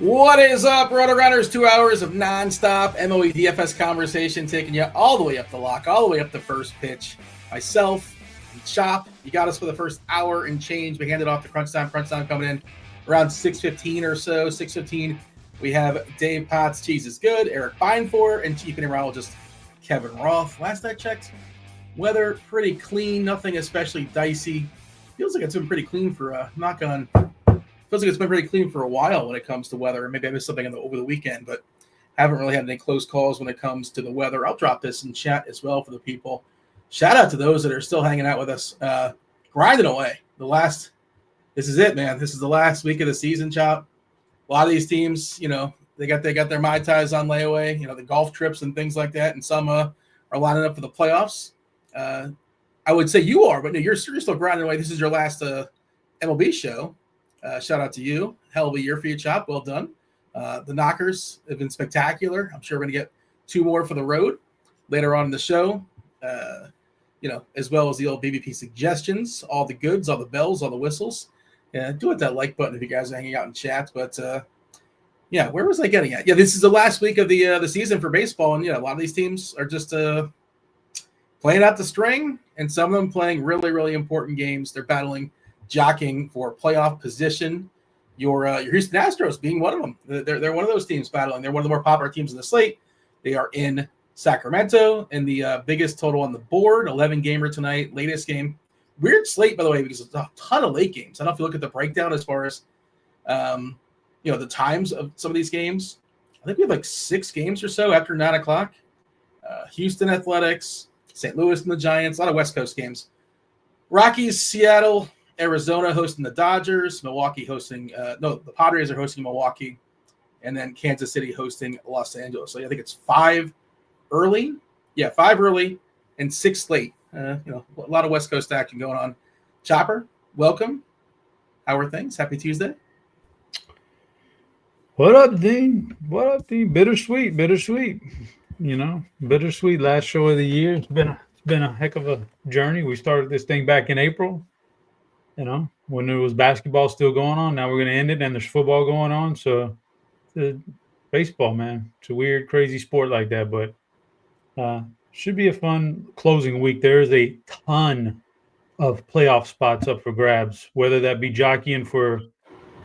What is up, RotoGrinders? 2 hours of nonstop MLB DFS conversation, taking you all the way up the lock, all the way up the first pitch. Myself and Chop, you got us for the first hour and change. We handed off to Crunch Time. Crunch Time coming in around 6:15 or so. 6:15. We have Dave Potts, Cheeseisgood, Erik Beimfohr, and Chief Meteorologist Kevin Roth. Last I checked, weather pretty clean, nothing especially dicey. Feels like it's been pretty clean for knock on. Feels like it's been pretty clean for a while when it comes to weather. Maybe I missed something over the weekend, but haven't really had any close calls when it comes to the weather. I'll drop this in chat as well for the people. Shout out to those that are still hanging out with us, grinding away. This is it, man. This is the last week of the season, Chop. A lot of these teams, they got their Mai Tais on layaway, the golf trips and things like that, and some are lining up for the playoffs. I would say you are, but no, you're still grinding away. This is your last MLB show. Shout out to you. Hell of a year for you, Chop. Well done. The knockers have been spectacular. I'm sure we're going to get 2 more for the road later on in the show, as well as the old BBP suggestions, all the goods, all the bells, all the whistles. Do hit that like button if you guys are hanging out in chat. But, where was I getting at? Yeah, this is the last week of the season for baseball. And, a lot of these teams are just playing out the string, and some of them playing really, really important games. They're jockeying for playoff position. Your Houston Astros being one of them. They're one of those teams battling. They're one of the more popular teams in the slate. They are in Sacramento, and the biggest total on the board, 11 gamer tonight, latest game. Weird slate, by the way, because it's a ton of late games. I don't know if you look at the breakdown as far as the times of some of these games. I think we have like 6 games or so after 9 o'clock. Houston Athletics, St. Louis and the Giants, a lot of West Coast games. Rockies, Seattle, Arizona hosting the Dodgers, Milwaukee hosting the Padres are hosting Milwaukee, and then Kansas City hosting Los Angeles. So I think it's 5 early. Yeah, 5 early and 6 late. A lot of West Coast action going on. Chopper, welcome. How are things? Happy Tuesday. What up, Dean? Bittersweet. Bittersweet last show of the year. It's been a heck of a journey. We started this thing back in April. When there was basketball still going on. Now we're going to end it, and there's football going on. So, baseball, man, it's a weird, crazy sport like that, but should be a fun closing week. There is a ton of playoff spots up for grabs, whether that be jockeying for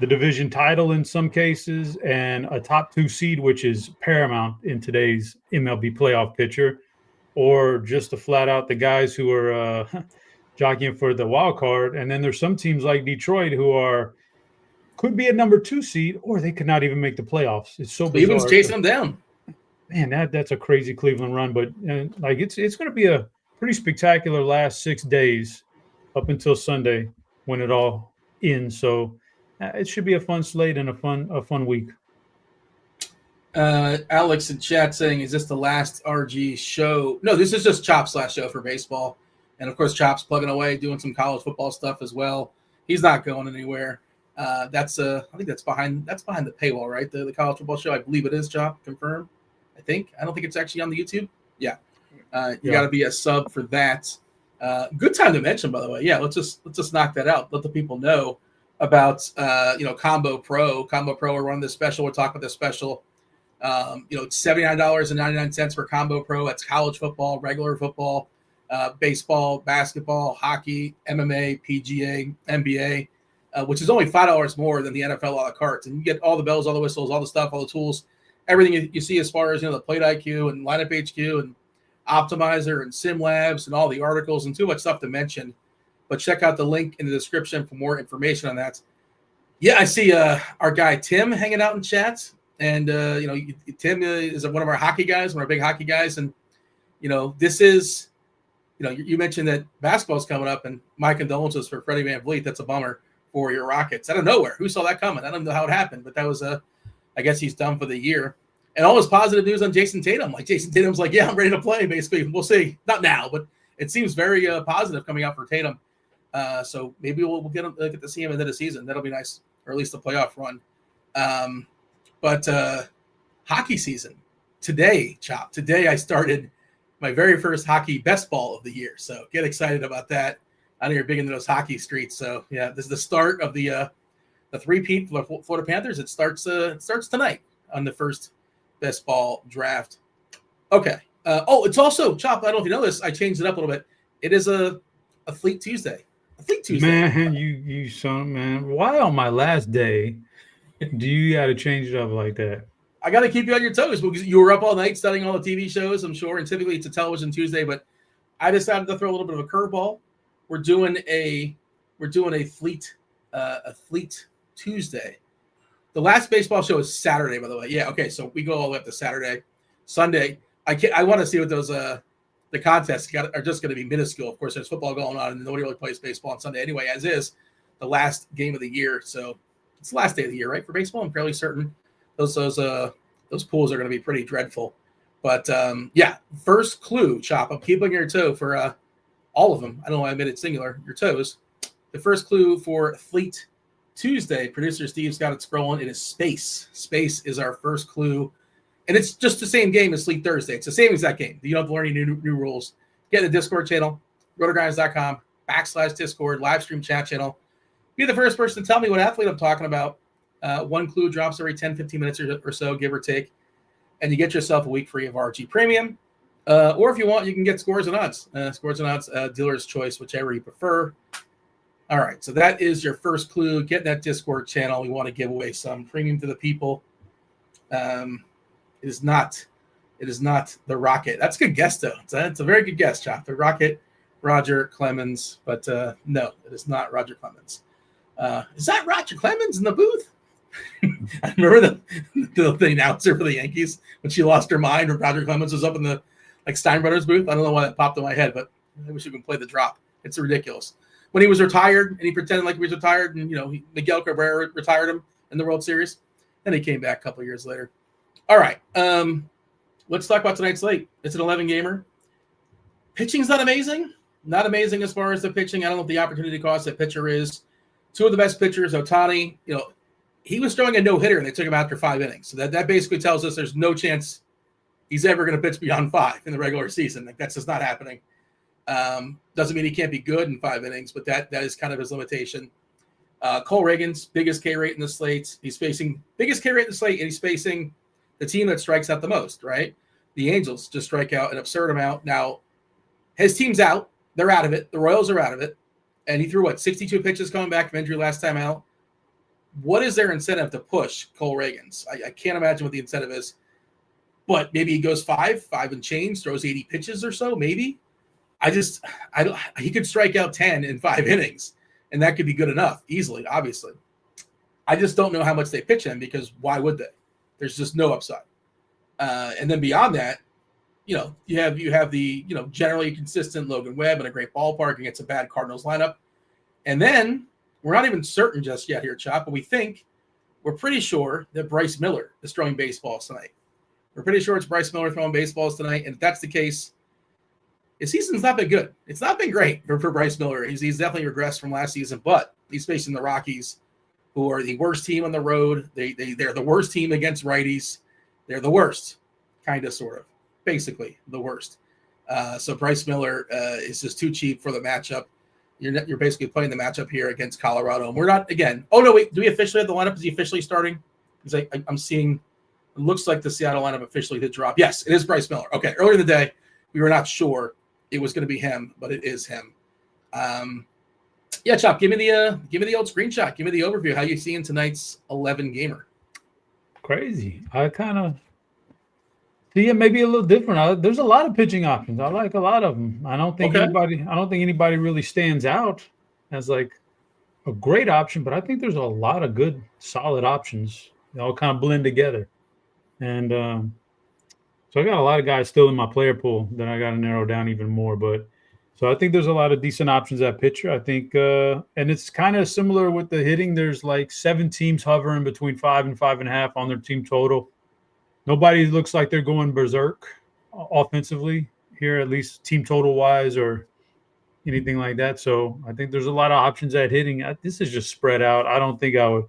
the division title in some cases and a top 2 seed, which is paramount in today's MLB playoff picture, or just to flat out the guys who are jockeying for the wild card. And then there's some teams like Detroit who could be a number 2 seed, or they could not even make the playoffs. It's so bizarre. Cleveland's chasing them down. Man, that's a crazy Cleveland run. But it's going to be a pretty spectacular last 6 days up until Sunday when it all ends. So it should be a fun slate and a fun week. Alex in chat saying, is this the last RG show? No, this is just Chop's last show for baseball. And, of course, Chop's plugging away, doing some college football stuff as well. He's not going anywhere. I think that's behind the paywall, right? The college football show. I believe it is, Chop. Confirm. I think. I don't think it's actually on the YouTube. Yeah. You got to be a sub for that. Good time to mention, by the way. Yeah, let's just knock that out. Let the people know about Combo Pro. Combo Pro are running this special. We'll talk about this special. It's $79.99 for Combo Pro. That's college football, regular football, baseball, basketball, hockey, MMA, PGA, NBA, which is only $5 more than the NFL a la carte. And you get all the bells, all the whistles, all the stuff, all the tools, everything you see as far as, the Plate IQ and Lineup HQ and Optimizer and SimLabs and all the articles and too much stuff to mention. But check out the link in the description for more information on that. Yeah, I see our guy Tim hanging out in chat. And, Tim is one of our hockey guys, one of our big hockey guys. And, this is, you mentioned that basketball's coming up, and my condolences for Freddie VanVleet. That's a bummer for your Rockets. Out of nowhere. Who saw that coming? I don't know how it happened, but that was I guess he's done for the year. And all this positive news on Jason Tatum. Like, Jason Tatum's like, yeah, I'm ready to play, basically. We'll see. Not now, but it seems very positive coming out for Tatum. So maybe we'll get to see him at the end of the season. That'll be nice, or at least a playoff run. But hockey season today, Chop. Today I started my very first hockey best ball of the year. So get excited about that. I know you're big into those hockey streets. So yeah, this is the start of the the three-peat for the Florida Panthers. It starts tonight on the first best ball draft. Okay. It's also, Chop, I don't know if you know this. I changed it up a little bit. It is a Fleet Tuesday. A Fleet Tuesday. Man, you son, man. Why on my last day do you got to change it up like that? I got to keep you on your toes because you were up all night studying all the TV shows, I'm sure. And typically it's a television Tuesday, but I decided to throw a little bit of a curveball. We're doing a Fleet Tuesday. The last baseball show is Saturday, by the way. Yeah, okay. So we go all the way up to Saturday, Sunday. I want to see what those the contests are just going to be minuscule. Of course, there's football going on, and nobody really plays baseball on Sunday anyway. As is the last game of the year, so it's the last day of the year, right? For baseball, I'm fairly certain those pools are going to be pretty dreadful. But yeah, first clue, Chop. I'm keeping your toe for all of them. I don't know why I made it singular. Your toes. The first clue for Fleet Tuesday. Producer Steve's got it scrolling. It is space. Space is our first clue. And it's just the same game as Fleet Thursday. It's the same exact game. You don't have to learn any new rules. Get in the Discord channel, RotoGrinders.com/Discord, live stream chat channel. Be the first person to tell me what athlete I'm talking about. One clue drops every 10, 15 minutes or so, give or take. And you get yourself a week free of RG Premium. Or if you want, you can get Scores and Odds. Scores and Odds, dealer's choice, whichever you prefer. All right, so that is your first clue. Get in that Discord channel. We want to give away some premium to the people. It is not the Rocket. That's a good guess, though. It's a very good guess, Chop. The Rocket, Roger Clemens. But no, it is not Roger Clemens. Is that Roger Clemens in the booth? I remember the announcer for the Yankees when she lost her mind when Roger Clemens was up in the Stein Brothers booth. I don't know why that popped in my head, but I wish we could play the drop. It's ridiculous. When he was retired and he pretended like he was retired, and Miguel Cabrera retired him in the World Series, then he came back a couple of years later. All right, let's talk about tonight's slate. It's an 11-gamer. Pitching's not amazing. Not amazing as far as the pitching. I don't know what the opportunity cost that pitcher is. Two of the best pitchers, Ohtani, he was throwing a no-hitter, and they took him after 5 innings. So that basically tells us there's no chance he's ever going to pitch beyond 5 in the regular season. That's just not happening. Doesn't mean he can't be good in 5 innings, but that is kind of his limitation. Cole Reagan's biggest K rate in the slate. He's facing biggest K rate in the slate, and he's facing the team that strikes out the most, right? The Angels just strike out an absurd amount. Now, his team's out. They're out of it. The Royals are out of it. And he threw, 62 pitches coming back from injury last time out. What is their incentive to push Cole Reagan's? I can't imagine what the incentive is. But maybe he goes 5 and change, throws 80 pitches or so, maybe. He could strike out 10 in 5 innings, and that could be good enough, easily, obviously. I just don't know how much they pitch him because why would they? There's just no upside. And then beyond that, you have the generally consistent Logan Webb in a great ballpark against a bad Cardinals lineup. And then we're not even certain just yet here, Chop, but we're pretty sure that Bryce Miller is throwing baseballs tonight. We're pretty sure it's Bryce Miller throwing baseballs tonight. And if that's the case, his season's not been good. It's not been great for Bryce Miller. He's definitely regressed from last season, but he's facing the Rockies, who are the worst team on the road. They're the worst team against righties. They're the worst, kind of, sort of, basically the worst. So Bryce Miller is just too cheap for the matchup. You're basically playing the matchup here against Colorado. And we're not, again, oh, no, wait, do we officially have the lineup? Is he officially starting? Because I'm seeing, it looks like the Seattle lineup officially did drop. Yes, it is Bryce Miller. Okay, earlier in the day, we were not sure it was going to be him, but it is him. Yeah, Chop, give me the old screenshot. Give me the overview. How you seeing tonight's 11 gamer? Crazy. I kind of see it maybe a little different. There's a lot of pitching options. I like a lot of them. I don't think anybody really stands out as like a great option, but I think there's a lot of good, solid options. They all kind of blend together. And so I got a lot of guys still in my player pool that I got to narrow down even more. But so I think there's a lot of decent options at pitcher. I think, and it's kind of similar with the hitting. There's like 7 teams hovering between 5 and 5.5 on their team total. Nobody looks like they're going berserk offensively here, at least team total wise or anything like that. So I think there's a lot of options at hitting. This is just spread out. I don't think I would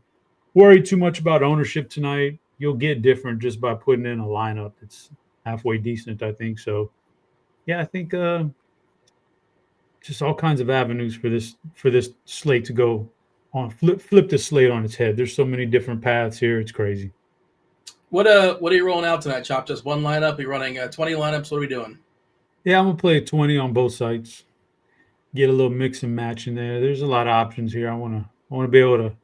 worry too much about ownership tonight. You'll get different just by putting in a lineup that's halfway decent, I think. So, yeah, I think just all kinds of avenues for this slate to go flip the slate on its head. There's so many different paths here. It's crazy. What are you rolling out tonight, Chop? Just one lineup? Are you running 20 lineups? What are we doing? Yeah, I'm gonna play 20 on both sites. Get a little mix and match in there. There's a lot of options here. I wanna be able to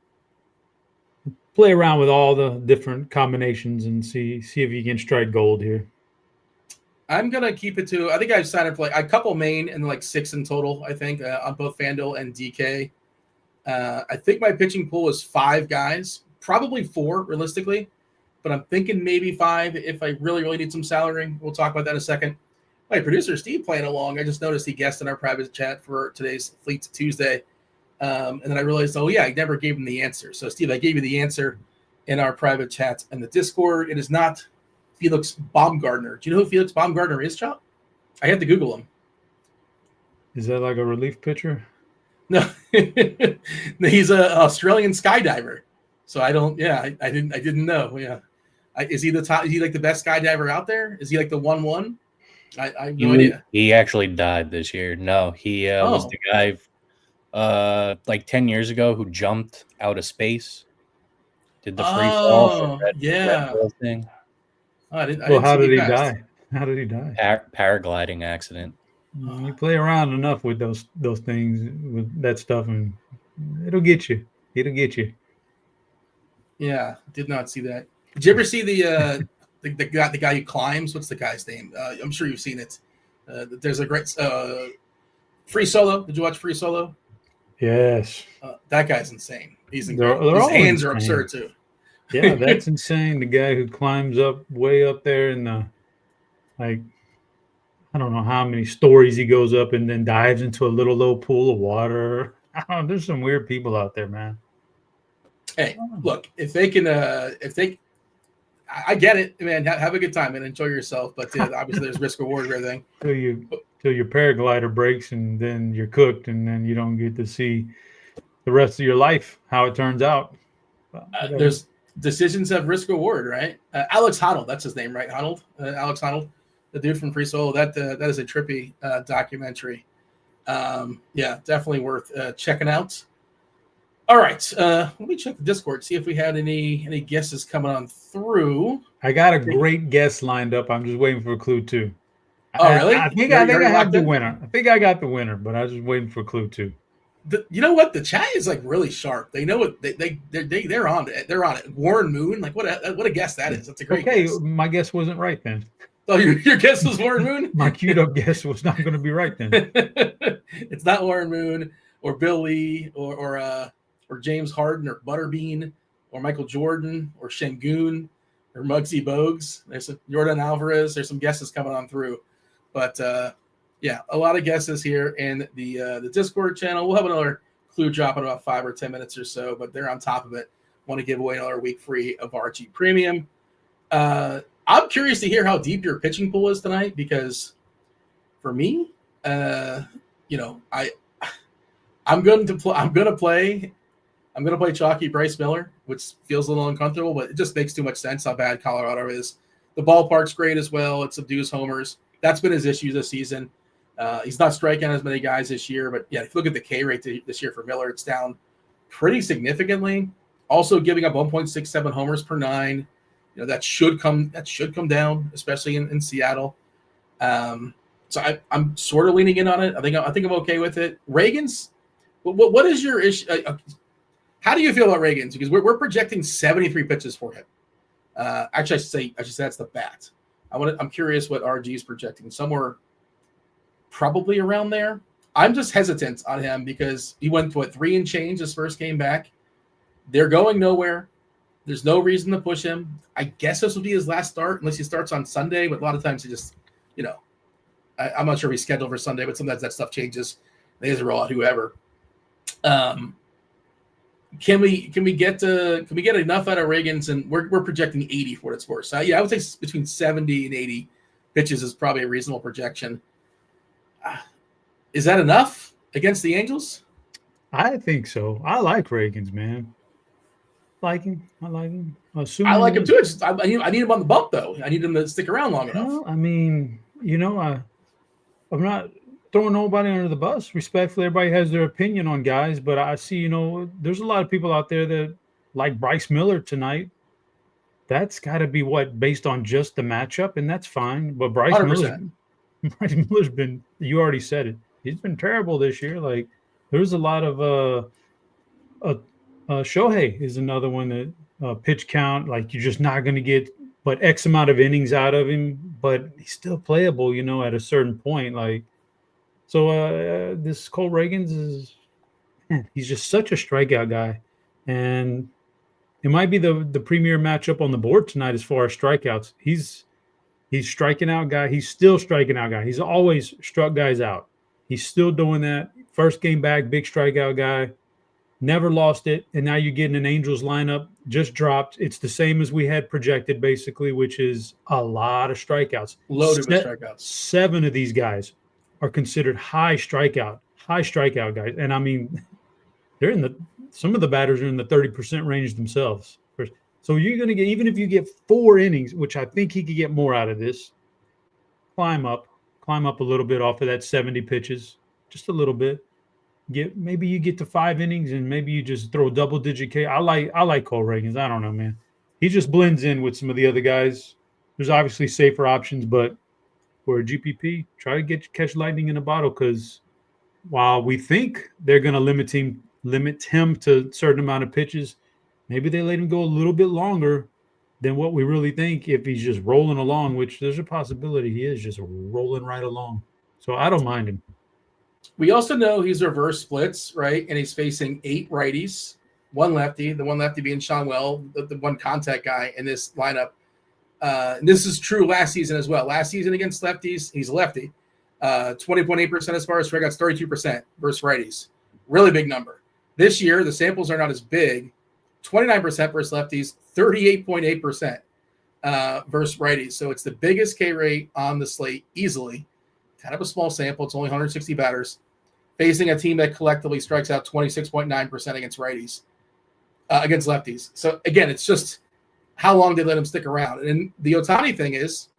play around with all the different combinations and see if you can strike gold here. I'm gonna keep it to. I think I've signed up for like a couple main and like 6 in total. I think on both FanDuel and DK. I think my pitching pool is 5 guys, probably 4 realistically, but I'm thinking maybe 5 if I really need some salary. We'll talk about that in a second. My producer Steve playing along. I just noticed he guessed in our private chat for today's Fleets Tuesday, and then I realized, oh yeah, I never gave him the answer. So Steve, I gave you the answer in our private chat and the Discord. It is not Felix Baumgartner. Do you know who Felix Baumgartner is, Chop? I had to Google him. Is that like a relief pitcher? No, he's an Australian skydiver. So I don't. Yeah, I didn't know. Yeah, is he the top? Is he like the best skydiver out there? Is he like the 1-1? I have no idea. He actually died this year. No, he was the guy like 10 years ago who jumped out of space, did the free fall. Yeah. Thing. How did he die? How did he die? Paragliding accident. You play around enough with those things, with that stuff, and it'll get you. Yeah, did not see that. Did you ever see the guy who climbs? What's the guy's name? I'm sure you've seen it. There's a great Free Solo. Did you watch Free Solo? Yes. That guy's insane. He's incredible. His hands are absurd too. Yeah, that's insane. The guy who climbs up way up there in the I don't know how many stories he goes up and then dives into a little low pool of water. I don't know. There's some weird people out there, man. Hey, look, if they I get it, man. Have a good time and enjoy yourself. But obviously, there's risk reward and everything. Till your paraglider breaks and then you're cooked and then you don't get to see the rest of your life how it turns out. There's decisions have risk reward, right? Alex Honnold, that's his name, right? Alex Honnold, the dude from Free Solo. That is a trippy documentary. Yeah, definitely worth checking out. All right, let me check the Discord, see if we had any guesses coming on through. I got a great guess lined up. I'm just waiting for clue 2. Oh, really? I think I have the winner. I think I got the winner, but I was just waiting for clue 2. You know what? The chat is like really sharp. They know what they're on it. They're on it. Warren Moon, like what a guess that is. That's a great guess. Okay, my guess wasn't right then. Oh, your guess was Warren Moon? My queued up guess was not going to be right then. It's not Warren Moon or Bill Lee or James Harden or Butterbean or Michael Jordan or Şengün or Muggsy Bogues. There's Jordan Alvarez. There's some guesses coming on through, but yeah, a lot of guesses here in the Discord channel. We'll have another clue drop in about 5 or 10 minutes or so, but they're on top of it. Want to give away another week free of RG Premium. I'm curious to hear how deep your pitching pool is tonight, because for me, I'm going to play chalky Bryce Miller, which feels a little uncomfortable, but it just makes too much sense how bad Colorado is. The ballpark's great as well. It subdues homers. That's been his issue this season. He's not striking as many guys this year, but yeah, if you look at the K rate this year for Miller, it's down pretty significantly. Also giving up 1.67 homers per 9. That should come down, especially in Seattle. So I'm sort of leaning in on it. I think I'm okay with it. Reagan's, what is your issue? How do you feel about Reagan's? Because we're projecting 73 pitches for him. Actually, I should say that's the bat. I'm curious what RG is projecting. Somewhere probably around there. I'm just hesitant on him because he went to 3 and change his first game back. They're going nowhere. There's no reason to push him. I guess this will be his last start unless he starts on Sunday, but a lot of times he just, I'm not sure if he's scheduled for Sunday, but sometimes that stuff changes. They just roll out whoever. Can we get enough out of Reagan's? And we're projecting 80 for what it's worth. So yeah, I would say between 70 and 80 pitches is probably a reasonable projection. Is that enough against the Angels? I think so. I like Reagan's, man. I like him. I like him too. I need him on the bump though. I need him to stick around long enough. Well, I mean, I'm not throwing nobody under the bus. Respectfully, everybody has their opinion on guys, but I see, there's a lot of people out there that like Bryce Miller tonight. That's got to be based on just the matchup, and that's fine. But Bryce Miller's been, you already said it, he's been terrible this year. Like, there's a lot of Shohei is another one that pitch count, like you're just not going to get but X amount of innings out of him, but he's still playable, at a certain point. Like, so this Cole Reagans he's just such a strikeout guy, and it might be the premier matchup on the board tonight as far as strikeouts. He's striking out guy. He's still striking out guy. He's always struck guys out. He's still doing that. First game back, big strikeout guy. Never lost it, and now you're getting an Angels lineup just dropped. It's the same as we had projected, basically, which is a lot of strikeouts. Loaded with strikeouts. 7 of these are considered high strikeout guys, and I mean, they're some of the batters are in the 30% range themselves. So you're going to get, even if you get 4 innings, which I think he could get more out of this, climb up a little bit off of that 70 pitches, just a little bit. Maybe you get to 5 innings and maybe you just throw double-digit K. I like Cole Reagans. I don't know, man. He just blends in with some of the other guys. There's obviously safer options, but for a GPP, try to catch lightning in a bottle, because while we think they're going to limit him to a certain amount of pitches, maybe they let him go a little bit longer than what we really think if he's just rolling along, which there's a possibility he is just rolling right along. So I don't mind him. We also know he's reverse splits, right? And he's facing 8 righties, 1 lefty, the 1 lefty being Sean Well, the 1 contact guy in this lineup. And this is true last season as well. Last season against lefties, he's a lefty. 20.8% as far as strikeouts, 32% versus righties. Really big number. This year, the samples are not as big. 29% versus lefties, 38.8% versus righties. So it's the biggest K rate on the slate easily. Kind of a small sample. It's only 160 batters, facing a team that collectively strikes out 26.9% against righties, against lefties. So again, it's just how long they let him stick around. And the Ohtani thing is,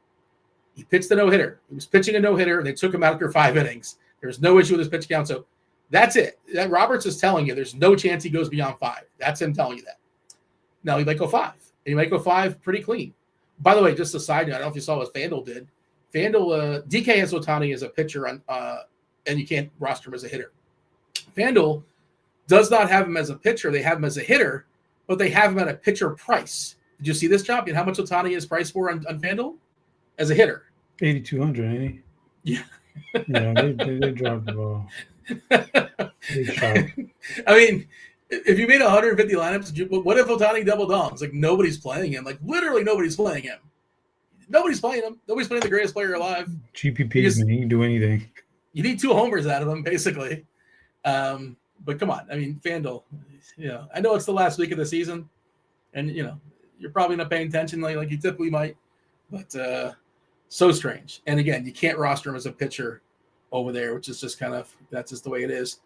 he pitched a no-hitter. He was pitching a no-hitter, and they took him out after 5 innings. There's no issue with his pitch count. So that's it. That Roberts is telling you there's no chance he goes beyond 5. That's him telling you that. Now he might go 5. And he might go 5 pretty clean. By the way, just a side note, I don't know if you saw what FanDuel did. FanDuel, DK has Ohtani as a pitcher, and you can't roster him as a hitter. FanDuel does not have him as a pitcher. They have him as a hitter, but they have him at a pitcher price. Did you see this, Chop? You know how much Ohtani is priced for on FanDuel? As a hitter. 8,200, ain't he? Yeah. Yeah, they dropped the ball. I mean, if you made 150 lineups, what if Ohtani double dongs? Like, nobody's playing him. Like, literally nobody's playing him. Nobody's playing him. Nobody's playing the greatest player alive. GPPs, man, he can do anything. You need 2 homers out of him, basically. But come on. I mean, FanDuel, I know it's the last week of the season, and, you're probably not paying attention like you typically might. But so strange. And, again, you can't roster him as a pitcher over there, which is just that's just the way it is.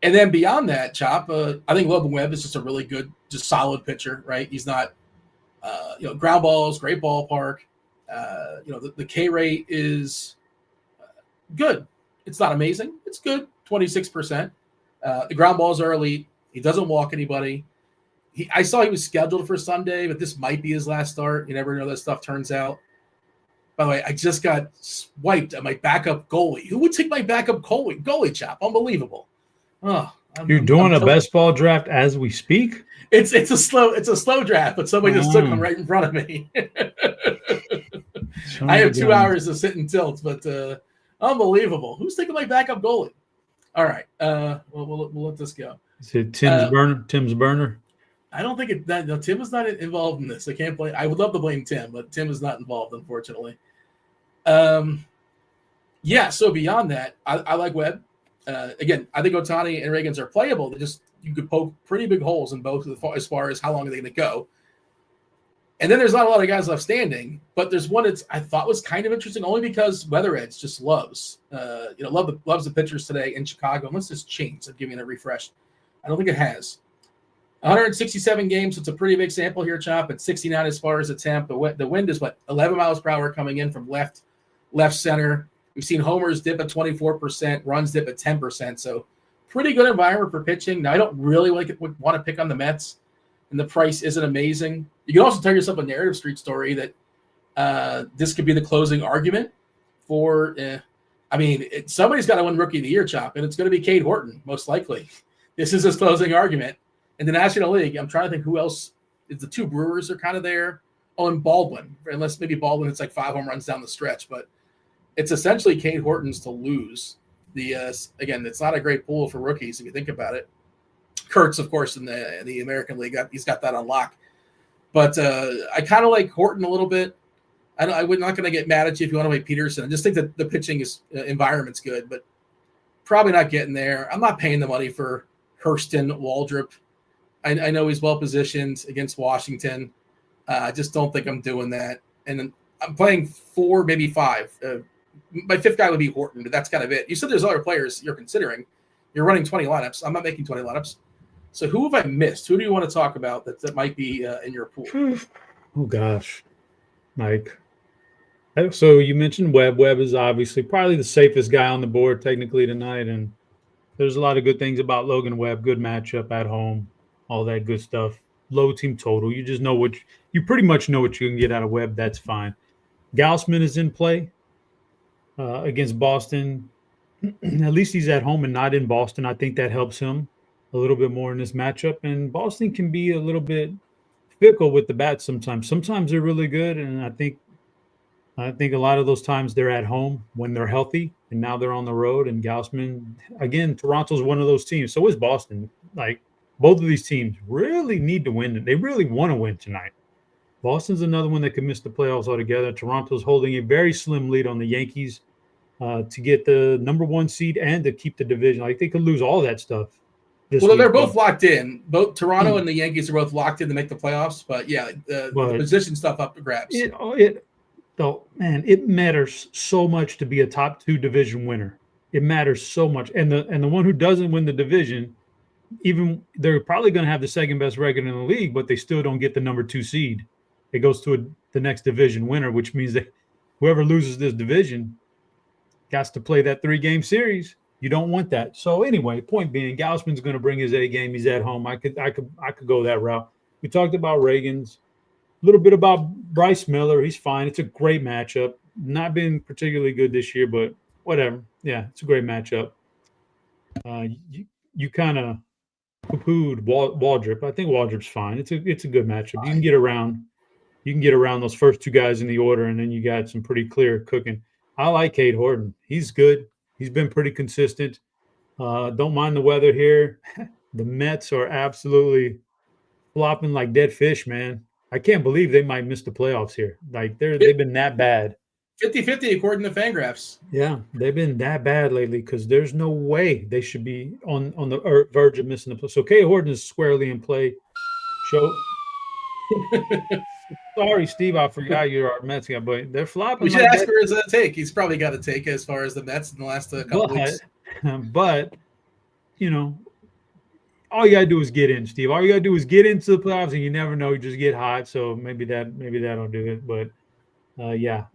And then beyond that, Chop, I think Logan Webb is just a really good, just solid pitcher, right? He's not, ground balls, great ballpark. The K rate is good. It's not amazing. It's good, 26%. The ground balls are elite. He doesn't walk anybody. I saw he was scheduled for Sunday, but this might be his last start. You never know that stuff turns out. By the way, I just got swiped at my backup goalie. Who would take my backup goalie, Chop? Unbelievable. Oh, You're doing a best ball draft as we speak? It's a slow draft, but somebody just took him right in front of me. I have 2 hours to sit and tilt, but unbelievable. Who's taking my backup goalie? All right, we'll let this go. Is it Tim's burner? I don't think Tim is not involved in this. I can't blame. I would love to blame Tim, but Tim is not involved, unfortunately. So beyond that, I like Webb. Again, I think Ohtani and Reagans are playable. You could poke pretty big holes in both as far as how long are they going to go. And then there's not a lot of guys left standing, but there's one that I thought was kind of interesting only because Weather Edge just loves the pitchers today in Chicago. Unless this changed, I'm giving it a refresh. I don't think it has. 167 games, so it's a pretty big sample here, Chop. At 69 as far as attempt. The wind is 11 miles per hour coming in from left center. We've seen homers dip at 24%, runs dip at 10%. So pretty good environment for pitching. Now, I don't really want to pick on the Mets, and the price isn't amazing. You can also tell yourself a narrative street story that this could be the closing argument for somebody's got to win Rookie of the Year, Chop, and it's going to be Cade Horton, most likely. This is his closing argument. In the National League, I'm trying to think who else. The two Brewers are kind of there. Oh, and Baldwin, unless maybe Baldwin hits like 5 home runs down the stretch, but it's essentially Cade Horton's to lose. Again, it's not a great pool for rookies if you think about it. Kurtz, of course, in the American League, he's got that on lock. But I kind of like Horton a little bit. I'm not going to get mad at you if you want to wait Peterson. I just think that the pitching environment's good, but probably not getting there. I'm not paying the money for Hurston Waldrop. I know he's well positioned against Washington. I just don't think I'm doing that. And I'm playing 4, maybe 5. My 5th guy would be Horton, but that's kind of it. You said there's other players you're considering. You're running 20 lineups. I'm not making 20 lineups. So who have I missed? Who do you want to talk about that might be in your pool? Oh, gosh. Mike. So you mentioned Webb. Webb is obviously probably the safest guy on the board technically tonight, and there's a lot of good things about Logan Webb. Good matchup at home, all that good stuff. Low team total. You just know you pretty much know what you can get out of Webb. That's fine. Gausman is in play against Boston. At least he's at home and not in Boston. I think that helps him a little bit more in this matchup. And Boston can be a little bit fickle with the bats sometimes. Sometimes they're really good, and I think a lot of those times they're at home when they're healthy, and now they're on the road. And Gausman, again, Toronto's one of those teams. So is Boston. Like, both of these teams really need to win. They really want to win tonight. Boston's another one that could miss the playoffs altogether. Toronto's holding a very slim lead on the Yankees to get the number 1 seed and to keep the division. Like, they could lose all that stuff. Well, they're both locked in. Both Toronto and the Yankees are both locked in to make the playoffs. But yeah, the position stuff up for grabs. It matters so much to be a top 2 division winner. It matters so much. And the one who doesn't win the division, even they're probably going to have the second best record in the league, but they still don't get the number 2 seed. It goes to the next division winner, which means that whoever loses this division has to play that 3-game series. You don't want that. So anyway, point being, Gausman's going to bring his A game. He's at home. I could go that route. We talked about Reagan's. A little bit about Bryce Miller. He's fine. It's a great matchup. Not been particularly good this year, but whatever. Yeah, it's a great matchup. You kind of poo-pooed Waldrop. I think Waldrop's fine. It's a good matchup. You can get around those first 2 guys in the order, and then you got some pretty clear cooking. I like Cade Horton. He's good. He's been pretty consistent. Don't mind the weather here. The Mets are absolutely flopping like dead fish, man. I can't believe they might miss the playoffs here. Like, they've been that bad. 50-50 according to Fangraphs. Yeah, they've been that bad lately because there's no way they should be on the verge of missing the play. So Cade Horton is squarely in play. Sorry, Steve, I forgot you're our Mets guy, but they're flopping. We should ask for his take. He's probably got a take as far as the Mets in the last couple weeks. But, all you got to do is get in, Steve. All you got to do is get into the playoffs, and you never know. You just get hot, so maybe that'll do it. But, yeah.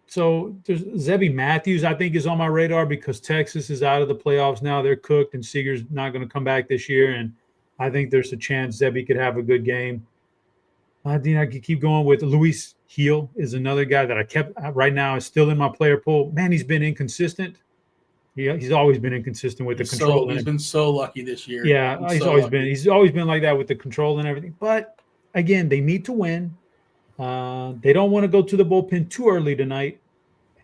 So there's Zebby Matthews, I think, is on my radar because Texas is out of the playoffs now. They're cooked, and Seager's not going to come back this year. And I think there's a chance Zebby could have a good game. I think I could keep going with Luis Heel is another guy that I kept right now is still in my player pool. Man, he's been inconsistent. He's always been inconsistent with the control. He's been so lucky this year. Yeah, he's always been like that with the control and everything. But again, they need to win. They don't want to go to the bullpen too early tonight.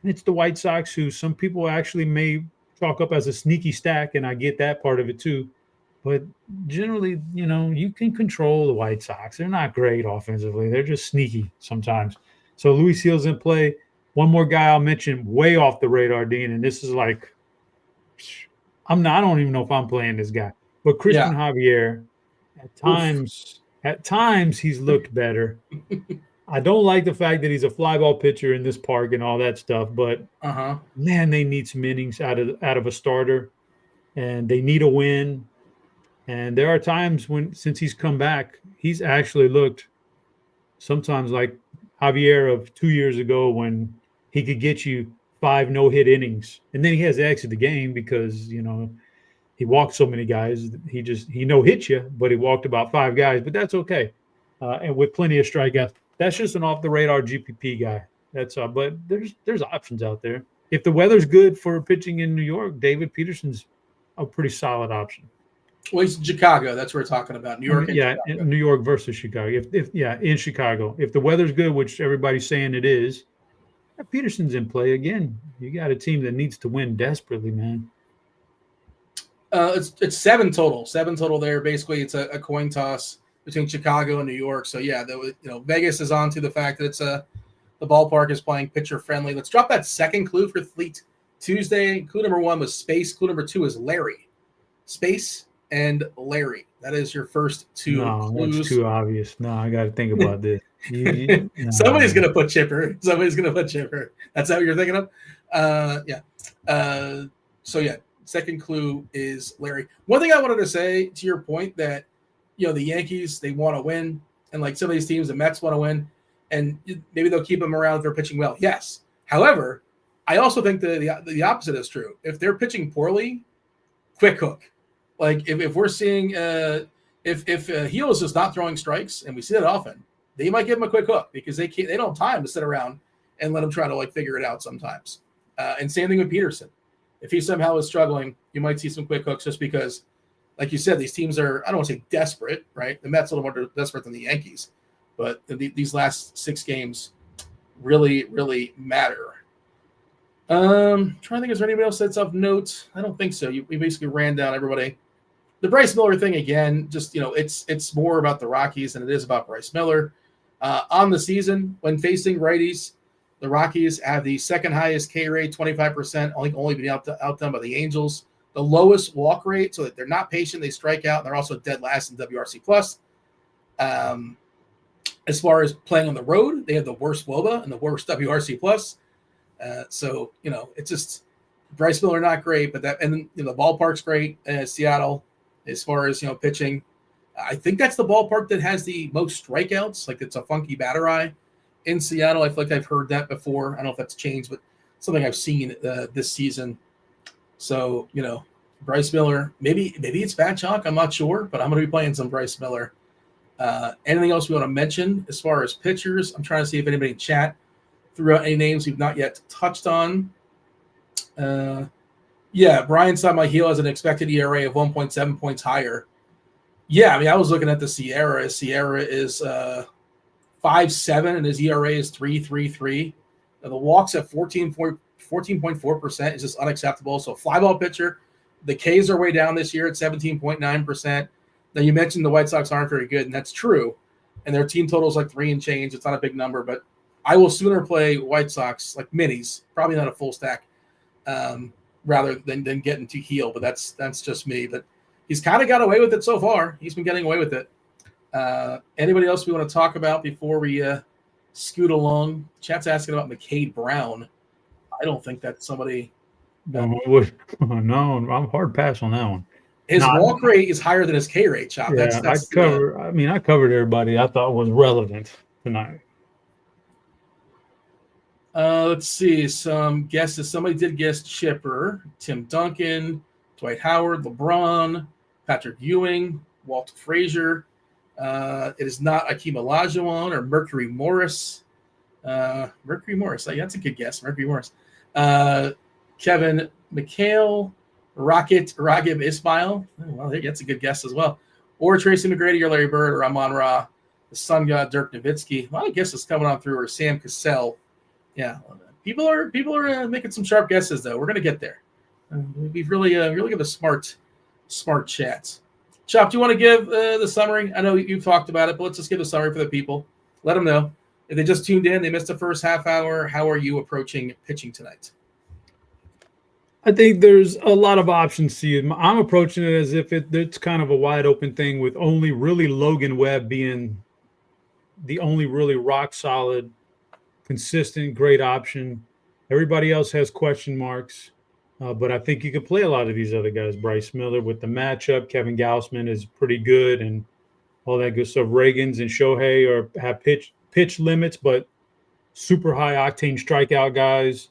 And it's the White Sox, who some people actually may chalk up as a sneaky stack, and I get that part of it too. But generally, you can control the White Sox. They're not great offensively. They're just sneaky sometimes. So Luis Hill's in play. One more guy I'll mention way off the radar, Dean, and this is like I don't even know if I'm playing this guy. But Christian Javier, at times he's looked better. I don't like the fact that he's a fly ball pitcher in this park and all that stuff, but man, they need some innings out of a starter, and they need a win. And there are times since he's come back, he's actually looked sometimes like Javier of 2 years ago when he could get you 5 no-hit innings, and then he has to exit the game because he walked so many guys. He no-hit you, but he walked about 5 guys, but that's okay. And with plenty of strikeouts, that's just an off-the-radar GPP guy. That's but there's options out there. If the weather's good for pitching in New York, David Peterson's a pretty solid option. Well, he's in Chicago. That's what we're talking about. New York. Chicago. New York versus Chicago. In Chicago. If the weather's good, which everybody's saying it is, Peterson's in play again. You got a team that needs to win desperately, man. It's 7 total. 7 total there. Basically, it's a coin toss between Chicago and New York. So yeah, Vegas is on to the fact that the ballpark is playing pitcher friendly. Let's drop that second clue for Fleet Tuesday. Clue number 1 was space. Clue number 2 is Larry. Space and Larry. That is your first 2 clues. That's too obvious. No, I got to think about this. Somebody's going to put Chipper. That's how you're thinking of? So yeah, second clue is Larry. One thing I wanted to say to your point that, the Yankees, they want to win. And like some of these teams, the Mets want to win. And maybe they'll keep them around if they're pitching well. Yes. However, I also think the opposite is true. If they're pitching poorly, quick hook. Like if we're seeing if Heel is just not throwing strikes, and we see that often, they might give him a quick hook because they don't have time to sit around and let him try to figure it out sometimes. And same thing with Peterson. If he somehow is struggling, you might see some quick hooks just because, like you said, these teams are, I don't want to say desperate, right? The Mets are a little more desperate than the Yankees, but these last 6 games really, really matter. Trying to think, is there anybody else that's of note? I don't think so. We basically ran down everybody. The Bryce Miller thing again, just it's more about the Rockies than it is about Bryce Miller. On the season, when facing righties, the Rockies have the second highest K rate, 25%, only been outdone by the Angels. The lowest walk rate, so that they're not patient, they strike out, and they're also dead last in WRC plus. As far as playing on the road, they have the worst WOBA and the worst WRC plus. So it's just Bryce Miller not great, but the ballpark's great. Seattle, as far as pitching, I think that's the ballpark that has the most strikeouts. Like it's a funky batter eye in Seattle. I feel like I've heard that before. I don't know if that's changed, but something I've seen this season. So Bryce Miller, maybe it's bad chalk. I'm not sure, but I'm going to be playing some Bryce Miller. Anything else we want to mention as far as pitchers? I'm trying to see if anybody in chat threw out any names we've not yet touched on. Brian saw my heel as an expected ERA of 1.7 points higher. Yeah, I was looking at the Sierra. Sierra is 5.7 and his ERA is 3.33. The walks at 14.4% is just unacceptable. So fly ball pitcher. The Ks are way down this year at 17.9%. Now you mentioned the White Sox aren't very good, and that's true. And their team total is like 3 and change. It's not a big number, but I will sooner play White Sox like minis, probably not a full stack, rather than getting to heel. But that's just me. But he's kind of got away with it so far. He's been getting away with it. Anybody else we want to talk about before we scoot along? Chat's asking about McCade Brown. I don't think that's somebody. No, I'm hard pass on that one. His walk rate is higher than his K rate, Chop. Yeah, I covered everybody I thought was relevant tonight. Let's see some guesses. Somebody did guess Chipper, Tim Duncan, Dwight Howard, LeBron, Patrick Ewing, Walt Frazier. It is not Akeem Olajuwon or Mercury Morris. Mercury Morris. That's a good guess. Mercury Morris. Kevin McHale, Ragib Ismail. Well, that's a good guess as well. Or Tracy McGrady or Larry Bird or Amon Ra, the Sun God, Dirk Nowitzki. A lot of guesses coming on through, or Sam Cassell. Yeah, people are making some sharp guesses though. We're gonna get there. We've really got a smart chats. Chop, do you want to give the summary? I know you've talked about it, but let's just give a summary for the people. Let them know if they just tuned in, they missed the first half hour. How are you approaching pitching tonight? I think there's a lot of options to you. I'm approaching it as if it's kind of a wide open thing, with only really Logan Webb being the only really rock solid, consistent, great option. Everybody else has question marks, but I think you could play a lot of these other guys. Bryce Miller with the matchup. Kevin Gausman is pretty good and all that good stuff. Reagans and Shohei have pitch limits, but super high octane strikeout guys.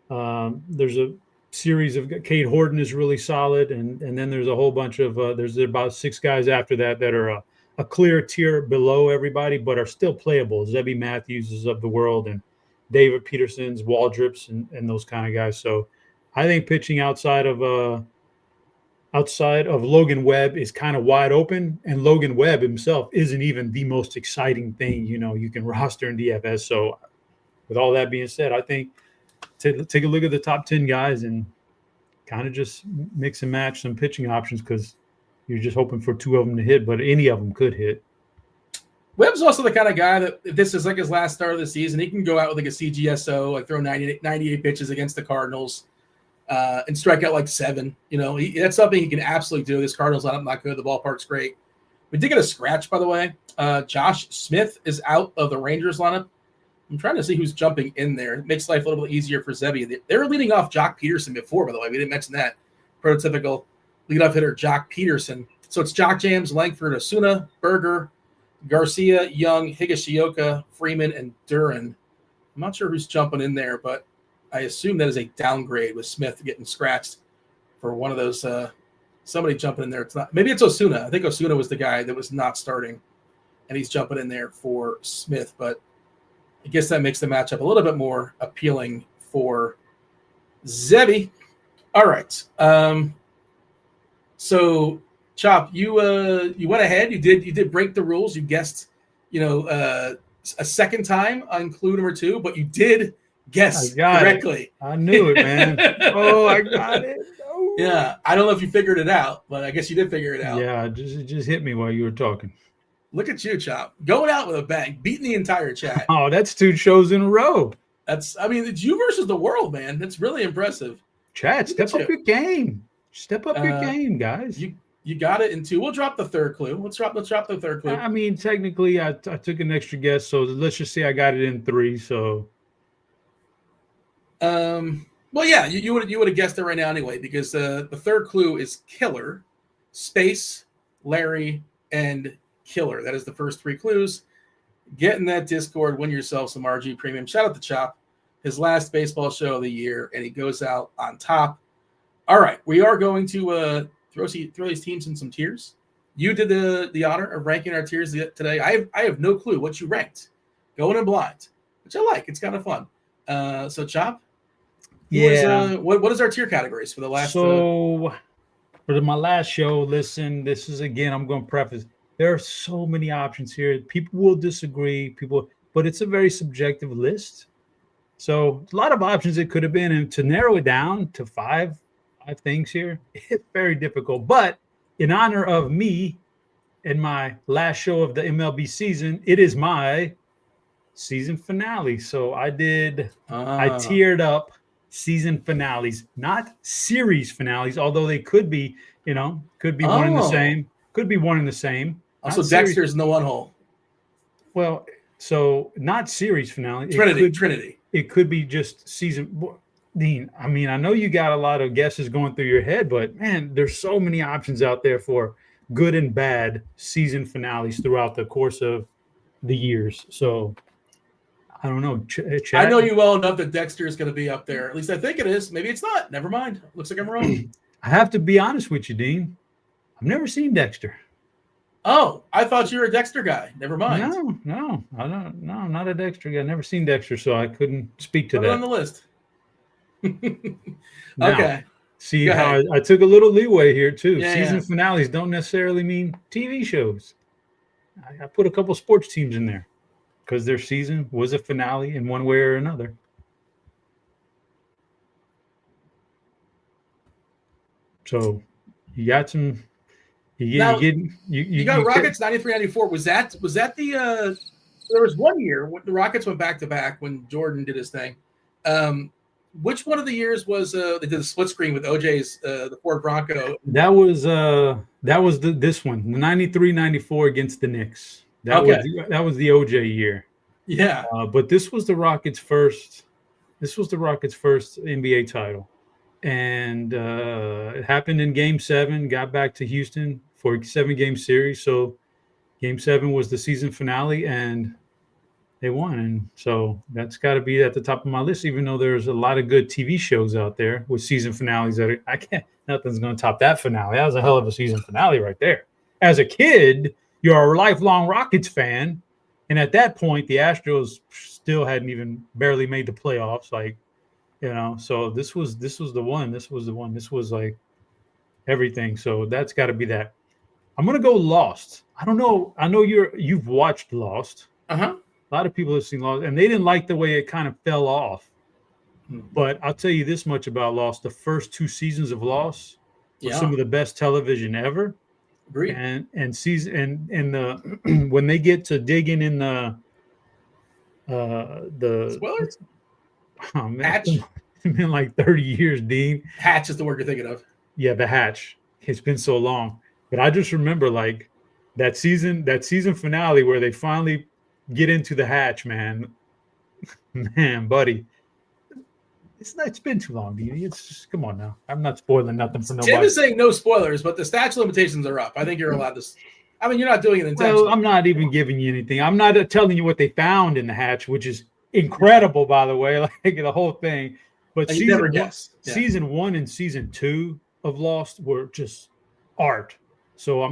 There's a series of Cade Horton is really solid, and then there's a whole bunch of there's about 6 guys after that are a clear tier below everybody, but are still playable. Zebby Matthews is of the world, and David Peterson's, Waldrips, and those kind of guys. So I think pitching outside of Logan Webb is kind of wide open, and Logan Webb himself isn't even the most exciting thing you can roster in DFS. So with all that being said, I think take a look at the top 10 guys and kind of just mix and match some pitching options, because you're just hoping for 2 of them to hit, but any of them could hit. Webb's also the kind of guy that if this is like his last start of the season, he can go out with like a CGSO, like throw 98 pitches against the Cardinals and strike out like 7. That's something he can absolutely do. This Cardinals lineup not good. The ballpark's great. We did get a scratch, by the way. Josh Smith is out of the Rangers lineup. I'm trying to see who's jumping in there. It makes life a little bit easier for Zebby. They were leading off Jock Peterson before, by the way. We didn't mention that. Prototypical leadoff hitter Jock Peterson. So it's Jock Jams, Langford, Osuna, Berger, Garcia, Young, Higashioka, Freeman, and Duran. I'm not sure who's jumping in there, but I assume that is a downgrade with Smith getting scratched for one of those. Somebody jumping in there. It's not. Maybe it's Osuna. I think Osuna was the guy that was not starting, and he's jumping in there for Smith. But I guess that makes the matchup a little bit more appealing for Zebby. All right. So Chop, you went ahead. You did break the rules. You guessed, a second time on clue number 2, but you did guess correctly. I knew it, man. I got it. Oh. Yeah, I don't know if you figured it out, but I guess you did figure it out. Yeah, it just hit me while you were talking. Look at you, Chop, going out with a bang, beating the entire chat. Oh, that's 2 shows in a row. It's you versus the world, man. That's really impressive. Chat, step up your game. Step up your game, guys. You got it in 2. We'll drop the third clue. Let's drop the third clue. I mean, technically, I took an extra guess, so let's just say I got it in 3. So, well, yeah, you would have guessed it right now anyway, because the third clue is killer, space, Larry, and killer. That is the first 3 clues. Get in that Discord, win yourself some RG Premium. Shout out to Chop, his last baseball show of the year, and he goes out on top. All right, we are going to throw these teams in some tiers. You did the honor of ranking our tiers today. I have no clue what you ranked, going in blind, which I like. It's kind of fun. So Chop, what is our tier categories for the last? So for my last show, listen. This is again. I'm going to preface. There are so many options here. People will disagree. But it's a very subjective list. So a lot of options it could have been, and to narrow it down to 5 things here, it's very difficult. But in honor of me and my last show of the MLB season, it is my season finale. So I tiered up season finales, not series finales, although they could be, could be one and the same. Could be one and the same. Also, Dexter's in the one hole. Well, so not series finale. Trinity. It could be just season. Dean, I mean, I know you got a lot of guesses going through your head, but man, there's so many options out there for good and bad season finales throughout the course of the years. So I don't know. I know you well enough that Dexter is going to be up there. At least I think it is. Maybe it's not. Never mind. Looks like I'm wrong. I have to be honest with you, Dean. I've never seen Dexter. Oh, I thought you were a Dexter guy. Never mind. No, I don't. No, I'm not a Dexter guy. I've never seen Dexter, so I couldn't speak to Put that. it on the list. Now, okay. See how I took a little leeway here too. Yeah, Season finales don't necessarily mean TV shows. I put a couple sports teams in there because their season was a finale in one way or another. So you got some. You got Rockets 93-94. Was that the? There was one year when the Rockets went back to back when Jordan did his thing. Which one of the years was they did a split screen with OJ's the Ford Bronco? That was this one, the 93-94 against the Knicks. That was the OJ year. Yeah. But this was the Rockets' first. This was the Rockets' first NBA title, and it happened in Game 7. Got back to Houston for a 7-game series. So Game 7 was the season finale, and They won, and so that's got to be at the top of my list. Even though there's a lot of good TV shows out there with season finales that I can't. Nothing's going to top that finale. That was a hell of a season finale right there. As a kid, you're a lifelong Rockets fan, and at that point, the Astros still hadn't even barely made the playoffs. So this was the one. This was the one. This was like everything. So that's got to be that. I'm gonna go Lost. I don't know. I know you've watched Lost. Uh-huh. A lot of people have seen Lost, and they didn't like the way it kind of fell off. But I'll tell you this much about Lost: the first 2 seasons of Lost were some of the best television ever. Agreed. And the when they get to digging in the spoilers. Oh man, Hatch. It's been like 30 years, Dean. Hatch is the word you're thinking of. Yeah, the Hatch. It's been so long, but I just remember like that season finale where they finally get into the Hatch, man, buddy. It's been too long, Dean. It's just, come on now. I'm not spoiling nothing for nobody. Tim is saying no spoilers, but the statute of limitations are up. I think you're allowed to. I mean, you're not doing it intentionally. Well, I'm not even giving you anything. I'm not telling you what they found in the Hatch, which is incredible, by the way, like the whole thing. But you never guess. Season 1 and season 2 of Lost were just art. So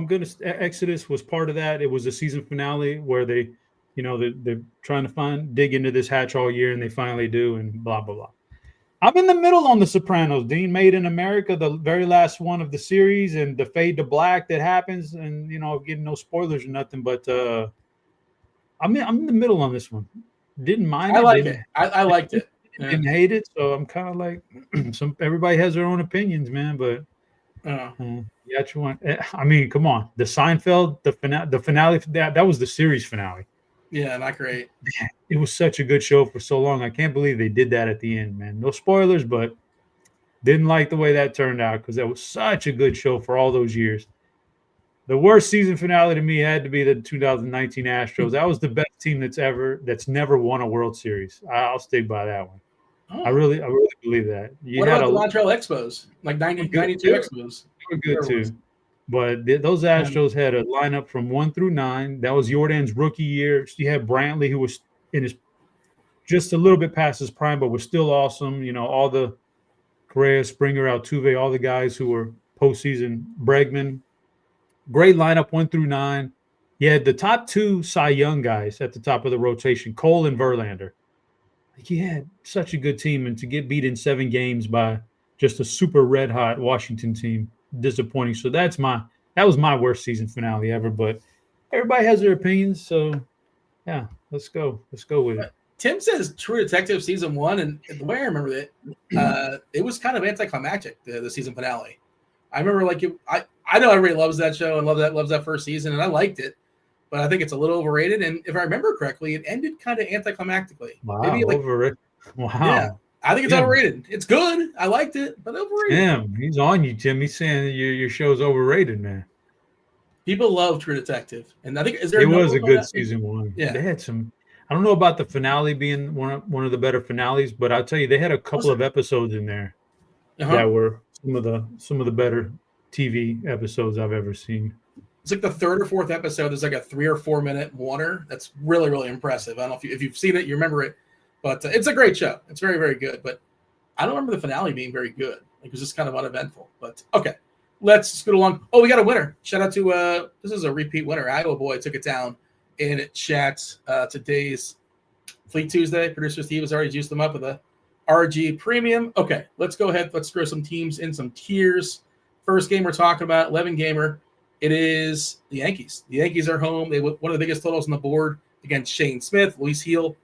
Exodus was part of that. It was a season finale where they're trying to dig into this Hatch all year, and they finally do, and blah blah blah. I'm in the middle on The Sopranos, Dean. Made in America, the very last one of the series, and the fade to black that happens, and getting no spoilers or nothing. But I'm in the middle on this one. Didn't mind. I like it. I liked it. Didn't hate it, so I'm kind of like everybody has their own opinions, man. But I mean, come on, the Seinfeld, the finale that was the series finale. Yeah, not great. It was such a good show for so long. I can't believe they did that at the end, man. No spoilers, but didn't like the way that turned out because that was such a good show for all those years. The worst season finale to me had to be the 2019 Astros. That was the best team that's never won a World Series. I'll stick by that one. Oh. I really believe that. What about the Montreal Expos? Like 92 Expos. They were good too. But those Astros had a lineup from 1 through 9. That was Jordan's rookie year. You had Brantley, who was just a little bit past his prime, but was still awesome. All the Correa, Springer, Altuve, all the guys who were postseason. Bregman. Great lineup 1 through 9. You had the top 2 Cy Young guys at the top of the rotation, Cole and Verlander. He had such a good team, and to get beat in 7 games by just a super red hot Washington team, disappointing. So that was my worst season finale ever. But everybody has their opinions, so yeah, let's go with it. Tim says True Detective season 1, and the way I remember it, it was kind of anticlimactic, the season finale. I remember I know everybody loves that show and loves that first season, and I liked it. But I think it's a little overrated. And if I remember correctly, it ended kind of anticlimactically. Wow, overrated. Wow. Yeah, I think it's overrated. It's good. I liked it, but overrated. Damn, he's on you, Tim. He's saying your show's overrated, man. People love True Detective. And I think it was a good season 1. Yeah. They had some. I don't know about the finale being one of the better finales, but I'll tell you, they had a couple of episodes in there that were some of the better TV episodes I've ever seen. It's like the 3rd or 4th episode. There's like a 3 or 4 minute water. That's really, really impressive. I don't know if you've seen it, you remember it, but it's a great show. It's very, very good. But I don't remember the finale being very good. It was just kind of uneventful. But okay, let's scoot along. Oh, we got a winner. Shout out to this is a repeat winner. Iowa boy took it down in chat. Today's Fleet Tuesday. Producer Steve has already juiced them up with a RG Premium. Okay, let's go ahead. Let's throw some teams in some tiers. First game we're talking about, 11 gamer. It is the Yankees. The Yankees are home. They one of the biggest totals on the board against Shane Smith, Luis Heel.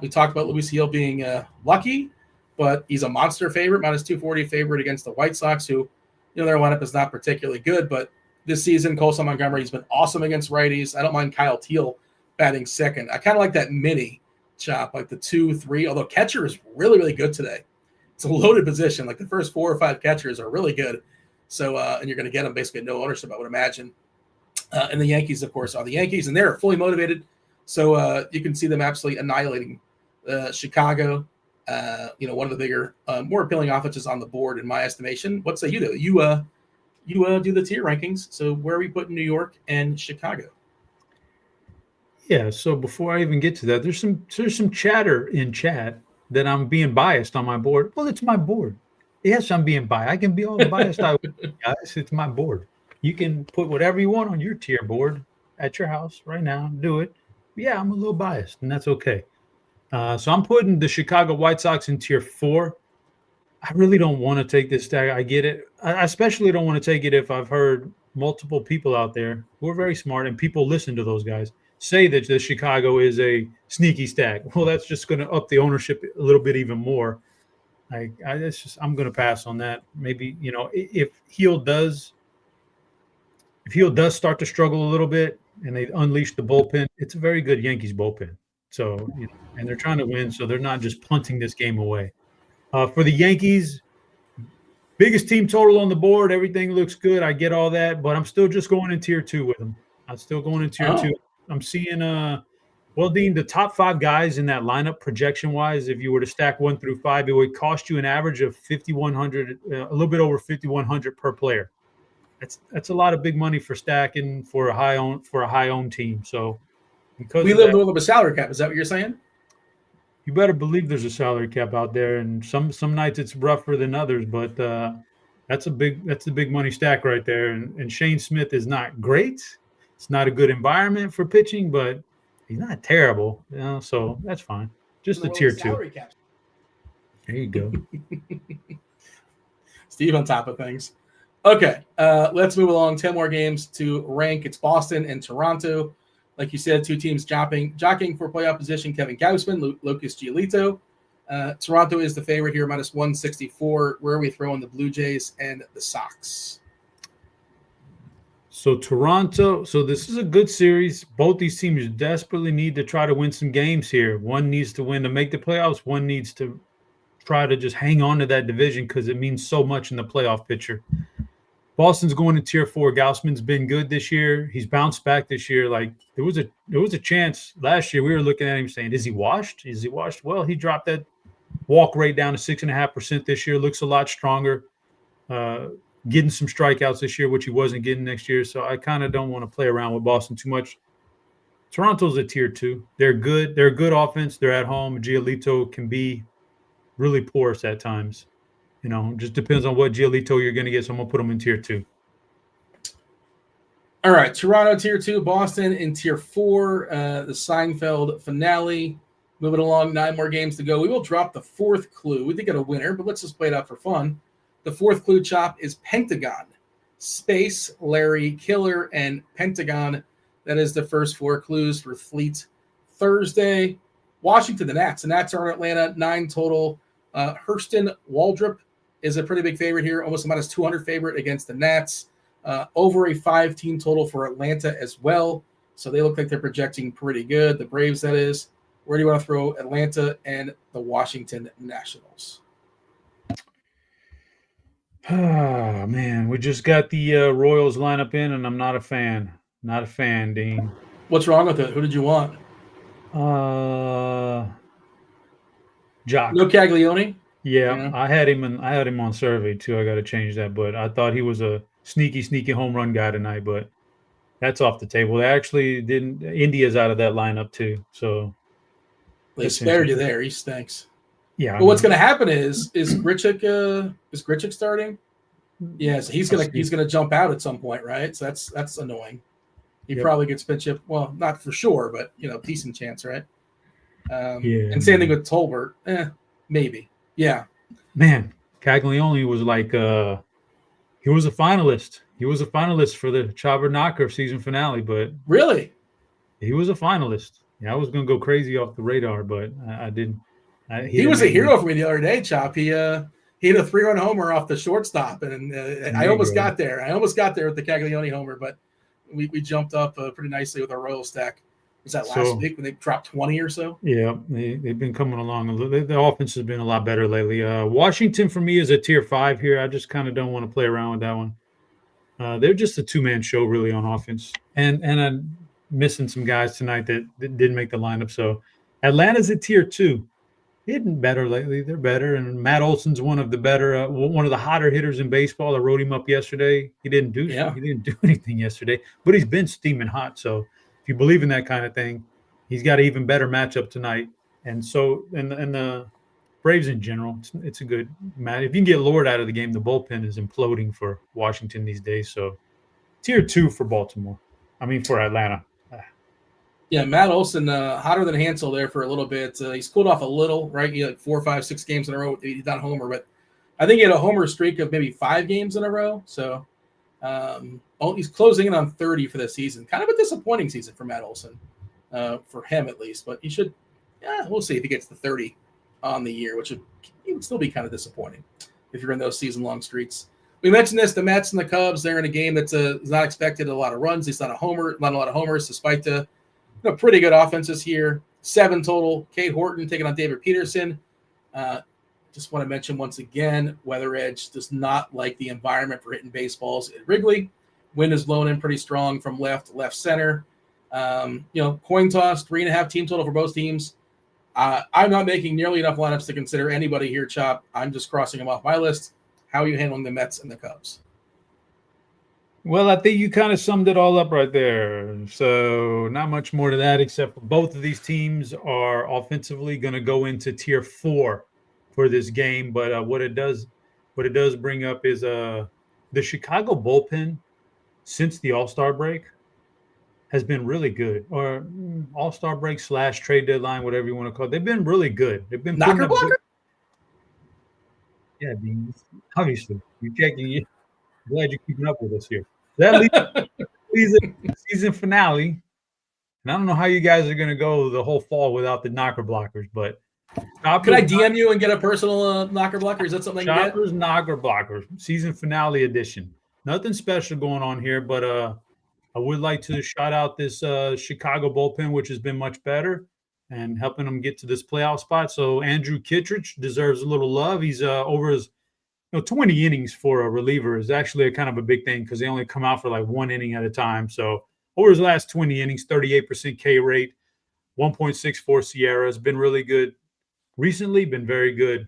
We talked about Luis Heel being lucky, but he's a monster favorite, minus 240 favorite against the White Sox, who, their lineup is not particularly good. But this season, Colson Montgomery's been awesome against righties. I don't mind Kyle Teal batting second. I kind of like that mini chop, like the 2-3, although catcher is really, really good today. It's a loaded position. Like the first 4 or 5 catchers are really good. So, and you're going to get them basically no ownership, I would imagine. And the Yankees, of course, are the Yankees, and they're fully motivated. So you can see them absolutely annihilating Chicago. One of the bigger, more appealing offenses on the board, in my estimation. What say you, though? You do the tier rankings. So where are we putting New York and Chicago? Yeah. So before I even get to that, there's some chatter in chat that I'm being biased on my board. Well, it's my board. Yes, I'm being biased. I can be all biased. Guys, it's my board. You can put whatever you want on your tier board at your house right now. Do it. Yeah, I'm a little biased, and that's okay. So I'm putting the Chicago White Sox in tier 4. I really don't want to take this stack. I get it. I especially don't want to take it if I've heard multiple people out there who are very smart and people listen to those guys say that the Chicago is a sneaky stack. Well, that's just going to up the ownership a little bit even more. I'm going to pass on that. Maybe, if Heel does start to struggle a little bit and they unleash the bullpen, it's a very good Yankees bullpen. So, and they're trying to win, so they're not just punting this game away. For the Yankees, biggest team total on the board. Everything looks good. I get all that, but I'm still just going in tier 2 with them. I'm still going in tier 2. I'm seeing, Dean, the top 5 guys in that lineup projection-wise, if you were to stack 1 through 5, it would cost you an average of $5,100, a little bit over $5,100 per player. That's a lot of big money for stacking for a high-owned team. So because we live in a salary cap. Is that what you're saying? You better believe there's a salary cap out there, and some nights it's rougher than others. But that's a big money stack right there. And Shane Smith is not great. It's not a good environment for pitching, but he's not terrible. So that's fine. Just a tier 2. There you go. Steve on top of things. Okay, let's move along. 10 more games to rank. It's Boston and Toronto. Like you said, 2 teams jockeying for playoff position. Kevin Gausman, Lucas Giolito. Toronto is the favorite here, minus 164. Where are we throwing the Blue Jays and the Sox? So Toronto, this is a good series. Both these teams desperately need to try to win some games here. One needs to win to make the playoffs. One needs to try to just hang on to that division because it means so much in the playoff picture. Boston's going to tier 4. Gausman's been good this year. He's bounced back this year. Like there was a chance last year. We were looking at him saying, "Is he washed? Is he washed?" Well, he dropped that walk rate down to 6.5% this year. Looks a lot stronger. Getting some strikeouts this year, which he wasn't getting next year. So I kind of don't want to play around with Boston too much. Toronto's a tier 2. They're good. They're a good offense. They're at home. Giolito can be really porous at times. Just depends on what Giolito you're going to get. So I'm going to put them in tier 2. All right. Toronto, tier 2. Boston in tier 4. The Seinfeld finale. Moving along. 9 more games to go. We will drop the 4th clue. We did get a winner, but let's just play it out for fun. The 4th clue chop is Pentagon. Space, Larry, Killer, and Pentagon. That is the first 4 clues for Fleet Thursday. Washington, the Nats. The Nats are in Atlanta. 9 total. Hurston Waldrop is a pretty big favorite here, almost minus 200 favorite against the Nats. Over a 5-team total for Atlanta as well. So they look like they're projecting pretty good. The Braves, that is. Where do you want to throw Atlanta and the Washington Nationals? Oh, man. We just got the Royals lineup in, and I'm not a fan. Not a fan, Dean. What's wrong with it? Who did you want? Jock. No Caglione? Yeah, I had him on survey too. I got to change that, but I thought he was a sneaky home run guy tonight. But that's off the table. They actually didn't. India's out of that lineup too, so they spared you there. He stinks. Yeah. But what's going to happen is Grichuk starting? Yeah, so he's gonna jump out at some point, right? So that's annoying. He probably gets pitch hit. Well, not for sure, but decent chance, right? And same thing with Tolbert. Maybe. Yeah. Man, Caglione was like he was a finalist. He was a finalist for the Chobber Knocker season finale, but really? He was a finalist. Yeah, I was gonna go crazy off the radar, but I didn't. He was a hero for me the other day, Chop. He hit a 3-run homer off the shortstop, and I almost got there. I almost got there with the Caglione homer, but we jumped up pretty nicely with our Royal stack. Was that last week when they dropped 20 or so? Yeah, they've been coming along. The offense has been a lot better lately. Washington, for me, is a tier 5 here. I just kind of don't want to play around with that one. They're just a two-man show, really, on offense. And I'm missing some guys tonight that didn't make the lineup. So Atlanta's a tier 2. Hitting better lately. They're better. And Matt Olson's one of the better, one of the hotter hitters in baseball. I wrote him up yesterday. He didn't do anything yesterday, but he's been steaming hot. So if you believe in that kind of thing, he's got an even better matchup tonight. And so, and the Braves in general, it's a good match. If you can get Lord out of the game, the bullpen is imploding for Washington these days. So tier 2 for Baltimore. I mean, for Atlanta. Yeah, Matt Olson, hotter than Hansel there for a little bit. He's cooled off a little, right? He had like 4, 5, 6 games in a row. He's not a homer, but I think he had a homer streak of maybe 5 games in a row. So he's closing in on 30 for the season. Kind of a disappointing season for Matt Olson, for him at least. But he should, we'll see if he gets the 30 on the year, which would still be kind of disappointing if you're in those season-long streaks. We mentioned this, the Mets and the Cubs, they're in a game that's not expected a lot of runs. It's not a lot of homers, despite the pretty good offenses here. 7 total. Kate Horton taking on David Peterson. Just want to mention once again, Weather Edge does not like the environment for hitting baseballs at Wrigley. Wind is blowing in pretty strong from left center. Coin toss, 3.5 team total for both teams. I'm not making nearly enough lineups to consider anybody here, Chop. I'm just crossing them off my list. How are you handling the Mets and the Cubs? Well, I think you kind of summed it all up right there. So not much more to that, except for both of these teams are offensively going to go into tier 4 for this game. But what it does bring up is the Chicago bullpen since the All-Star break has been really good, or All-Star break / trade deadline, whatever you want to call it. They've been really good. They've been knocker blocker. Yeah, obviously you're checking. Glad you're keeping up with us here. That leads the season finale, and I don't know how you guys are going to go the whole fall without the knocker blockers, but could I DM you and get a personal knocker blocker? Is that something you get? Choppers knocker blockers season finale edition. Nothing special going on here, but I would like to shout out this Chicago bullpen, which has been much better and helping them get to this playoff spot. So Andrew Kittredge deserves a little love. He's over his 20 innings for a reliever is actually a kind of a big thing because they only come out for like 1 inning at a time. So over his last 20 innings, 38% K rate, 1.64 Sierra has been really good. Recently, been very good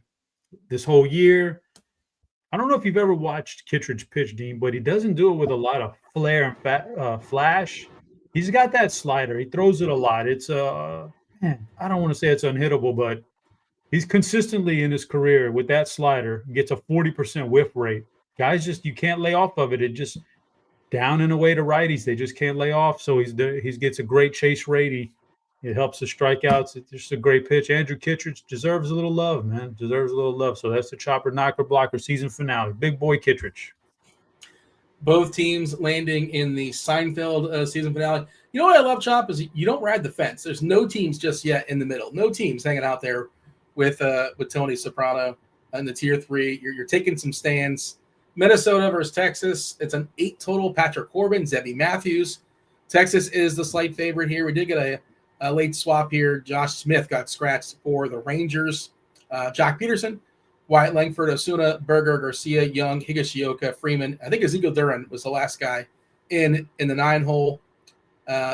this whole year. I don't know if you've ever watched Kittredge pitch, Dean, but he doesn't do it with a lot of flair and flash. He's got that slider. He throws it a lot. It's I don't want to say it's unhittable, but he's consistently in his career with that slider gets a 40% whiff rate. Guys, you can't lay off of it. It just down and away to righties. They just can't lay off. So he gets a great chase rate. It helps the strikeouts. It's just a great pitch. Andrew Kittredge deserves a little love, man. Deserves a little love. So that's the chopper knocker blocker season finale. Big boy Kittredge. Both teams landing in the Seinfeld season finale. You know what I love, Chop, is you don't ride the fence. There's no teams just yet in the middle. No teams hanging out there with Tony Soprano in the tier 3. You're taking some stands. Minnesota versus Texas. It's an 8 total. Patrick Corbin, Zebby Matthews. Texas is the slight favorite here. We did get a late swap here. Josh Smith got scratched for the Rangers. Jock Peterson, Wyatt Langford, Osuna, Berger, Garcia, Young, Higashioka, Freeman. I think Ezekiel Duran was the last guy in the 9-hole.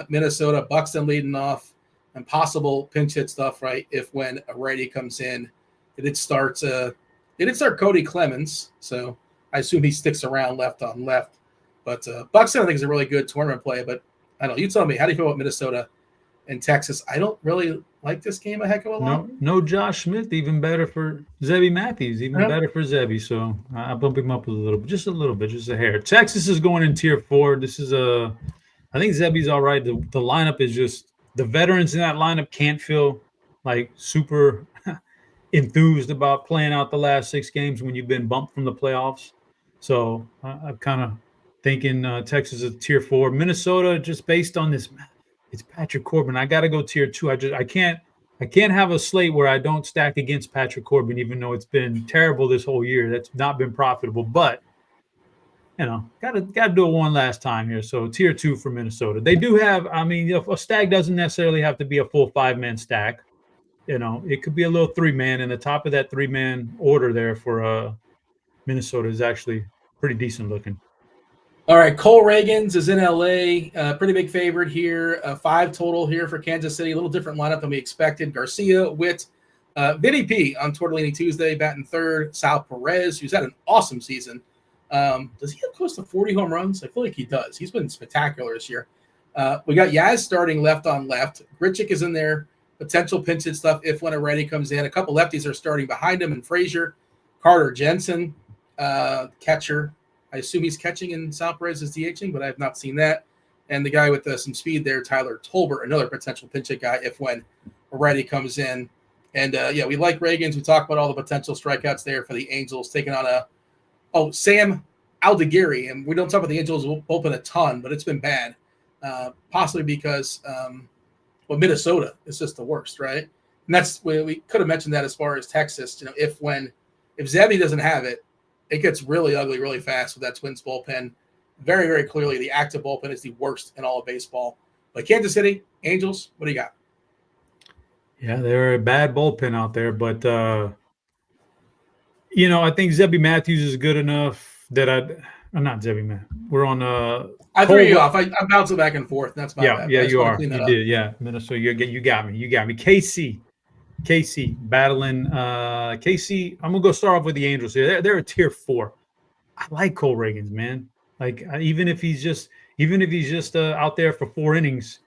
Minnesota, Buxton leading off, and possible pinch hit stuff, right? If when a righty comes in, it did start Cody Clemens, so I assume he sticks around left on left. But Buxton, I think, is a really good tournament play. But I don't know. You tell me, how do you feel about Minnesota and Texas? I don't really like this game a heck of a lot. No Josh Smith, even better for Zebby Matthews, better for Zebby. So I bump him up a little bit, just a hair. Texas is going in tier 4. This is I think Zebby's all right. The lineup is just the veterans in that lineup can't feel like super enthused about playing out the last 6 games when you've been bumped from the playoffs. So I'm kind of thinking Texas is tier 4. Minnesota, just based on this, it's Patrick Corbin. I got to go tier 2. I can't have a slate where I don't stack against Patrick Corbin, even though it's been terrible this whole year. That's not been profitable, but got to do it one last time here. So tier 2 for Minnesota. They do have, a stack doesn't necessarily have to be a full 5-man stack. It could be a little 3-man, and the top of that 3-man order there for Minnesota is actually pretty decent looking. All right, Cole Reagans is in LA. Pretty big favorite here. 5 total here for Kansas City. A little different lineup than we expected. Garcia, Witt, Vinny P on Tortellini Tuesday, batting 3rd. Sal Perez, who's had an awesome season. Does he have close to 40 home runs? I feel like he does. He's been spectacular this year. We got Yaz starting left on left. Grichuk is in there. Potential pinch hit stuff if when Reddy comes in. A couple lefties are starting behind him, and Frazier. Carter Jensen, catcher. I assume he's catching and Sal Perez is DHing, but I have not seen that. And the guy with some speed there, Tyler Tolbert, another potential pinch hit guy if when Reddy comes in. And, we like Reagans. We talk about all the potential strikeouts there for the Angels taking on Sam Aldegiri. And we don't talk about the Angels bullpen a ton, but it's been bad. Possibly because Minnesota is just the worst, right? And that's we could have mentioned that as far as Texas. If Zebby doesn't have it, it gets really ugly really fast with that Twins bullpen. Very, very clearly, the active bullpen is the worst in all of baseball. But Kansas City, Angels, what do you got? Yeah, they're a bad bullpen out there, but I think Zebby Matthews is good enough that I'm not Zebby Matthews. We're on I threw you off. I'm bouncing back and forth. That's my bad. Yeah, you are. You did. Yeah, Minnesota. You got me. KC battling. KC. I'm gonna go start off with the Angels here. They're a tier 4. I like Cole Reagans, man. Like even if he's just out there for 4 innings,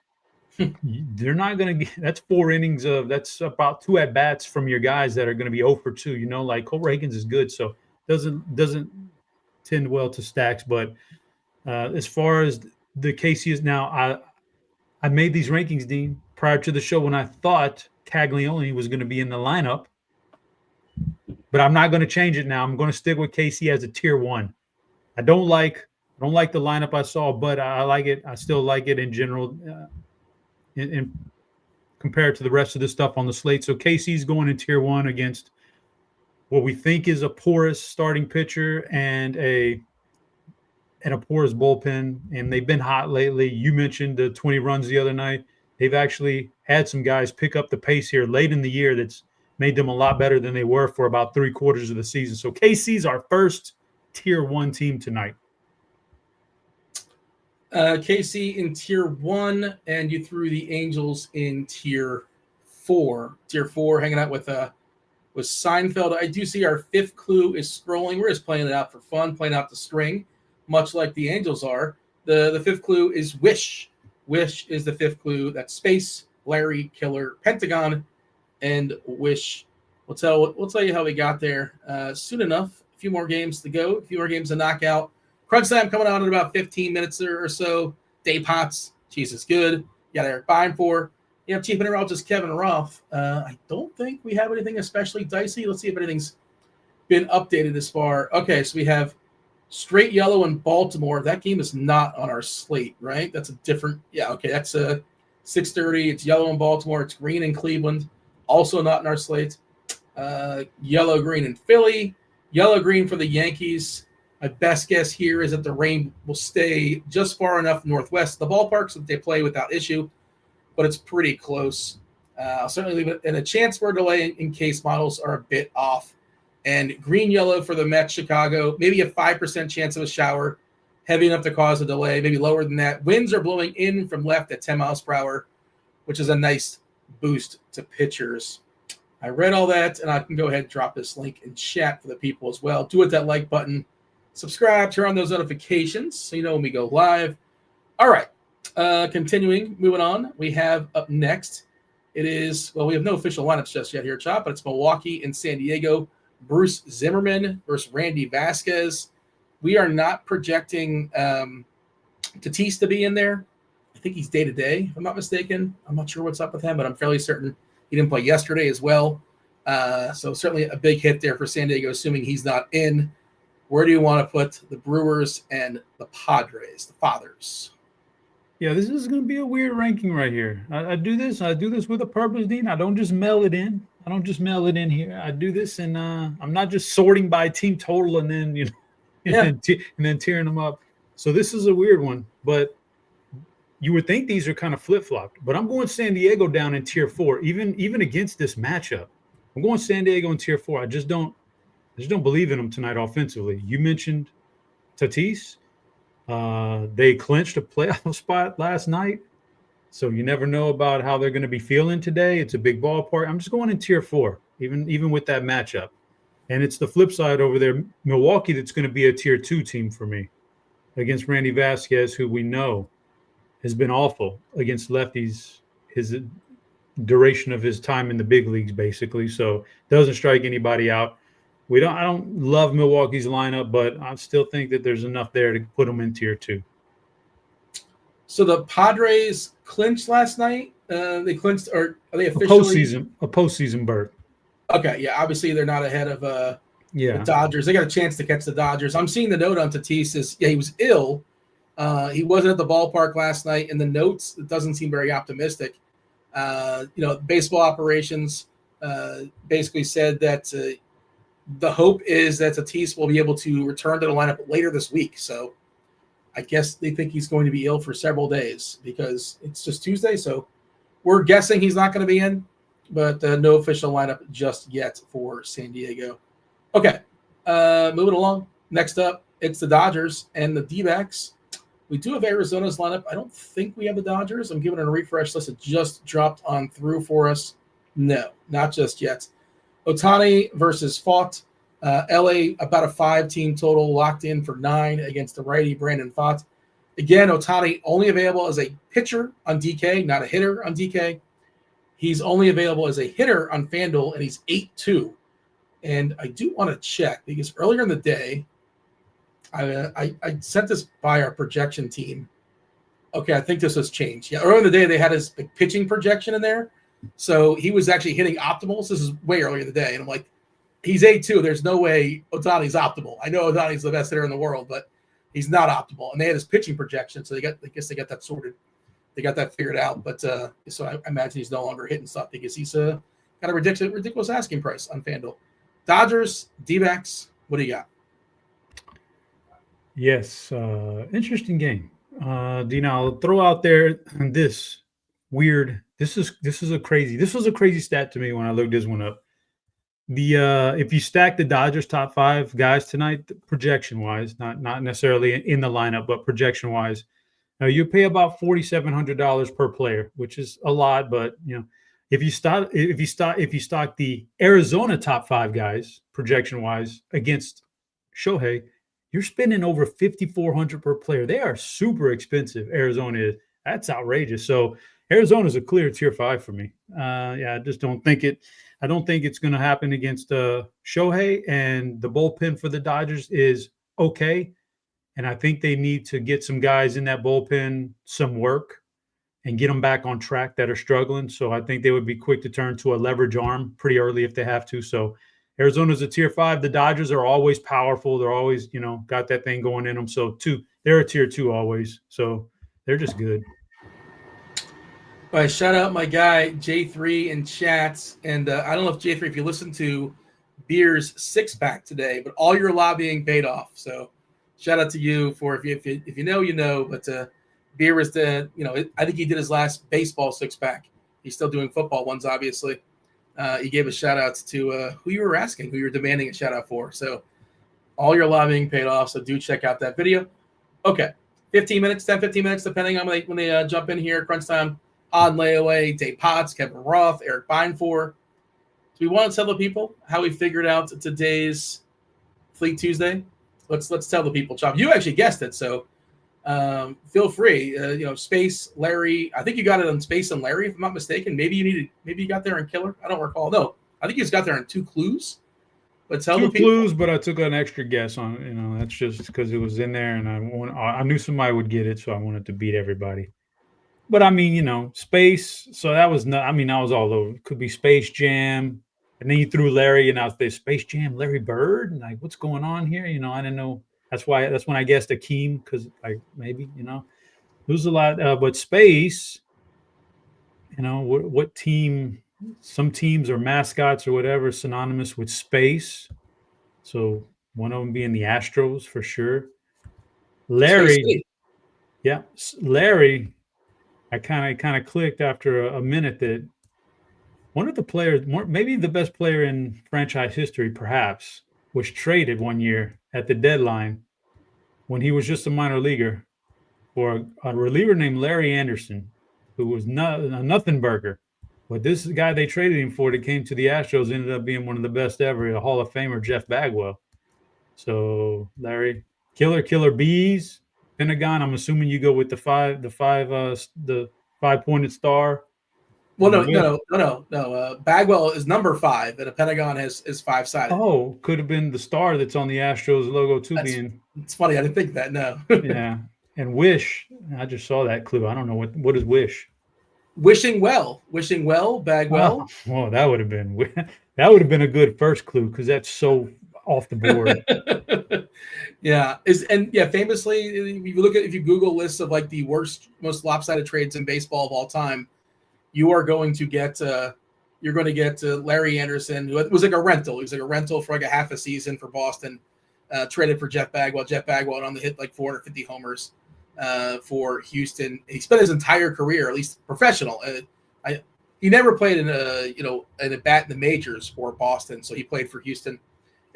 they're not gonna get. That's 4 innings of. That's about 2 at bats from your guys that are gonna be 0 for 2. Like Cole Reagans is good, so doesn't tend well to stacks, but. As far as the KC is now, I made these rankings, Dean, prior to the show when I thought Caglione was going to be in the lineup, but I'm not going to change it now. I'm going to stick with KC as a tier 1. I don't like the lineup I saw, but I like it. I still like it in general, in compared to the rest of the stuff on the slate. So KC's going in tier 1 against what we think is a porous starting pitcher and a porous bullpen, and they've been hot lately. You mentioned the 20 runs the other night. They've actually had some guys pick up the pace here late in the year that's made them a lot better than they were for about 3/4 of the season. So KC's our first tier 1 team tonight. KC in tier 1, and you threw the Angels in tier 4. Tier 4, hanging out with Seinfeld. I do see our 5th clue is scrolling. We're just playing it out for fun, playing out the string. Much like the Angels are. The 5th clue is Wish. Wish is the 5th clue. That's space, Larry, Killer, Pentagon, and Wish. We'll tell you how we got there soon enough. A few more games to go. A few more games to knock out. Crunch time coming out in about 15 minutes or so. Day Pots. Cheeseisgood. You got Erik Beimfohr. You have Chief Mineralogist Kevin Roth. I don't think we have anything especially dicey. Let's see if anything's been updated this far. Okay, so we have Straight Yellow in Baltimore. That game is not on our slate, right? That's a different. Yeah, okay. That's a 6:30. It's yellow in Baltimore. It's green in Cleveland. Also not in our slate. Yellow green in Philly. Yellow green for the Yankees. My best guess here is that the rain will stay just far enough northwest of the ballpark so that they play without issue, but it's pretty close. I'll certainly leave it in a chance for a delay in case models are a bit off. And green-yellow for the Mets, Chicago, maybe a 5% chance of a shower, heavy enough to cause a delay, maybe lower than that. Winds are blowing in from left at 10 miles per hour, which is a nice boost to pitchers. I read all that, and I can go ahead and drop this link in chat for the people as well. Do hit that like button. Subscribe, turn on those notifications so you know when we go live. All right, continuing, moving on. We have up next, we have no official lineups just yet here, Chop, but it's Milwaukee and San Diego. Bruce Zimmerman versus Randy Vasquez. We are not projecting Tatis to be in there. I think he's day-to-day, if I'm not mistaken. I'm not sure what's up with him, but I'm fairly certain he didn't play yesterday as well. So certainly a big hit there for San Diego, assuming he's not in. Where do you want to put the Brewers and the Padres, the Fathers? Yeah, this is going to be a weird ranking right here. I do this with a purpose, Dean. I don't just mail it in. I don't just mail it in here. I do this, and I'm not just sorting by team total and then and then tearing them up. So this is a weird one, but you would think these are kind of flip-flopped. But I'm going San Diego down in tier 4, even against this matchup. I'm going San Diego in tier 4. I just don't believe in them tonight offensively. You mentioned Tatis. They clinched a playoff spot last night. So you never know about how they're going to be feeling today. It's a big ballpark. I'm just going in tier 4, even with that matchup. And it's the flip side over there, Milwaukee, that's going to be a tier 2 team for me against Randy Vasquez, who we know has been awful against lefties. His duration of his time in the big leagues, basically. So doesn't strike anybody out. I don't love Milwaukee's lineup, but I still think that there's enough there to put them in tier 2. So the Padres clinched last night. They clinched, or are they officially a postseason berth? Okay, yeah. Obviously, they're not ahead of the Dodgers. They got a chance to catch the Dodgers. I'm seeing the note on Tatis is he was ill. He wasn't at the ballpark last night. In the notes, it doesn't seem very optimistic. Baseball operations basically said that the hope is that Tatis will be able to return to the lineup later this week. So I guess they think he's going to be ill for several days because it's just Tuesday. So we're guessing he's not going to be in, but no official lineup just yet for San Diego. Okay, moving along. Next up, it's the Dodgers and the D-backs. We do have Arizona's lineup. I don't think we have the Dodgers. I'm giving it a refresh list. It just dropped on through for us. No, not just yet. Ohtani versus Pfaadt. LA, about a 5-team total, locked in for 9 against the righty Brandon Pfaadt. Again, Ohtani only available as a pitcher on DK, not a hitter on DK. He's only available as a hitter on FanDuel, and he's 8-2. And I do want to check because earlier in the day, I sent this by our projection team. Okay, I think this has changed. Yeah, earlier in the day, they had his pitching projection in there. So he was actually hitting optimals. This is way earlier in the day. And I'm like, he's 8-2. There's no way Ohtani's optimal. I know Ohtani's the best hitter in the world, but he's not optimal. And they had his pitching projection, so I guess they got that sorted. They got that figured out. But so I imagine he's no longer hitting stuff because he's got a ridiculous asking price on FanDuel. Dodgers, D-backs, what do you got? Yes, interesting game. Dina, I'll throw out there this weird. This was a crazy stat to me when I looked this one up. If you stack the Dodgers top 5 guys tonight, projection wise, not necessarily in the lineup, but projection wise, you pay about $4,700 per player, which is a lot. But if you stock the Arizona top 5 guys projection wise against Shohei, you're spending over $5,400 per player. They are super expensive. Arizona is. That's outrageous. So Arizona's a clear tier 5 for me. I just don't think it. I don't think it's going to happen against Shohei, and the bullpen for the Dodgers is okay. And I think they need to get some guys in that bullpen some work and get them back on track that are struggling. So I think they would be quick to turn to a leverage arm pretty early if they have to. So Arizona's a tier 5. The Dodgers are always powerful. They're always, got that thing going in them. So they're a tier 2 always. So they're just good. All right, shout out my guy J3 in chats, and I don't know if J3, if you listened to Beer's 6-pack today, but all your lobbying paid off. So shout out to you for if you know, you know. But Beer is I think he did his last baseball 6-pack. He's still doing football ones, obviously. He gave a shout out to who you were asking, who you were demanding a shout out for. So all your lobbying paid off. So do check out that video. Okay, 15 minutes, 10, 15 minutes, depending on when they jump in here. Crunch time. On layaway, Dave Potts, Kevin Roth, Erik Beimfohr. Do we want to tell the people how we figured out today's Fleet Tuesday? Let's tell the people, Chop. You actually guessed it, so feel free. Space Larry. I think you got it on Space and Larry, if I'm not mistaken. Maybe you got there in Killer. I don't recall. No, I think you just got there in 2 clues. But tell the people. 2 clues, but I took an extra guess on. That's just because it was in there, and I knew somebody would get it, so I wanted to beat everybody. But I mean, Space. So that was that was all over. It could be Space Jam, and then you threw Larry, and I was there, Space Jam, Larry Bird, and like, what's going on here? I didn't know. That's when I guessed Akeem, because maybe it was a lot. But Space, what team? Some teams are mascots or whatever synonymous with space. So one of them being the Astros for sure. Larry, yeah, Larry. I kind of clicked after a minute that one of the players, maybe the best player in franchise history, perhaps, was traded one year at the deadline when he was just a minor leaguer for a reliever named Larry Anderson, who was a nothing burger. But this guy they traded him for that came to the Astros ended up being one of the best ever, a Hall of Famer, Jeff Bagwell. So Larry, killer bees. Pentagon. I'm assuming you go with the 5-pointed star. Well, no. Bagwell is number 5, and a Pentagon is 5-sided. Oh, could have been the star that's on the Astros logo too. It's funny. I didn't think that. No. Yeah, and Wish. I just saw that clue. I don't know what is Wish. Wishing well, Bagwell. Well, that would have been a good first clue because that's so off the board. Famously, if you Google lists of like the worst, most lopsided trades in baseball of all time, you are going to get Larry Anderson, who was like a rental. He was like a rental for like a half a season for Boston, traded for Jeff Bagwell. Jeff Bagwell went on to hit like 450 homers for Houston. He spent his entire career, at least professional. He never played in a bat in the majors for Boston, so he played for Houston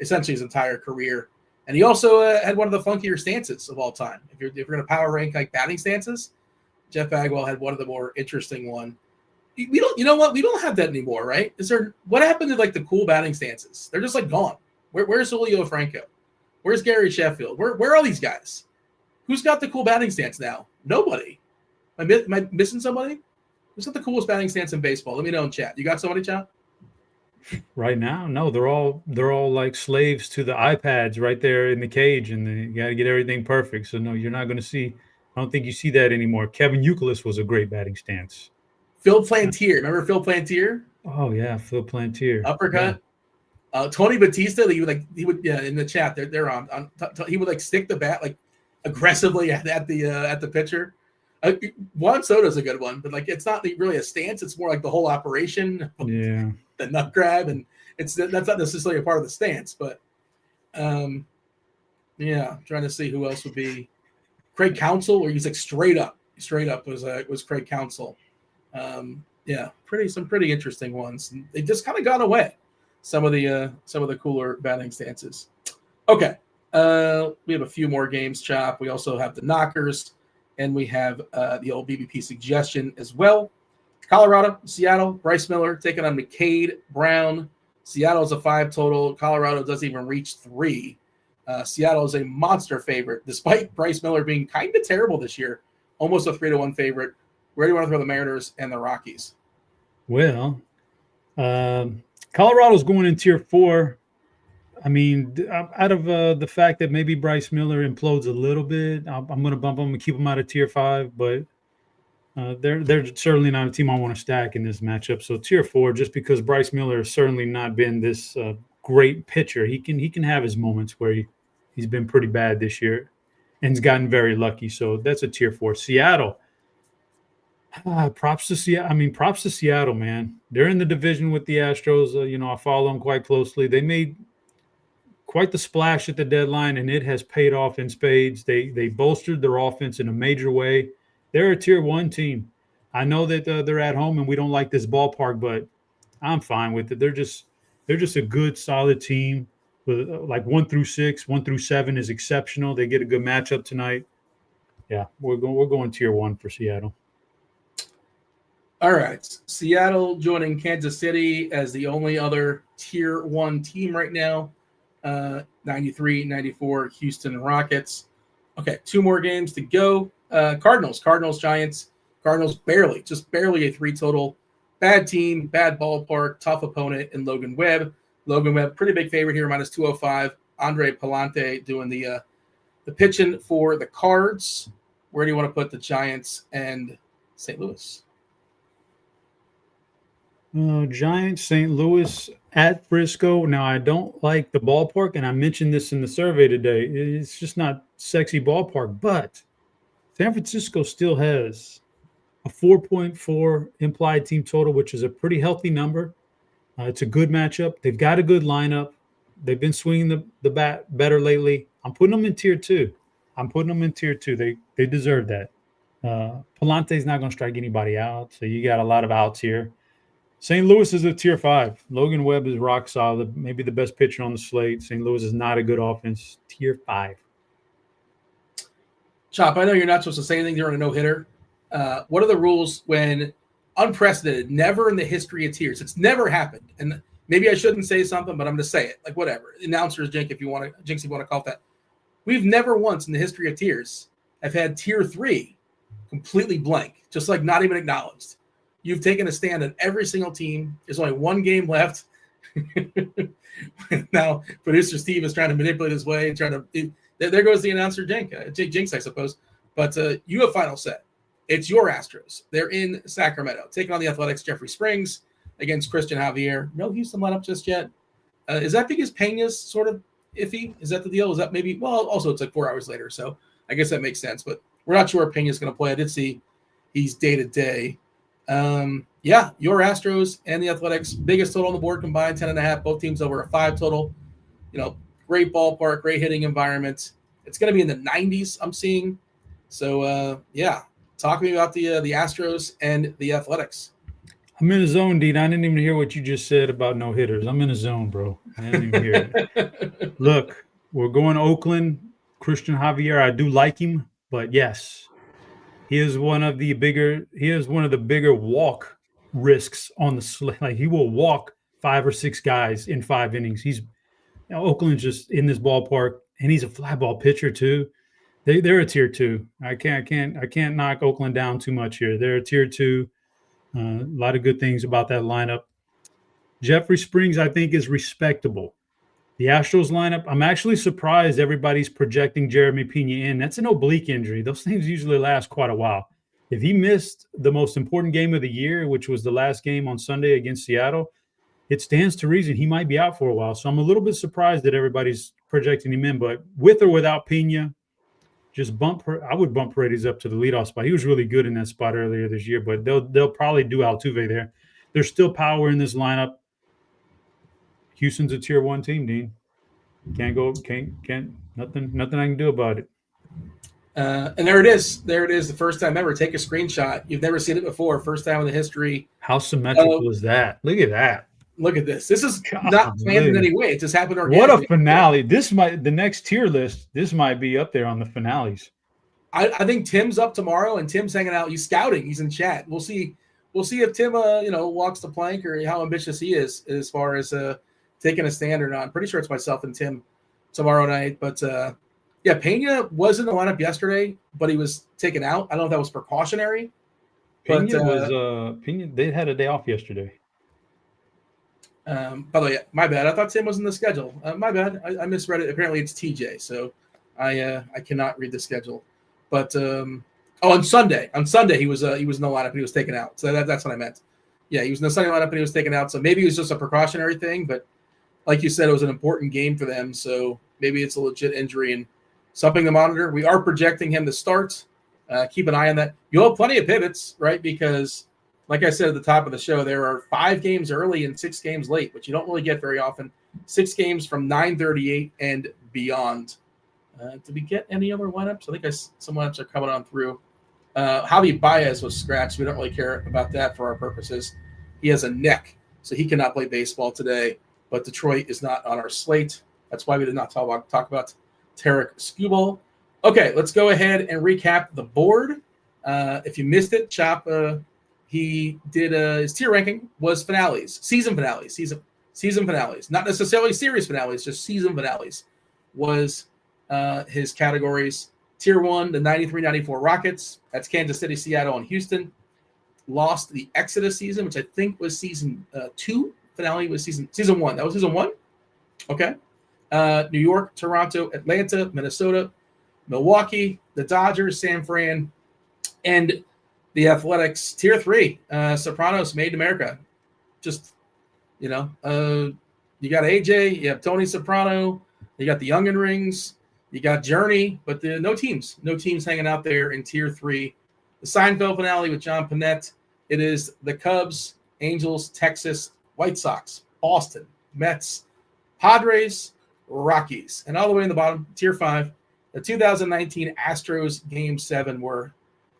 essentially his entire career. And he also had one of the funkier stances of all time. If you're going to power rank like batting stances, Jeff Bagwell had one of the more interesting one. We don't have that anymore, right? What happened to like the cool batting stances? They're just like gone. Where's Julio Franco? Where's Gary Sheffield? Where are all these guys? Who's got the cool batting stance now? Nobody. Am I missing somebody? Who's got the coolest batting stance in baseball? Let me know in chat. You got somebody, chat? Right now, no, they're all like slaves to the iPads right there in the cage, and you got to get everything perfect. So no, you're not going to see. I don't think you see that anymore. Kevin Youkilis was a great batting stance. Phil Plantier, remember Phil Plantier? Oh yeah, Phil Plantier. Uppercut. Yeah. Tony Batista, he would in the chat. They're on. He would like stick the bat like aggressively at the pitcher. Juan Soto's a good one, but like it's not really a stance. It's more like the whole operation. Yeah. The nut grab, and that's not necessarily a part of the stance, but trying to see who else would be. Craig Counsell, where he's like straight up was Craig Counsell. Some pretty interesting ones. And they just kind of gone away. Some of the cooler batting stances. Okay, we have a few more games, Chop. We also have the knockers, and we have the old BBP suggestion as well. Colorado, Seattle, Bryce Miller taking on McCade Brown. Seattle is a 5 total. Colorado doesn't even reach 3. Seattle is a monster favorite, despite Bryce Miller being kind of terrible this year. Almost a 3-1 favorite. Where do you want to throw the Mariners and the Rockies? Well, Colorado's going in tier 4. I mean, out of the fact that maybe Bryce Miller implodes a little bit, I'm going to bump him and keep him out of tier 5, but they're certainly not a team I want to stack in this matchup. So tier 4, just because Bryce Miller has certainly not been this great pitcher. He can have his moments where he's been pretty bad this year and he's gotten very lucky. So that's a tier 4. Seattle. Props to Seattle, man. They're in the division with the Astros. I follow them quite closely. They made quite the splash at the deadline, and it has paid off in spades. They bolstered their offense in a major way. They're a tier 1 team. I know that they're at home and we don't like this ballpark, but I'm fine with it. They're just a good, solid team. With like 1 through 6, 1 through 7 is exceptional. They get a good matchup tonight. Yeah, we're going tier 1 for Seattle. All right, Seattle joining Kansas City as the only other tier 1 team right now. 93, 94, Houston Rockets. Okay, 2 more games to go. Cardinals, Giants. Cardinals barely a 3 total. Bad team, bad ballpark, tough opponent in Logan Webb. Logan Webb, pretty big favorite here, minus 205. Andre Palante doing the pitching for the Cards. Where do you want to put the Giants and St. Louis? Giants, St. Louis at Frisco. Now, I don't like the ballpark, and I mentioned this in the survey today. It's just not sexy ballpark, but San Francisco still has a 4.4 implied team total, which is a pretty healthy number. It's a good matchup. They've got a good lineup. They've been swinging the bat better lately. I'm putting them in tier 2. They deserve that. Palante's not going to strike anybody out, so you got a lot of outs here. St. Louis is a tier 5. Logan Webb is rock solid, maybe the best pitcher on the slate. St. Louis is not a good offense. Tier 5. Chop, I know you're not supposed to say anything during a no-hitter. What are the rules when unprecedented, never in the history of tiers? It's never happened. And maybe I shouldn't say something, but I'm going to say it. Like, whatever. Announcers, Jinx, if you want to call it that. We've never once in the history of tiers have had tier 3 completely blank, just like not even acknowledged. You've taken a stand on every single team. There's only one game left. Now, producer Steve is trying to manipulate his way, there goes the announcer Jinx, I suppose. But you have final say. It's your Astros. They're in Sacramento, taking on the Athletics. Jeffrey Springs against Christian Javier. No Houston lineup just yet. Is that because Pena's sort of iffy? Is that the deal? Is that maybe? Well, also it's like 4 hours later, so I guess that makes sense. But we're not sure if Pena's going to play. I did see he's day to day. Yeah, your Astros and the Athletics, biggest total on the board combined, 10.5. Both teams over a 5 total. Great ballpark, great hitting environment. It's going to be in the 90s, I'm seeing. So, yeah, talk to me about the Astros and the Athletics. I'm in a zone, Dean. I didn't even hear what you just said about no hitters. I'm in a zone, bro. I didn't even hear it. Look, we're going to Oakland. Christian Javier, I do like him, but yes, he is one of the bigger walk risks on the slate. Like, he will walk 5 or 6 guys in 5 innings. Oakland's just in this ballpark, and he's a fly ball pitcher too. They're a tier 2. I can't knock Oakland down too much here. They're a tier 2. A lot of good things about that lineup. Jeffrey Springs, I think, is respectable. The Astros lineup, I'm actually surprised everybody's projecting Jeremy Pena in. That's an oblique injury. Those things usually last quite a while. If he missed the most important game of the year, which was the last game on Sunday against Seattle, it stands to reason he might be out for a while. So I'm a little bit surprised that everybody's projecting him in. But with or without Pena, I would bump Paredes up to the leadoff spot. He was really good in that spot earlier this year, but they'll probably do Altuve there. There's still power in this lineup. Houston's a tier 1 team, Dean. Can't nothing I can do about it. And there it is. The first time ever. Take a screenshot. You've never seen it before. First time in the history. How symmetrical is that? Look at that. Look at this. This is not planned in any way. It just happened organically. What a finale. The next tier list, this might be up there on the finales. I think Tim's up tomorrow, and Tim's hanging out. He's scouting. He's in chat. We'll see if Tim walks the plank, or how ambitious he is as far as taking a stand or not. I'm pretty sure it's myself and Tim tomorrow night. But yeah, Pena was in the lineup yesterday, but he was taken out. I don't know if that was precautionary. Pena they had a day off yesterday. By the way, my bad. I thought Tim was in the schedule. My bad. I misread it. Apparently it's TJ, so I cannot read the schedule. But on Sunday he was in the lineup and he was taken out. So that's what I meant. Yeah, he was in the Sunday lineup and he was taken out. So maybe it was just a precautionary thing, but like you said, it was an important game for them. So maybe it's a legit injury and something to monitor. We are projecting him to start. Keep an eye on that. You'll have plenty of pivots, right? Because like I said at the top of the show, there are 5 games early and 6 games late, which you don't really get very often. 6 games from 9:38 and beyond. Did we get any other lineups? I think some lineups are coming on through. Javi Baez was scratched. We don't really care about that for our purposes. He has a neck, so he cannot play baseball today. But Detroit is not on our slate. That's why we did not talk about Tarek Skubal. Okay, let's go ahead and recap the board. If you missed it, Chop, he did his tier ranking was season finales, not necessarily series finales, just season finales was his categories. Tier 1, the 93-94 Rockets. That's Kansas City, Seattle, and Houston. Lost the Exodus season, which I think was season 2. Finale was season 1. That was season 1? Okay. New York, Toronto, Atlanta, Minnesota, Milwaukee, the Dodgers, San Fran, and the Athletics. Tier 3, Sopranos Made in America. Just, you got AJ, you have Tony Soprano, you got the Youngin' Rings, you got Journey, but no teams hanging out there in Tier 3. The Seinfeld finale with John Panette. It is the Cubs, Angels, Texas, White Sox, Boston, Mets, Padres, Rockies. And all the way in the bottom, Tier 5, the 2019 Astros Game 7 were,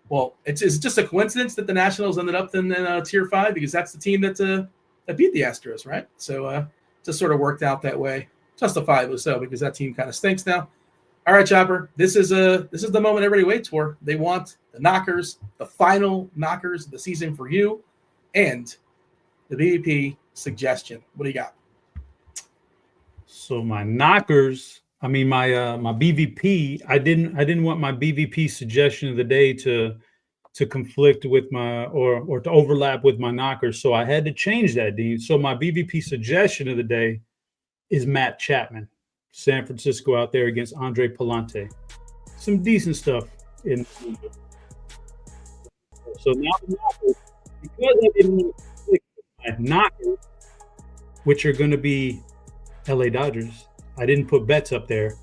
well, it's just a coincidence that the Nationals ended up in Tier 5 because that's the team that beat the Astros, right? So just sort of worked out that way. Justifiably so, because that team kind of stinks now. All right, Chopper, this is the moment everybody waits for. They want the knockers, the final knockers of the season for you, and the BVP suggestion. What do you got? So my knockers I mean, my BVP. I didn't want my BVP suggestion of the day to conflict with my or to overlap with my knockers, so I had to change that, Dean. So my BVP suggestion of the day is Matt Chapman, San Francisco out there against Andre Palante. Some decent stuff in. So now the knockers, because I didn't want to conflict with my knockers, which are going to be LA Dodgers. I didn't put bets up there,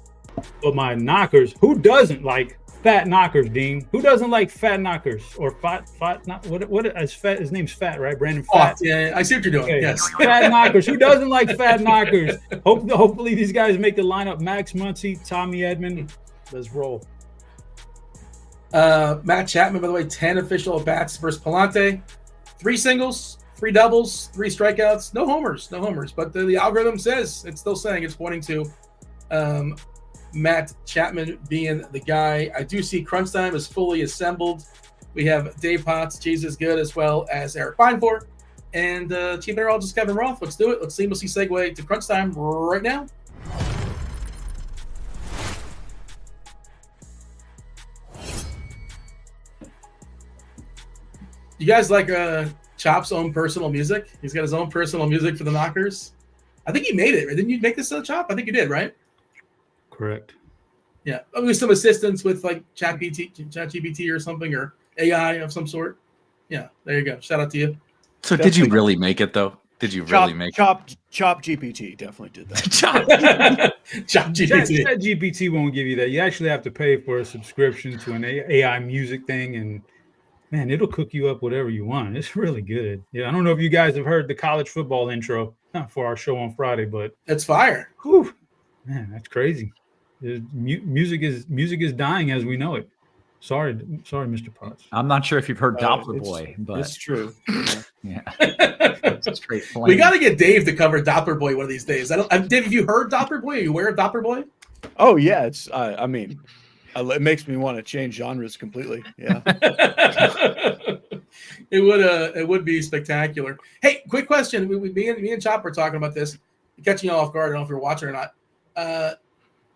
but my knockers. Who doesn't like fat knockers, Dean? Who doesn't like fat knockers or fat? What is fat? His name's Fat, right? Brandon Fat. Oh, yeah, I see what you're doing. Okay. Yes, fat knockers. Who doesn't like fat knockers? Hopefully these guys make the lineup. Max Muncy, Tommy Edman. Let's roll. Matt Chapman, by the way, 10 official at bats versus Palante. 3 singles, 3 doubles, 3 strikeouts, no homers. But the algorithm says it's still saying it's pointing to Matt Chapman being the guy. I do see Crunch Time is fully assembled. We have Dave Potts, Cheeseisgood, as well as Erik Beimfohr, and Chief Meteorologist Kevin Roth. Let's do it. Let's seamlessly segue to Crunch Time right now. You guys like Chop's own personal music? He's got his own personal music for the knockers. I think he made it. Didn't you make this, Chop? I think you did, right? Correct. Yeah, with some assistance with like ChatGPT or something, or AI of some sort. Yeah, there you go. Shout out to you. So definitely. Did you really make it though? Did you really make it? Chop GPT definitely did that. Chop GPT. ChatGPT won't give you that. You actually have to pay for a subscription to an AI music thing, and man, it'll cook you up whatever you want. It's really good. Yeah, I don't know if you guys have heard the college football intro for our show on Friday, but it's fire. Whew, man, that's crazy. Music is dying as we know it. Sorry, Mr. Potts. I'm not sure if you've heard Doppler Boy, but it's true. Yeah, straight flame. We got to get Dave to cover Doppler Boy one of these days. Dave, have you heard Doppler Boy? Are you aware of Doppler Boy? Oh yeah, it's. I mean, it makes me want to change genres completely. Yeah. It would be spectacular. Hey, quick question. Me and Chop were talking about this. Catching you all off guard. I don't know if you're watching or not.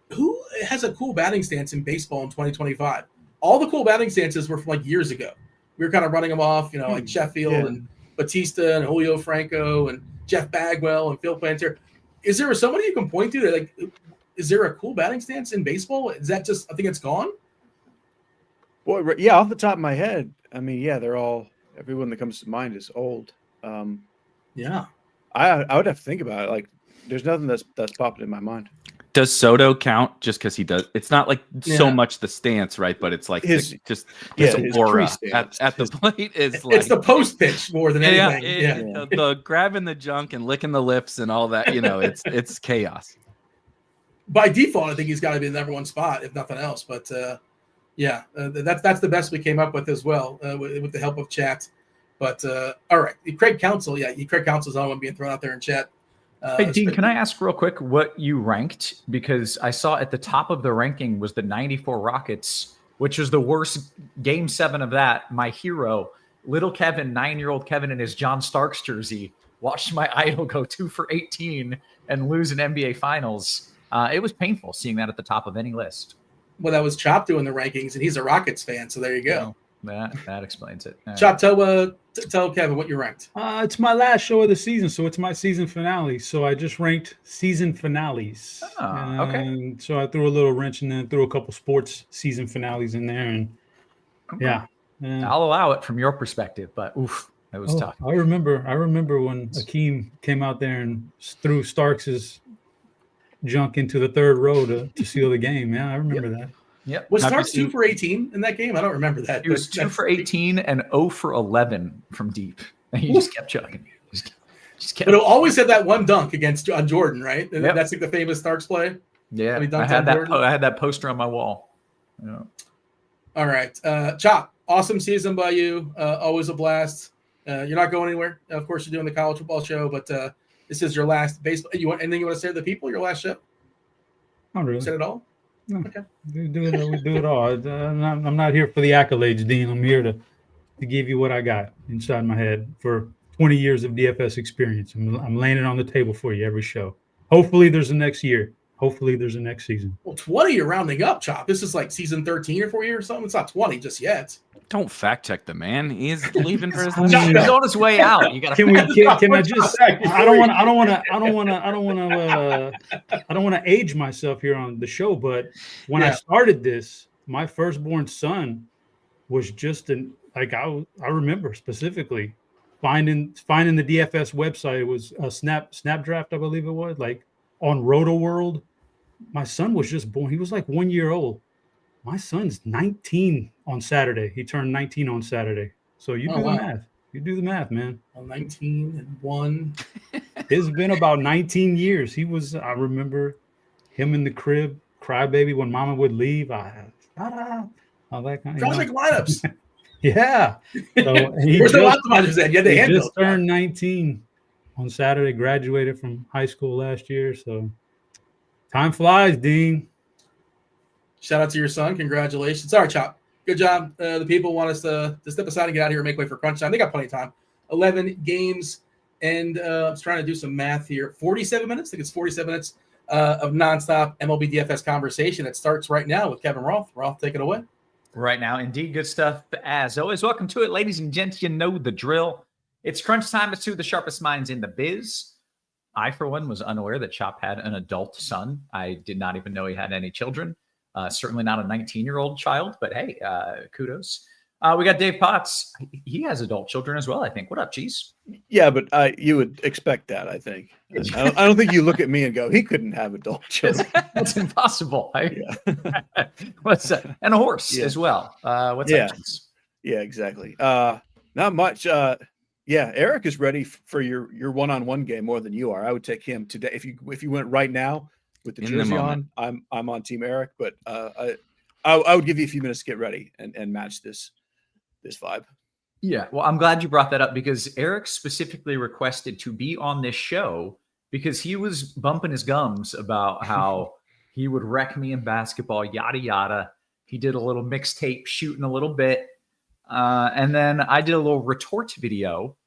Who has a cool batting stance in baseball in 2025? All the cool batting stances were from like years ago. We were kind of running them off, like Sheffield and Batista and Julio Franco and Jeff Bagwell and Phil Planter. Is there somebody you can point to that, like, is there a cool batting stance in baseball? Is that just, I think it's gone? Boy, yeah, off the top of my head, I mean, yeah, everyone that comes to mind is old. Yeah. I would have to think about it. Like, there's nothing that's popping in my mind. Does Soto count just because he does? It's not like so much the stance, right? But it's like his aura at the plate is like, it's the post pitch more than anything. The grabbing the junk and licking the lips and all that. It's chaos. By default, I think he's got to be the number one spot, if nothing else. But that's the best we came up with as well, with the help of chat. But all right, Craig Counsell, Craig Counsell's on one being thrown out there in chat. Hey, Dean, can I ask real quick what you ranked? Because I saw at the top of the ranking was the 94 Rockets, which was the worst Game 7 of that. My hero, little Kevin, 9-year-old Kevin in his John Starks jersey, watched my idol go 2 for 18 and lose an NBA Finals. It was painful seeing that at the top of any list. Well, that was Chop doing the rankings, and he's a Rockets fan, so there you go. That explains it. Chop, tell Kevin what you ranked. It's my last show of the season, so it's my season finale. So I just ranked season finales. Okay. So I threw a little wrench and then threw a couple sports season finales in there, and I'll allow it from your perspective, but oof, that was tough. I remember when Akeem came out there and threw Starks's junk into the third row to seal the game. Yeah, I remember that. Yep. Was Starks 2 for 18 in that game? I don't remember that. He was 2 for 18 and 0 for 11 from deep. And he just kept chugging. But it always had that one dunk on Jordan, right? Yep. That's like the famous Starks play. Yeah, I had that poster on my wall. Yeah. All right, Chop. Awesome season by you. Always a blast. You're not going anywhere. Of course, you're doing the college football show, but this is your last baseball. Anything you want to say to the people? Your last show? Not really. Said it all. No, okay. We do it all. I'm not here for the accolades, Dean. I'm here to give you what I got inside my head for 20 years of DFS experience. I'm laying it on the table for you every show. Hopefully there's a next year. hopefully there's a next season. Well, 20 you're rounding up, Chop. This is like season 13 or 4 years or something. It's not 20 just yet. Don't fact check the man. He's leaving for his I mean, He's on his way out. You got Can I just? I don't want to age myself here on the show, but when I started this, my firstborn son was just I remember specifically finding the DFS website. It was a Snapdraft, I believe it was, like on Roto World. My son was just born. He was like 1 year old. My son's 19 on Saturday. He turned 19 on Saturday. So you do the math. You do the math, man. Well, 19 and 1. It's been about 19 years. I remember him in the crib, crybaby when mama would leave. All that kind of Trying to make lineups. Yeah. So Where's the optimizers at? You had the he hand just turned 19 on Saturday, graduated from high school last year. So time flies, Dean. Shout out to your son. Congratulations. Sorry, Chop. Good job. The people want us to step aside and get out of here and make way for crunch time. They got plenty of time. 11 games, and I'm trying to do some math here. 47 minutes. I think it's 47 minutes of nonstop MLB DFS conversation that starts right now with Kevin Roth. Roth, take it away. Right now, indeed, good stuff. As always, welcome to it, ladies and gents. You know the drill. It's crunch time. It's to the sharpest minds in the biz. I, for one, was unaware that Chop had an adult son. I did not even know he had any children. Certainly not a 19-year-old child, but hey, kudos. We got Dave Potts. He has adult children as well, I think. What up, Cheese? Yeah, but you would expect that, I think. I don't think you look at me and go, he couldn't have adult children. That's impossible. What's that? And a horse as well. What's that, Cheese? Yeah, exactly. Not much. Erik is ready for your one-on-one game more than you are. I would take him today. If you went right now, with the jersey on, I'm on Team Erik, but I would give you a few minutes to get ready and match this vibe. Yeah, well, I'm glad you brought that up because Erik specifically requested to be on this show because he was bumping his gums about how he would wreck me in basketball, yada yada. He did a little mixtape shooting a little bit, and then I did a little retort video,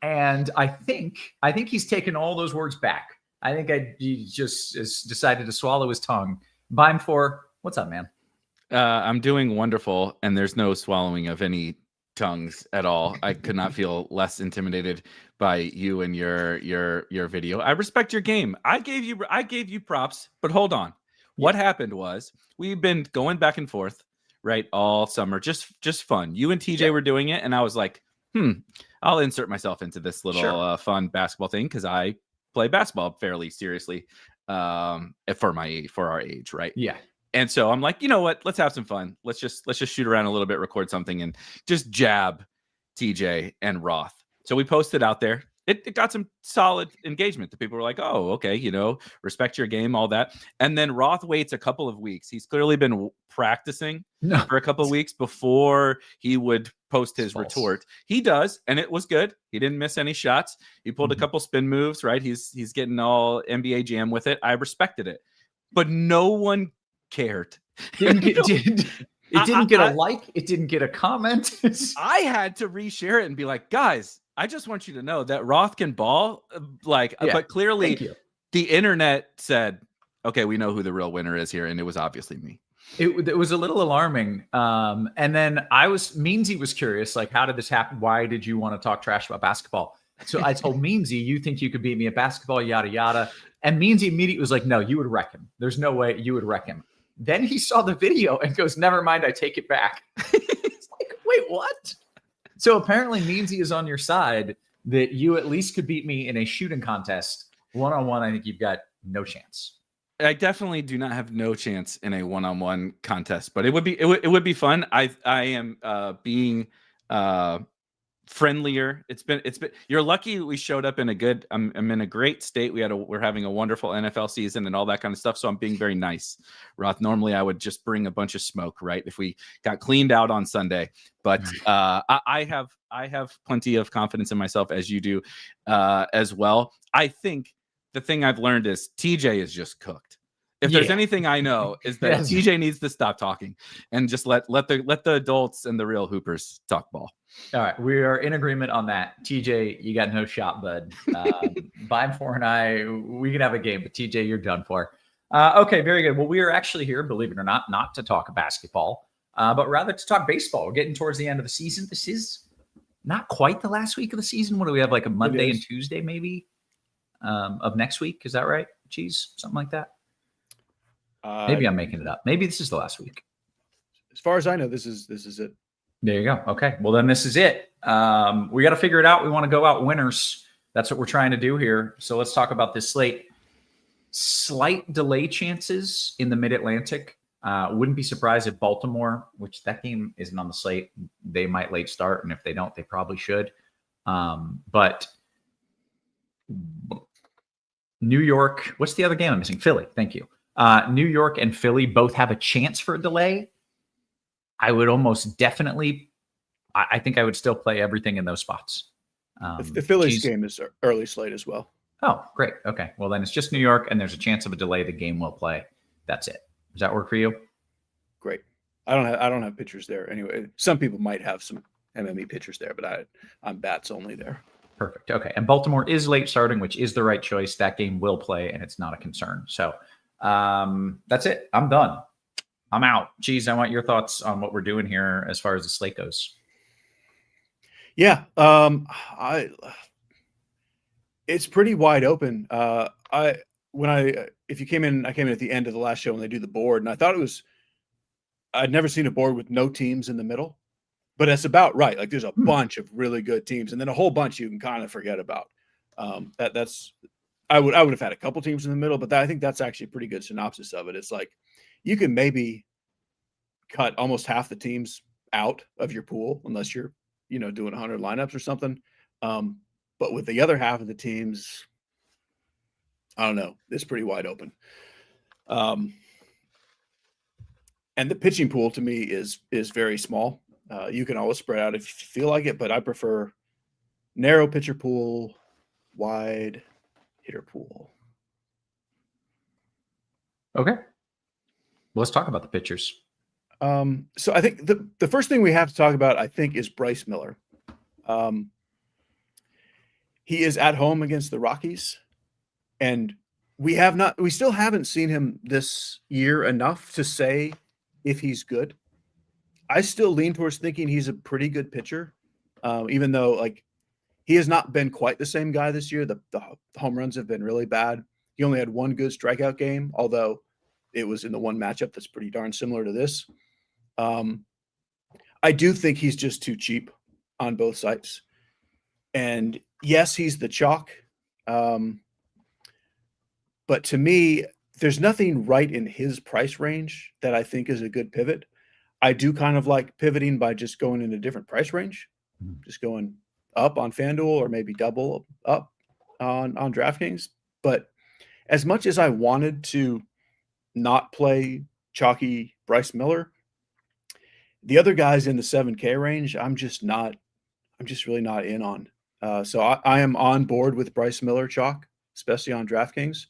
and I think he's taken all those words back. I think he just decided to swallow his tongue. Beimfohr, what's up, man? I'm doing wonderful, and there's no swallowing of any tongues at all. I could not feel less intimidated by you and your video. I respect your game. I gave you props, but hold on. What happened was we've been going back and forth, right, all summer, just fun. You and TJ were doing it, and I was like, I'll insert myself into this little fun basketball thing because I play basketball fairly seriously for our age, right? Yeah. And so I'm like, you know what? Let's have some fun. Let's just shoot around a little bit, record something, and just jab TJ and Roth. So we posted out there. It got some solid engagement. The people were like, oh, okay, respect your game, all that. And then Roth waits a couple of weeks. He's clearly been practicing for a couple of weeks before he would post his retort. He does, and it was good. He didn't miss any shots. He pulled a couple spin moves, right? He's getting all NBA jam with it. I respected it. But no one cared. It didn't get a like. It didn't get a comment. I had to reshare it and be like, guys, I just want you to know that Roth can ball, but clearly the internet said, okay, we know who the real winner is here. And it was obviously me. It was a little alarming. And then Meansy was curious, like, how did this happen? Why did you want to talk trash about basketball? So I told Meansy, you think you could beat me at basketball, yada, yada. And Meansy immediately was like, no, you would wreck him. There's no way you would wreck him. Then he saw the video and goes, never mind, I take it back. It's like, wait, what? So apparently Meansy is on your side that you at least could beat me in a shooting contest. One-on-one, I think you've got no chance. I definitely do not have no chance in a one-on-one contest, but it would be fun. I am being friendlier. It's been you're lucky we showed up in a good I'm in a great state. We're having a wonderful NFL season and all that kind of stuff. So I'm being very nice. Roth, normally I would just bring a bunch of smoke, right? If we got cleaned out on Sunday. But I have plenty of confidence in myself, as you do as well. I think the thing I've learned is TJ is just cooked. If there's anything I know is that TJ needs to stop talking and just let the adults and the real hoopers talk ball. All right, we are in agreement on that. TJ, you got no shot, bud. Beimfohr and I, we can have a game, but TJ, you're done for. Okay, very good. Well, we are actually here, believe it or not to talk basketball, but rather to talk baseball. We're getting towards the end of the season. This is not quite the last week of the season. What do we have, like a Monday and Tuesday maybe of next week? Is that right? Cheese, something like that? Maybe I'm making it up. Maybe this is the last week. As far as I know, this is it. There you go. Okay. Well, then this is it. We got to figure it out. We want to go out winners. That's what we're trying to do here. So let's talk about this slate. Slight delay chances in the Mid-Atlantic. Wouldn't be surprised if Baltimore, which that game isn't on the slate, they might late start. And if they don't, they probably should. But New York, what's the other game I'm missing? Philly. Thank you. New York and Philly both have a chance for a delay. I would almost definitely, I think I would still play everything in those spots. The Phillies game is early slate as well. Oh, great. Okay. Well, then it's just New York, and there's a chance of a delay. The game will play. That's it. Does that work for you? Great. I don't have pitchers there anyway. Some people might have some MME pitchers there, but I'm bats only there. Perfect. Okay. And Baltimore is late starting, which is the right choice. That game will play, and it's not a concern. So that's it. I'm done. I'm out. Geez, I want your thoughts on what we're doing here as far as the slate goes. Yeah. It's pretty wide open. If you came in, I came in at the end of the last show when they do the board, and I thought I'd never seen a board with no teams in the middle, but it's about right. Like there's a bunch of really good teams, and then a whole bunch you can kind of forget about. I would have had a couple teams in the middle, but I think that's actually a pretty good synopsis of it. It's like you can maybe cut almost half the teams out of your pool unless you're, doing 100 lineups or something. But with the other half of the teams, I don't know. It's pretty wide open. And the pitching pool to me is very small. You can always spread out if you feel like it, but I prefer narrow pitcher pool, wide hitter pool. Okay. Well, let's talk about the pitchers. So I think the first thing we have to talk about, I think, is Bryce Miller. He is at home against the Rockies, and we still haven't seen him this year enough to say if he's good. I still lean towards thinking he's a pretty good pitcher, even though he has not been quite the same guy this year. The home runs have been really bad. He only had one good strikeout game, although it was in the one matchup that's pretty darn similar to this. I do think he's just too cheap on both sites. And yes, he's the chalk. But to me, there's nothing right in his price range that I think is a good pivot. I do kind of like pivoting by just going in a different price range, just going up on FanDuel or maybe double up on DraftKings. But as much as I wanted to not play chalky Bryce Miller, the other guys in the 7K range, I'm just really not in on. So I am on board with Bryce Miller chalk, especially on DraftKings.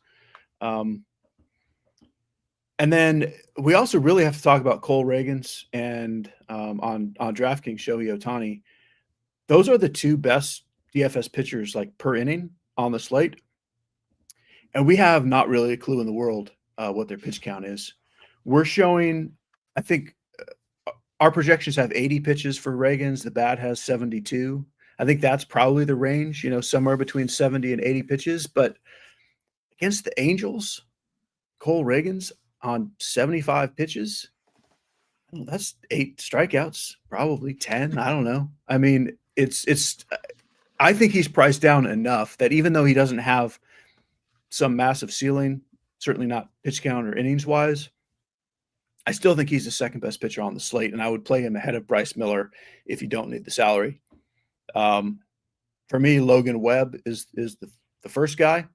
And then we also really have to talk about Cole Ragans and on DraftKings, Shohei Ohtani. Those are the two best DFS pitchers per inning on the slate. And we have not really a clue in the world what their pitch count is. We're showing, I think our projections have 80 pitches for Ragans. The bat has 72. I think that's probably the range, somewhere between 70 and 80 pitches. But against the Angels, Cole Ragans on 75 pitches, that's 8 strikeouts, probably 10. I don't know. I mean, I think he's priced down enough that even though he doesn't have some massive ceiling, certainly not pitch count or innings wise, I still think he's the second best pitcher on the slate, and I would play him ahead of Bryce Miller if you don't need the salary. For me, Logan Webb is the first guy.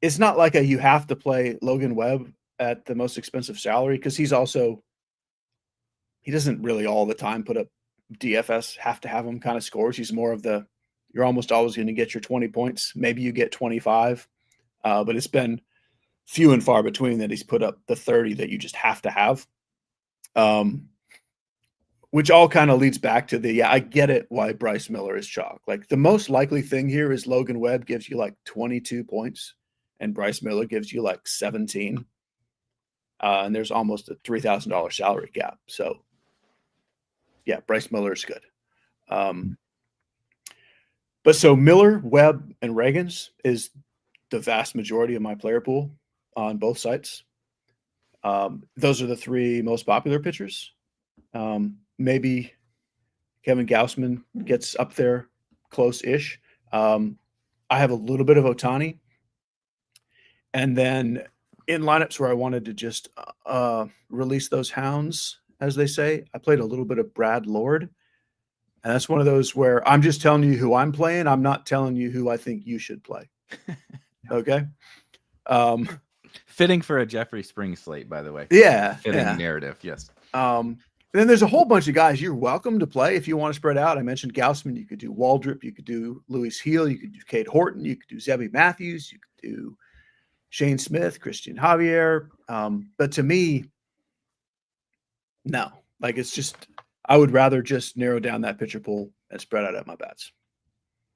It's not like you have to play Logan Webb at the most expensive salary, because he doesn't really all the time put up DFS have to have him kind of scores. He's more of you're almost always going to get your 20 points. Maybe you get 25, but it's been few and far between that he's put up the 30 that you just have to have. Which all kind of leads back to I get it why Bryce Miller is chalk. The most likely thing here is Logan Webb gives you 22 points and Bryce Miller gives you like 17. And there's almost a $3,000 salary cap. So, yeah, Bryce Miller is good. But so Miller, Webb, and Reagans is the vast majority of my player pool on both sites. Those are the three most popular pitchers. Maybe Kevin Gausman gets up there close-ish. I have a little bit of Ohtani. And then in lineups where I wanted to just release those hounds, as they say, I played a little bit of Brad Lord. And that's one of those where I'm just telling you who I'm playing. I'm not telling you who I think you should play. Okay. Fitting for a Jeffrey Springs slate, by the way. Yeah. Fitting narrative. Yes. And then there's a whole bunch of guys you're welcome to play if you want to spread out. I mentioned Gausman. You could do Waldrop. You could do Luis Heel. You could do Cade Horton. You could do Zebby Matthews. You could do Shane Smith, Christian Javier. But to me, no. Like, it's just, I would rather just narrow down that pitcher pool and spread out at my bats.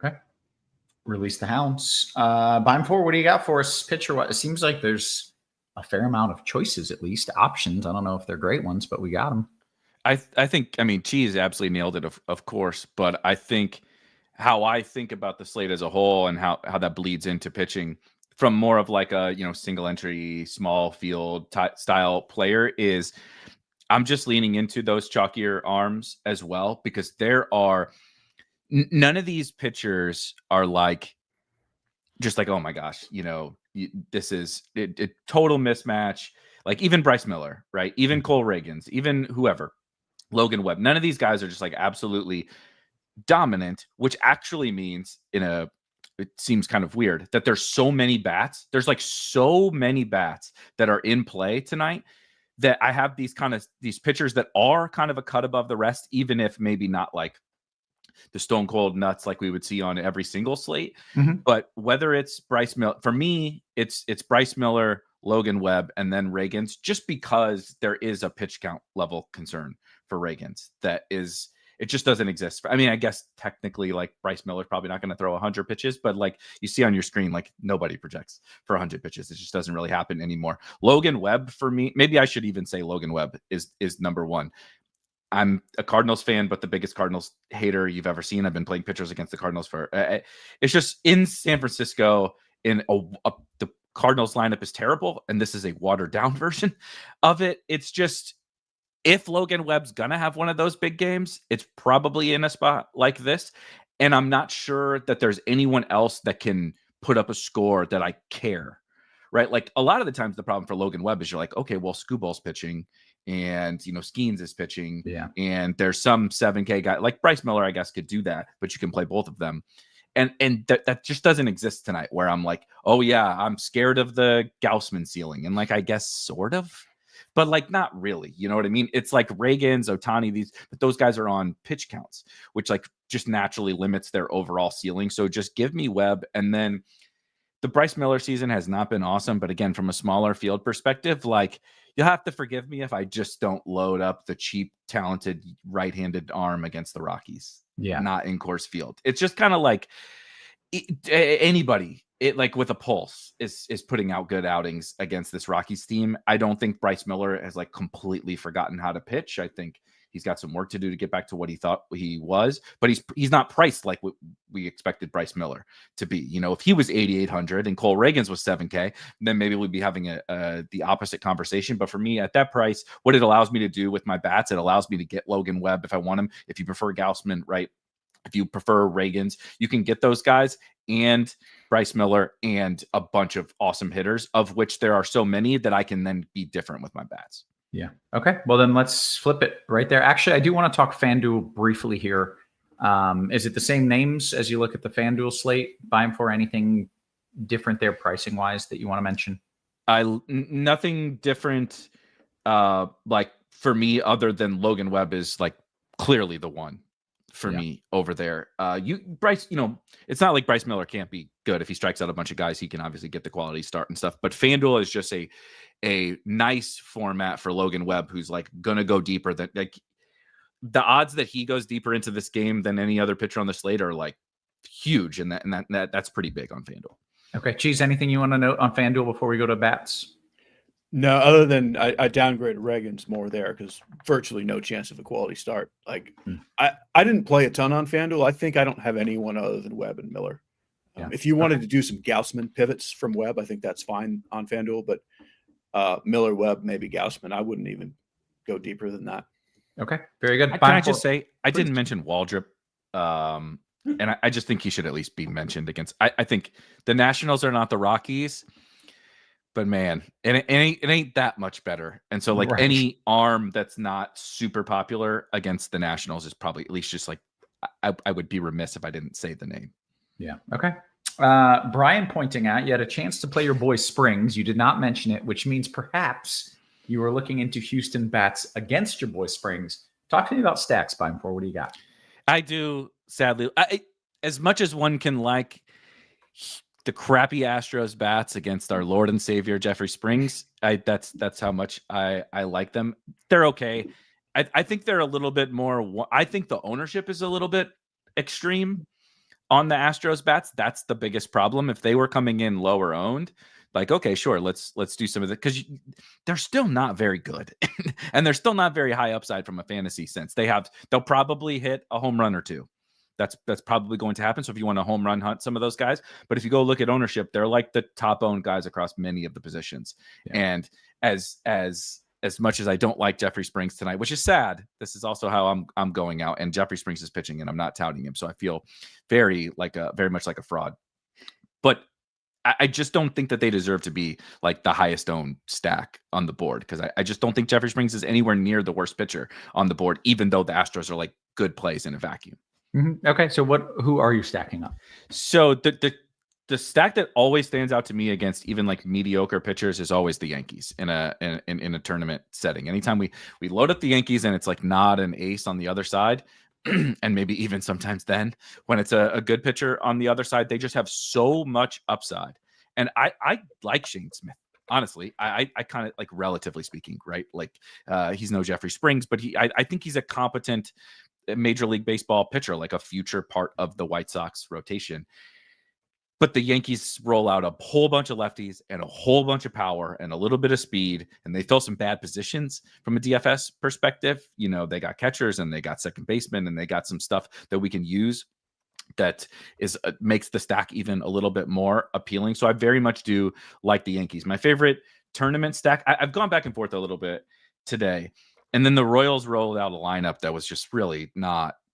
Okay. Release the hounds. Beimfohr, what do you got for us pitcher-wise? It seems like there's a fair amount of choices, at least options. I don't know if they're great ones, but we got them. I think, I mean, Cheese absolutely nailed it, of course, but I think how I think about the slate as a whole and how that bleeds into pitching from more of like a, single entry, small field style player is I'm just leaning into those chalkier arms as well, because there are none of these pitchers are like, just like, oh my gosh, this is a total mismatch. Like even Bryce Miller, right? Even Cole Reagans, even whoever, Logan Webb. None of these guys are just like absolutely dominant, which actually means it seems kind of weird that there's so many bats. There's like so many bats that are in play tonight that I have these pitchers that are kind of a cut above the rest, even if maybe not like the stone cold nuts like we would see on every single slate. Mm-hmm. But whether it's Bryce Miller, for me, it's Bryce Miller, Logan Webb, and then Reagans, just because there is a pitch count level concern for Reagans it just doesn't exist. I mean, I guess technically like Bryce Miller's probably not going to throw 100 pitches, but like you see on your screen, like nobody projects for 100 pitches. It just doesn't really happen anymore. Logan Webb, for me, maybe I should even say Logan Webb is number one. I'm a Cardinals fan, but the biggest Cardinals hater you've ever seen. I've been playing pitchers against the Cardinals for it's just in San Francisco the Cardinals lineup is terrible. And this is a watered down version of it. It's just, if Logan Webb's going to have one of those big games, it's probably in a spot like this. And I'm not sure that there's anyone else that can put up a score that I care, right? Like a lot of the times the problem for Logan Webb is you're like, okay, well, Scooball's pitching and, Skeens is pitching. Yeah. And there's some 7K guy like Bryce Miller, I guess, could do that, but you can play both of them. And that just doesn't exist tonight where I'm like, oh yeah, I'm scared of the Gausman ceiling. And like, I guess sort of, but like not really, you know what I mean? It's like Reagans, Ohtani, but those guys are on pitch counts, which like just naturally limits their overall ceiling. So just give me Webb. And then the Bryce Miller season has not been awesome, but again, from a smaller field perspective, like you'll have to forgive me if I just don't load up the cheap, talented right-handed arm against the Rockies. Yeah. Not in Coors Field. It's just kind of like anybody like with a pulse is putting out good outings against this Rockies team. I don't think Bryce Miller has like completely forgotten how to pitch. I think he's got some work to do to get back to what he thought he was, but he's not priced like what we expected Bryce Miller to be. If he was 8,800 and Cole Reagans was 7K, then maybe we'd be having the opposite conversation. But for me at that price, what it allows me to do with my bats, it allows me to get Logan Webb if I want him. If you prefer Gausman, right? If you prefer Reagans, you can get those guys and Bryce Miller and a bunch of awesome hitters, of which there are so many that I can then be different with my bats. Yeah. Okay. Well, then let's flip it right there. Actually, I do want to talk FanDuel briefly here. Is it the same names as you look at the FanDuel slate? Beimfohr, anything different there pricing wise that you want to mention? Nothing different. Like for me, other than Logan Webb is like clearly the one for me over there. Bryce, it's not like Bryce Miller can't be good. If he strikes out a bunch of guys, he can obviously get the quality start and stuff. But FanDuel is just a nice format for Logan Webb, who's like gonna go deeper. That like the odds that he goes deeper into this game than any other pitcher on the slate are like huge, and that's pretty big on FanDuel. Okay, Cheese, anything you want to note on FanDuel before we go to bats? No, other than I downgraded Reagan's more there because virtually no chance of a quality start. Like I didn't play a ton on FanDuel. I think I don't have anyone other than Webb and Miller. If you wanted to do some Gaussman pivots from Webb, I think that's fine on FanDuel. But Miller, Webb, maybe Gaussman. I wouldn't even go deeper than that. Okay, very good. Can I just say, I didn't mention Waldrop. And I just think he should at least be mentioned against. I think the Nationals are not the Rockies, but man, it ain't that much better. And so, like, any arm that's not super popular against the Nationals is probably at least just like I would be remiss if I didn't say the name. Yeah. Okay. Brian pointing out you had a chance to play your boy Springs. You did not mention it, which means perhaps you were looking into Houston bats against your boy Springs. Talk to me about stacks, Beimfohr. What do you got? I do, sadly. As much as one can like the crappy Astros bats against our Lord and Savior Jeffrey Springs, that's how much I like them. They're okay. I think they're a little bit more. I think the ownership is a little bit extreme on the Astros bats. That's the biggest problem. If they were coming in lower owned, like, okay, sure, let's do some of it, because they're still not very good and they're still not very high upside from a fantasy sense. They'll probably hit a home run or two. That's probably going to happen. So if you want to home run hunt some of those guys, but if you go look at ownership, they're like the top owned guys across many of the positions. Yeah. And as much as I don't like Jeffrey Springs tonight, which is sad, this is also how I'm going out, and Jeffrey Springs is pitching and I'm not touting him. So I feel very much like a fraud, but I just don't think that they deserve to be like the highest owned stack on the board, because I just don't think Jeffrey Springs is anywhere near the worst pitcher on the board, even though the Astros are like good plays in a vacuum. Mm-hmm. Okay, so who are you stacking up? So the stack that always stands out to me against even like mediocre pitchers is always the Yankees in a tournament setting. Anytime we load up the Yankees and it's like not an ace on the other side, and maybe even sometimes then when it's a good pitcher on the other side, they just have so much upside. And I like Shane Smith. Honestly, I kind of like, relatively speaking, right? Like he's no Jeffrey Springs, but I think he's a competent Major League Baseball pitcher, like a future part of the White Sox rotation. But the Yankees roll out a whole bunch of lefties and a whole bunch of power and a little bit of speed, and they fill some bad positions from a DFS perspective. You know, they got catchers and they got second basemen and they got some stuff that we can use that is makes the stack even a little bit more appealing. So I very much do like the Yankees. My favorite tournament stack, I've gone back and forth a little bit today. And then the Royals rolled out a lineup that was just really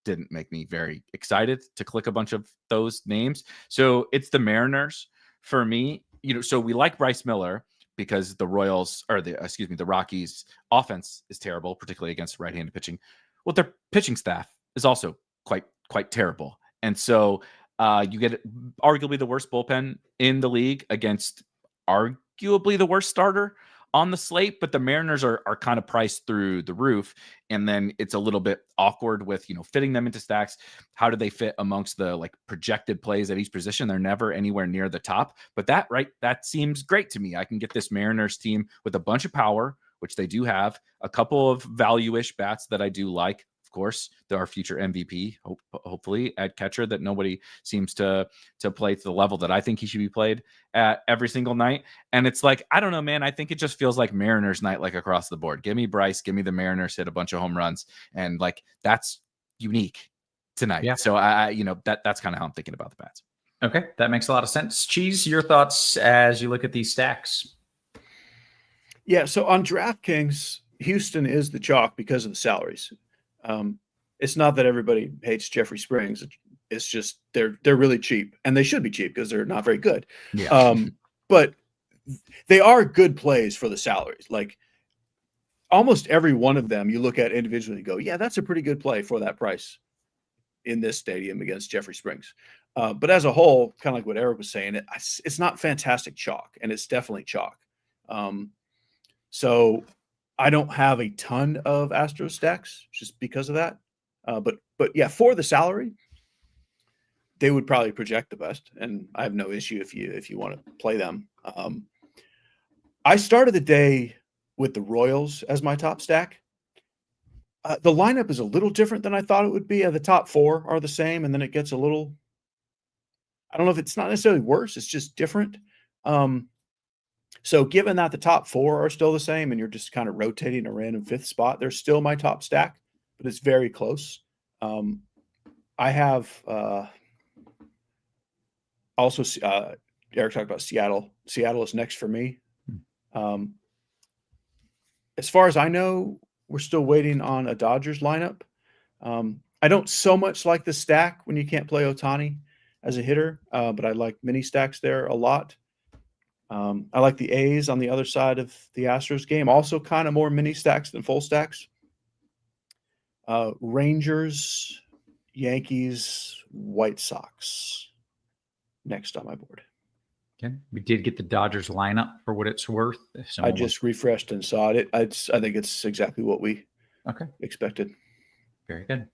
didn't make me very excited to click a bunch of those names. So it's the Mariners for me. You know, so we like Bryce Miller because the Rockies offense is terrible, particularly against right-handed pitching. Well, their pitching staff is also quite terrible. And so you get arguably the worst bullpen in the league against arguably the worst starter on the slate, but the Mariners are kind of priced through the roof. And then it's a little bit awkward with, fitting them into stacks. How do they fit amongst the like projected plays at each position? They're never anywhere near the top, but that seems great to me. I can get this Mariners team with a bunch of power, which they do have, a couple of value-ish bats that I do like. Of course, our future MVP, hopefully at catcher, that nobody seems to play to the level that I think he should be played at every single night. And it's like, I don't know, man. I think it just feels like Mariners night, like across the board. Give me Bryce, give me the Mariners, hit a bunch of home runs, and like that's unique tonight. Yeah. So that's kind of how I'm thinking about the bats. Okay, that makes a lot of sense. Cheese, your thoughts as you look at these stacks? Yeah, so on DraftKings, Houston is the chalk because of the salaries. It's not that everybody hates Jeffrey Springs. It's just they're really cheap, and they should be cheap because they're not very good. Yeah. But they are good plays for the salaries. Like almost every one of them, you look at individually and go, yeah, that's a pretty good play for that price in this stadium against Jeffrey Springs. But as a whole, kind of like what Erik was saying, it's not fantastic chalk, and it's definitely chalk. So I don't have a ton of Astros stacks just because of that. But yeah, for the salary, they would probably project the best, and I have no issue if you want to play them. I started the day with the Royals as my top stack. The lineup is a little different than I thought it would be. The top four are the same, and then it gets a little. I don't know if it's not necessarily worse. It's just different. So given that the top 4 are still the same and you're just kind of rotating a random 5th spot, they're still my top stack, but it's very close. I have also Erik talked about Seattle. Seattle is next for me. As far as I know, we're still waiting on a Dodgers lineup. I don't so much like the stack when you can't play Ohtani as a hitter, but I like mini stacks there a lot. I like the A's on the other side of the Astros game. Also kind of more mini stacks than full stacks. Rangers, Yankees, White Sox next on my board. Okay. We did get the Dodgers lineup for what it's worth. I just refreshed and saw it. I think it's exactly what we expected. Very good.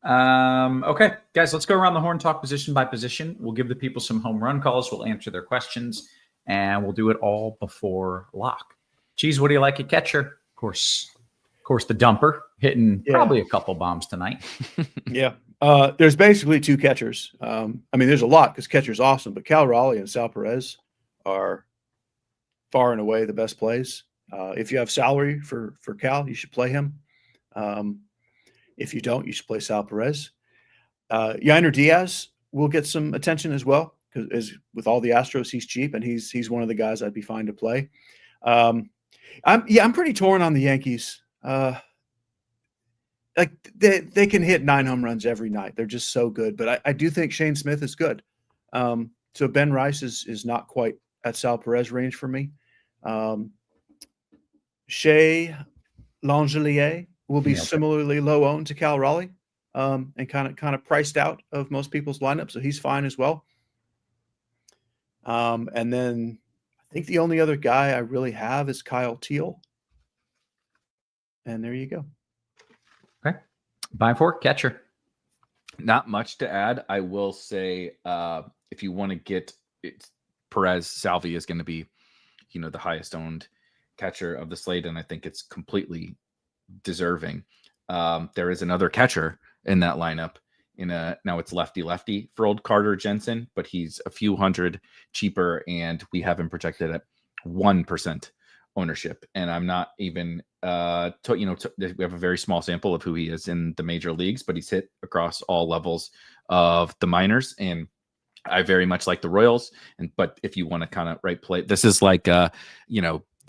Okay, guys, let's go around the horn, talk position by position. We'll give the people some home run calls. We'll answer their questions, and we'll do it all before lock. Cheese, what do you like at catcher? Of course, the dumper hitting probably a couple bombs tonight. Yeah. There's basically 2 catchers. I mean, there's a lot because catcher's awesome, but Cal Raleigh and Sal Perez are far and away the best plays. If you have salary for Cal, you should play him. If you don't, you should play Sal Perez. Yainer Diaz will get some attention as well because with all the Astros, he's cheap and he's one of the guys I'd be fine to play. I'm pretty torn on the Yankees. Like they can hit 9 home runs every night. They're just so good. But I do think Shane Smith is good. So Ben Rice is not quite at Sal Perez range for me. Shea Langelier will be similarly low owned to Cal Raleigh, and kind of priced out of most people's lineup. So he's fine as well. And then I think the only other guy I really have is Kyle Teal. And there you go. Okay. Beimfohr, catcher. Not much to add. I will say, if you want to get it, Perez, Salvi is going to be, the highest owned catcher of the slate, and I think it's completely deserving. There is another catcher in that lineup. Now it's lefty for old Carter Jensen, but he's a few hundred cheaper, and we have him projected at 1% ownership. And I'm not even we have a very small sample of who he is in the major leagues, but he's hit across all levels of the minors, and I very much like the Royals. But if you want to kind of play, this is like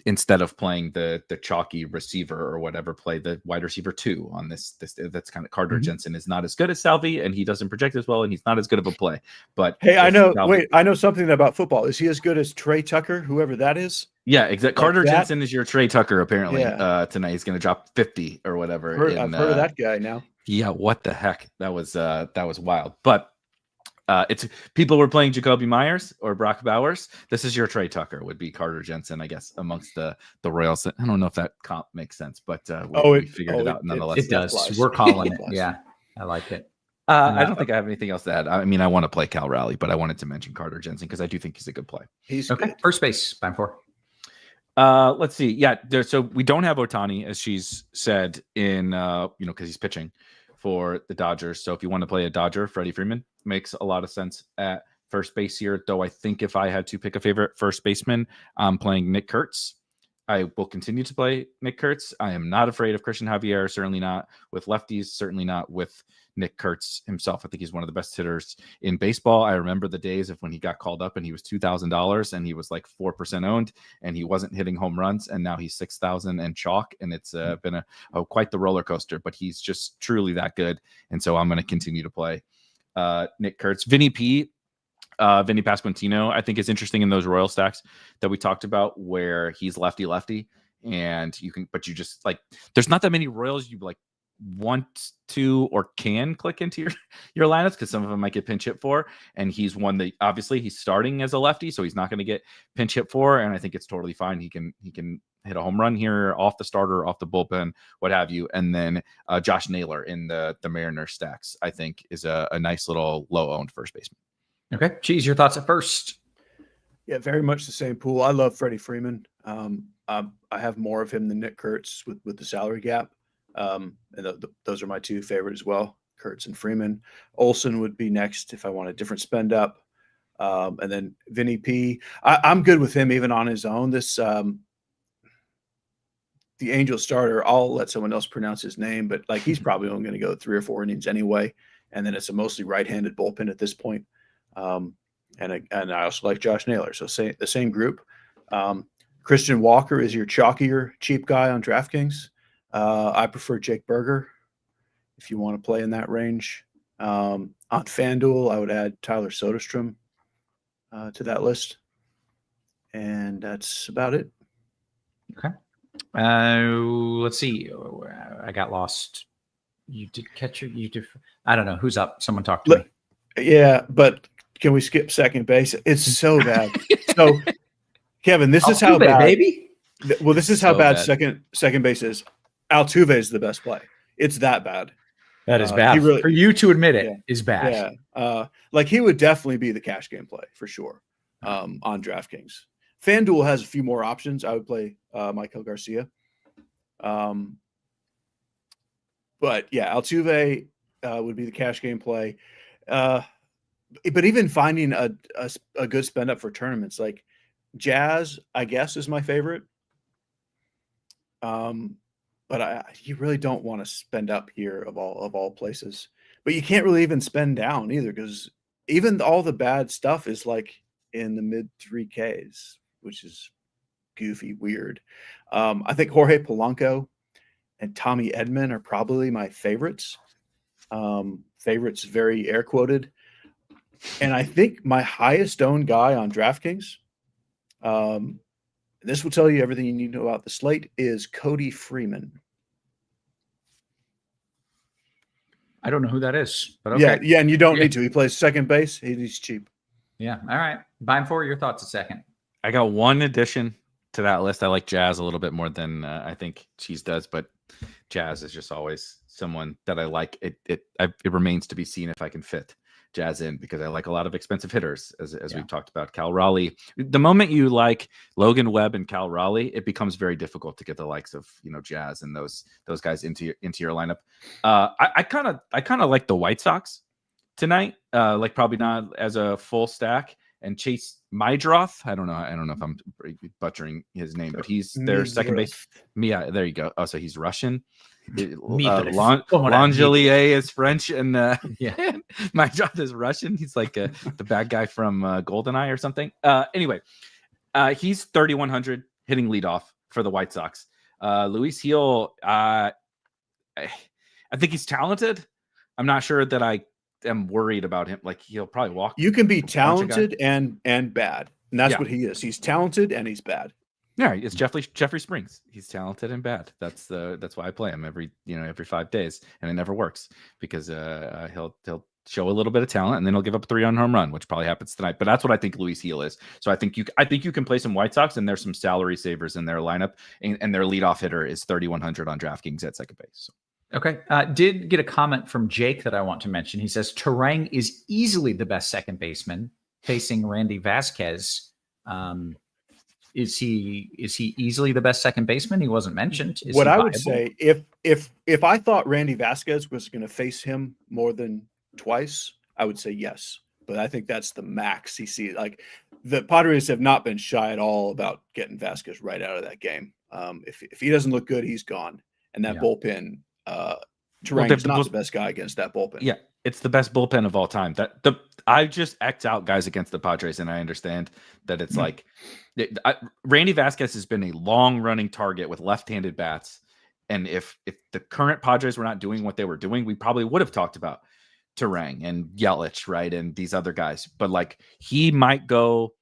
instead of playing the chalky receiver or whatever, play the wide receiver 2 on this. That's kind of Carter Jensen is not as good as Salvi, and he doesn't project as well, and he's not as good of a play. But hey, I know something about football. Is he as good as Trey Tucker, whoever that is? Yeah, exactly. Carter Jensen is your Trey Tucker apparently. Tonight he's going to drop 50 or whatever. I've heard of that guy now. Yeah, what the heck? That was wild. But it's people were playing Jacoby Myers or Brock Bowers. This is your Trey Tucker, would be Carter Jensen, I guess, amongst the Royals. I don't know if that comp makes sense, but we figured it out nonetheless. It does. We're calling it. Yeah, I like it. I don't think I have anything else to add. I mean, I want to play Cal Raleigh, but I wanted to mention Carter Jensen because I do think he's a good play. He's okay. Good. First base, Beimfohr. Let's see. Yeah, so we don't have Ohtani, as she's said, in because he's pitching for the Dodgers. So if you want to play a Dodger, Freddie Freeman makes a lot of sense at first base here. Though I think if I had to pick a favorite first baseman, I'm playing Nick Kurtz. I will continue to play Nick Kurtz. I am not afraid of Christian Javier, certainly not with lefties, certainly not with Nick Kurtz himself. I think he's one of the best hitters in baseball. I remember the days of when he got called up and he was $2,000 and he was like 4% owned and he wasn't hitting home runs, and now he's 6,000 and chalk, and it's been quite the roller coaster, but he's just truly that good. And so I'm going to continue to play Nick Kurtz. Vinny Pasquantino, I think, is interesting in those Royal stacks that we talked about, where he's lefty, and you just like, there's not that many Royals you like want to or can click into your lineups because some of them might get pinch hit for, and he's one that obviously he's starting as a lefty, so he's not going to get pinch hit for, and I think it's totally fine. He can hit a home run here off the starter, off the bullpen, what have you. And then Josh Naylor in the Mariner stacks, I think, is a nice little low owned first baseman. Okay, Cheese, your thoughts at first? Yeah, very much the same pool. I love Freddie Freeman. I have more of him than Nick Kurtz with the salary gap. And those are my 2 favorite as well, Kurtz and Freeman. Olsen would be next if I want a different spend up. And then Vinny P. I'm good with him even on his own. This the Angel starter, I'll let someone else pronounce his name, but like he's probably only going to go 3 or 4 innings anyway. And then it's a mostly right-handed bullpen at this point. And I also like Josh Naylor. So the same group. Christian Walker is your chalkier, cheap guy on DraftKings. I prefer Jake Berger if you want to play in that range. On FanDuel, I would add Tyler Soderstrom to that list. And that's about it. Okay. Let's see. I got lost. You did catch it. I don't know who's up. Someone talk to me. Yeah, but can we skip second base? It's so bad. So, Kevin, this is how bad, baby. Well, this is how bad second base is. Altuve is the best play. It's that bad. That is bad. For you to admit it is bad. Yeah. Like he would definitely be the cash game play for sure on DraftKings. FanDuel has a few more options. I would play Michael Garcia. But yeah, Altuve would be the cash game play. But even finding a good spend up for tournaments, like Jazz, I guess, is my favorite. But you really don't want to spend up here of all places. But you can't really even spend down either, because even all the bad stuff is like in the mid 3Ks, which is goofy, weird. I think Jorge Polanco and Tommy Edman are probably my favorites. Favorites, very air quoted. And I think my highest owned guy on DraftKings, this will tell you everything you need to know about the slate, is Cody Freeman. I don't know who that is, but okay. Yeah, and you don't need to. He plays second base. He's cheap. Yeah. All right. Beimfohr, your thoughts a second. I got one addition to that list. I like Jazz a little bit more than I think Cheese does, but Jazz is just always someone that I like. It remains to be seen if I can fit Jazz in, because I like a lot of expensive hitters, as we've talked about. Cal Raleigh. The moment you like Logan Webb and Cal Raleigh, it becomes very difficult to get the likes of Jazz and those guys into your lineup. I kind of like the White Sox tonight. Like probably not as a full stack. And Chase Meidroth, I don't know if I'm butchering his name, but he's their second base. Yeah, there you go. Oh, so he's Russian. Langelier is French, and Meidroth is Russian. He's like the bad guy from GoldenEye or something. Anyway, he's 3,100 hitting leadoff for the White Sox. Luis Gil, I think he's talented. I'm not sure that I am worried about him. Like, he'll probably walk. You can be talented and bad, and that's what he is. He's talented and he's bad. Yeah, it's Jeffrey Springs. He's talented and bad. That's why I play him every 5 days, and it never works because he'll show a little bit of talent and then he'll give up a 3-run home run, which probably happens tonight. But that's what I think Luis Gil is. So I think you can play some White Sox, and there's some salary savers in their lineup, and their leadoff hitter is 3,100 on DraftKings at second base. So. Okay. Did get a comment from Jake that I want to mention. He says Terang is easily the best second baseman facing Randy Vasquez. Is he easily the best second baseman? He wasn't mentioned. What I would say, if I thought Randy Vasquez was going to face him more than twice, I would say yes. But I think that's the max he sees. Like, the Padres have not been shy at all about getting Vasquez right out of that game. If he doesn't look good, he's gone. And that bullpen, Terang is not the best guy against that bullpen. Yeah, it's the best bullpen of all time. I just X out guys against the Padres, and I understand that it's like Randy Vasquez has been a long-running target with left-handed bats, and if the current Padres were not doing what they were doing, we probably would have talked about Terang and Yelich, right, and these other guys. But like, he might go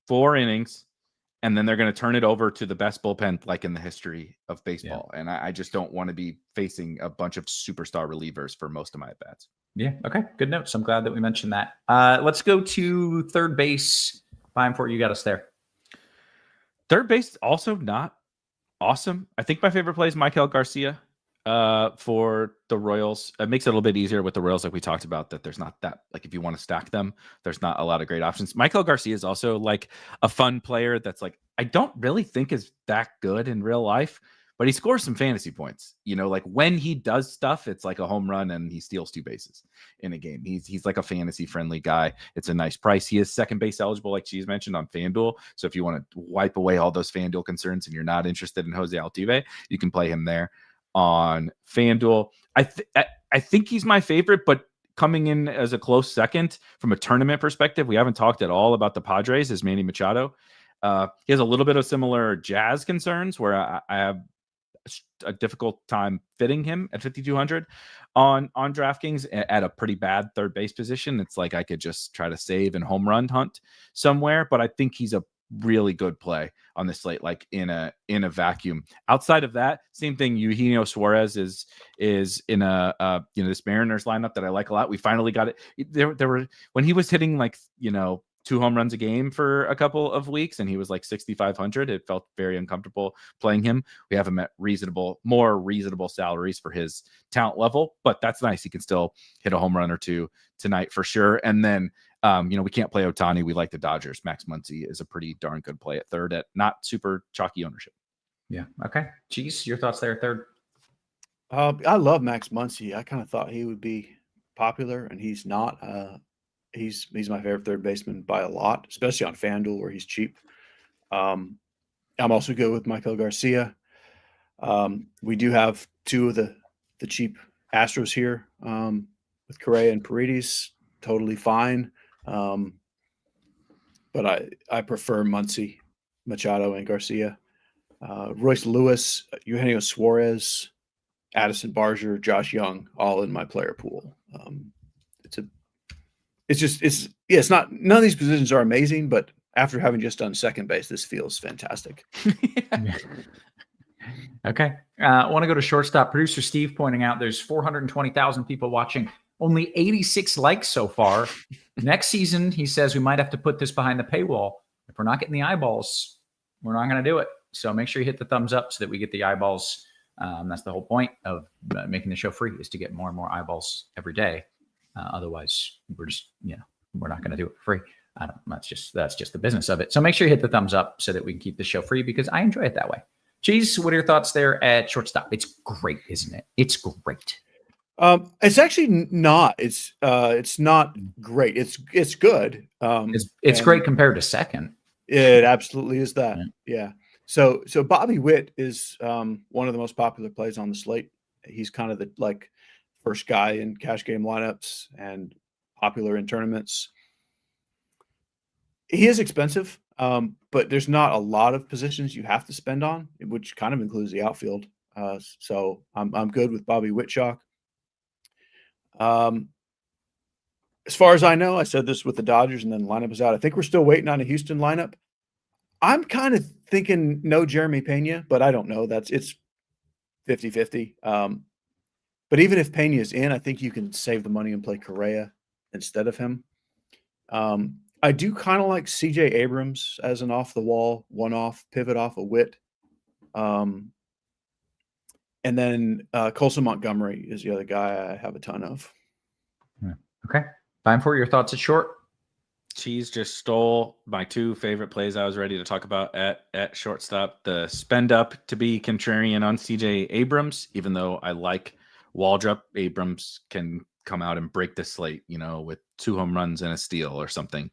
4 innings, and then they're going to turn it over to the best bullpen like in the history of baseball. Yeah. And I just don't want to be facing a bunch of superstar relievers for most of my at-bats. Yeah. Okay. Good notes. I'm glad that we mentioned that. Let's go to third base. Beimfohr, you got us there. Third base, also not awesome. I think my favorite play is Michael Garcia for the Royals. It makes it a little bit easier with the Royals, like we talked about, that there's not that, like, if you want to stack them, there's not a lot of great options. Michael Garcia is also like a fun player that's like, I don't really think is that good in real life, but he scores some fantasy points. Like when he does stuff, it's like a home run and he steals 2 bases in a game. He's like a fantasy friendly guy. It's a nice price. He is second base eligible, like Cheese mentioned, on FanDuel. So if you want to wipe away all those FanDuel concerns and you're not interested in Jose Altuve, you can play him there on FanDuel. I think he's my favorite, but coming in as a close second from a tournament perspective, we haven't talked at all about the Padres, is Manny Machado. He has a little bit of similar Jazz concerns where I have a difficult time fitting him at 5,200 on DraftKings at a pretty bad third base position. It's like I could just try to save and home run hunt somewhere, but I think he's a really good play on this slate, like in a vacuum. Outside of that, same thing. Eugenio Suarez is in a this Mariners lineup that I like a lot. We finally got it. There were, when he was hitting like 2 home runs a game for a couple of weeks and he was like 6,500, it felt very uncomfortable playing him. We have him at more reasonable salaries for his talent level, but that's nice. He can still hit a home run or 2 tonight for sure. And then we can't play Ohtani. We like the Dodgers. Max Muncy is a pretty darn good play at third at not super chalky ownership. Yeah. Okay. Cheese, your thoughts there at third? I love Max Muncy. I kind of thought he would be popular, and he's not. He's my favorite third baseman by a lot, especially on FanDuel where he's cheap. I'm also good with Michael Garcia. We do have 2 of the cheap Astros here with Correa and Paredes. Totally fine. But I prefer Muncy, Machado, and Garcia. Royce Lewis, Eugenio Suarez, Addison Barger, Josh Young, all in my player pool. It's not, none of these positions are amazing, but after having just done second base, this feels fantastic. Okay. I want to go to shortstop. Producer Steve pointing out there's 420,000 people watching, only 86 likes so far. Next season, he says we might have to put this behind the paywall. If we're not getting the eyeballs, we're not going to do it. So make sure you hit the thumbs up so that we get the eyeballs. That's the whole point of making the show free, is to get more and more eyeballs every day. Otherwise, we're just, we're not going to do it for free. That's just the business of it. So make sure you hit the thumbs up so that we can keep the show free, because I enjoy it that way. Cheese, what are your thoughts there at shortstop? It's great, isn't it? It's great. It's actually not. It's not great. It's good. It's great compared to second. It absolutely is that. Yeah. So Bobby Witt is one of the most popular plays on the slate. He's kind of the first guy in cash game lineups and popular in tournaments. He is expensive, but there's not a lot of positions you have to spend on, which kind of includes the outfield. So I'm good with Bobby Witt chalk. As far as I know, I said this with the Dodgers and then the lineup is out. I think we're still waiting on a Houston lineup. I'm kind of thinking no Jeremy Pena, but I don't know. It's 50-50. But even if Pena is in, I think you can save the money and play Correa instead of him. I do kind of like CJ Abrams as an off-the-wall, one-off, pivot off of Witt. And then Colson Montgomery is the other guy I have a ton of. Okay. Beimfohr, your thoughts at short? Cheese just stole my 2 favorite plays I was ready to talk about at shortstop. The spend up to be contrarian on CJ Abrams, even though I like Waldrop. Abrams can come out and break the slate, with 2 home runs and a steal or something.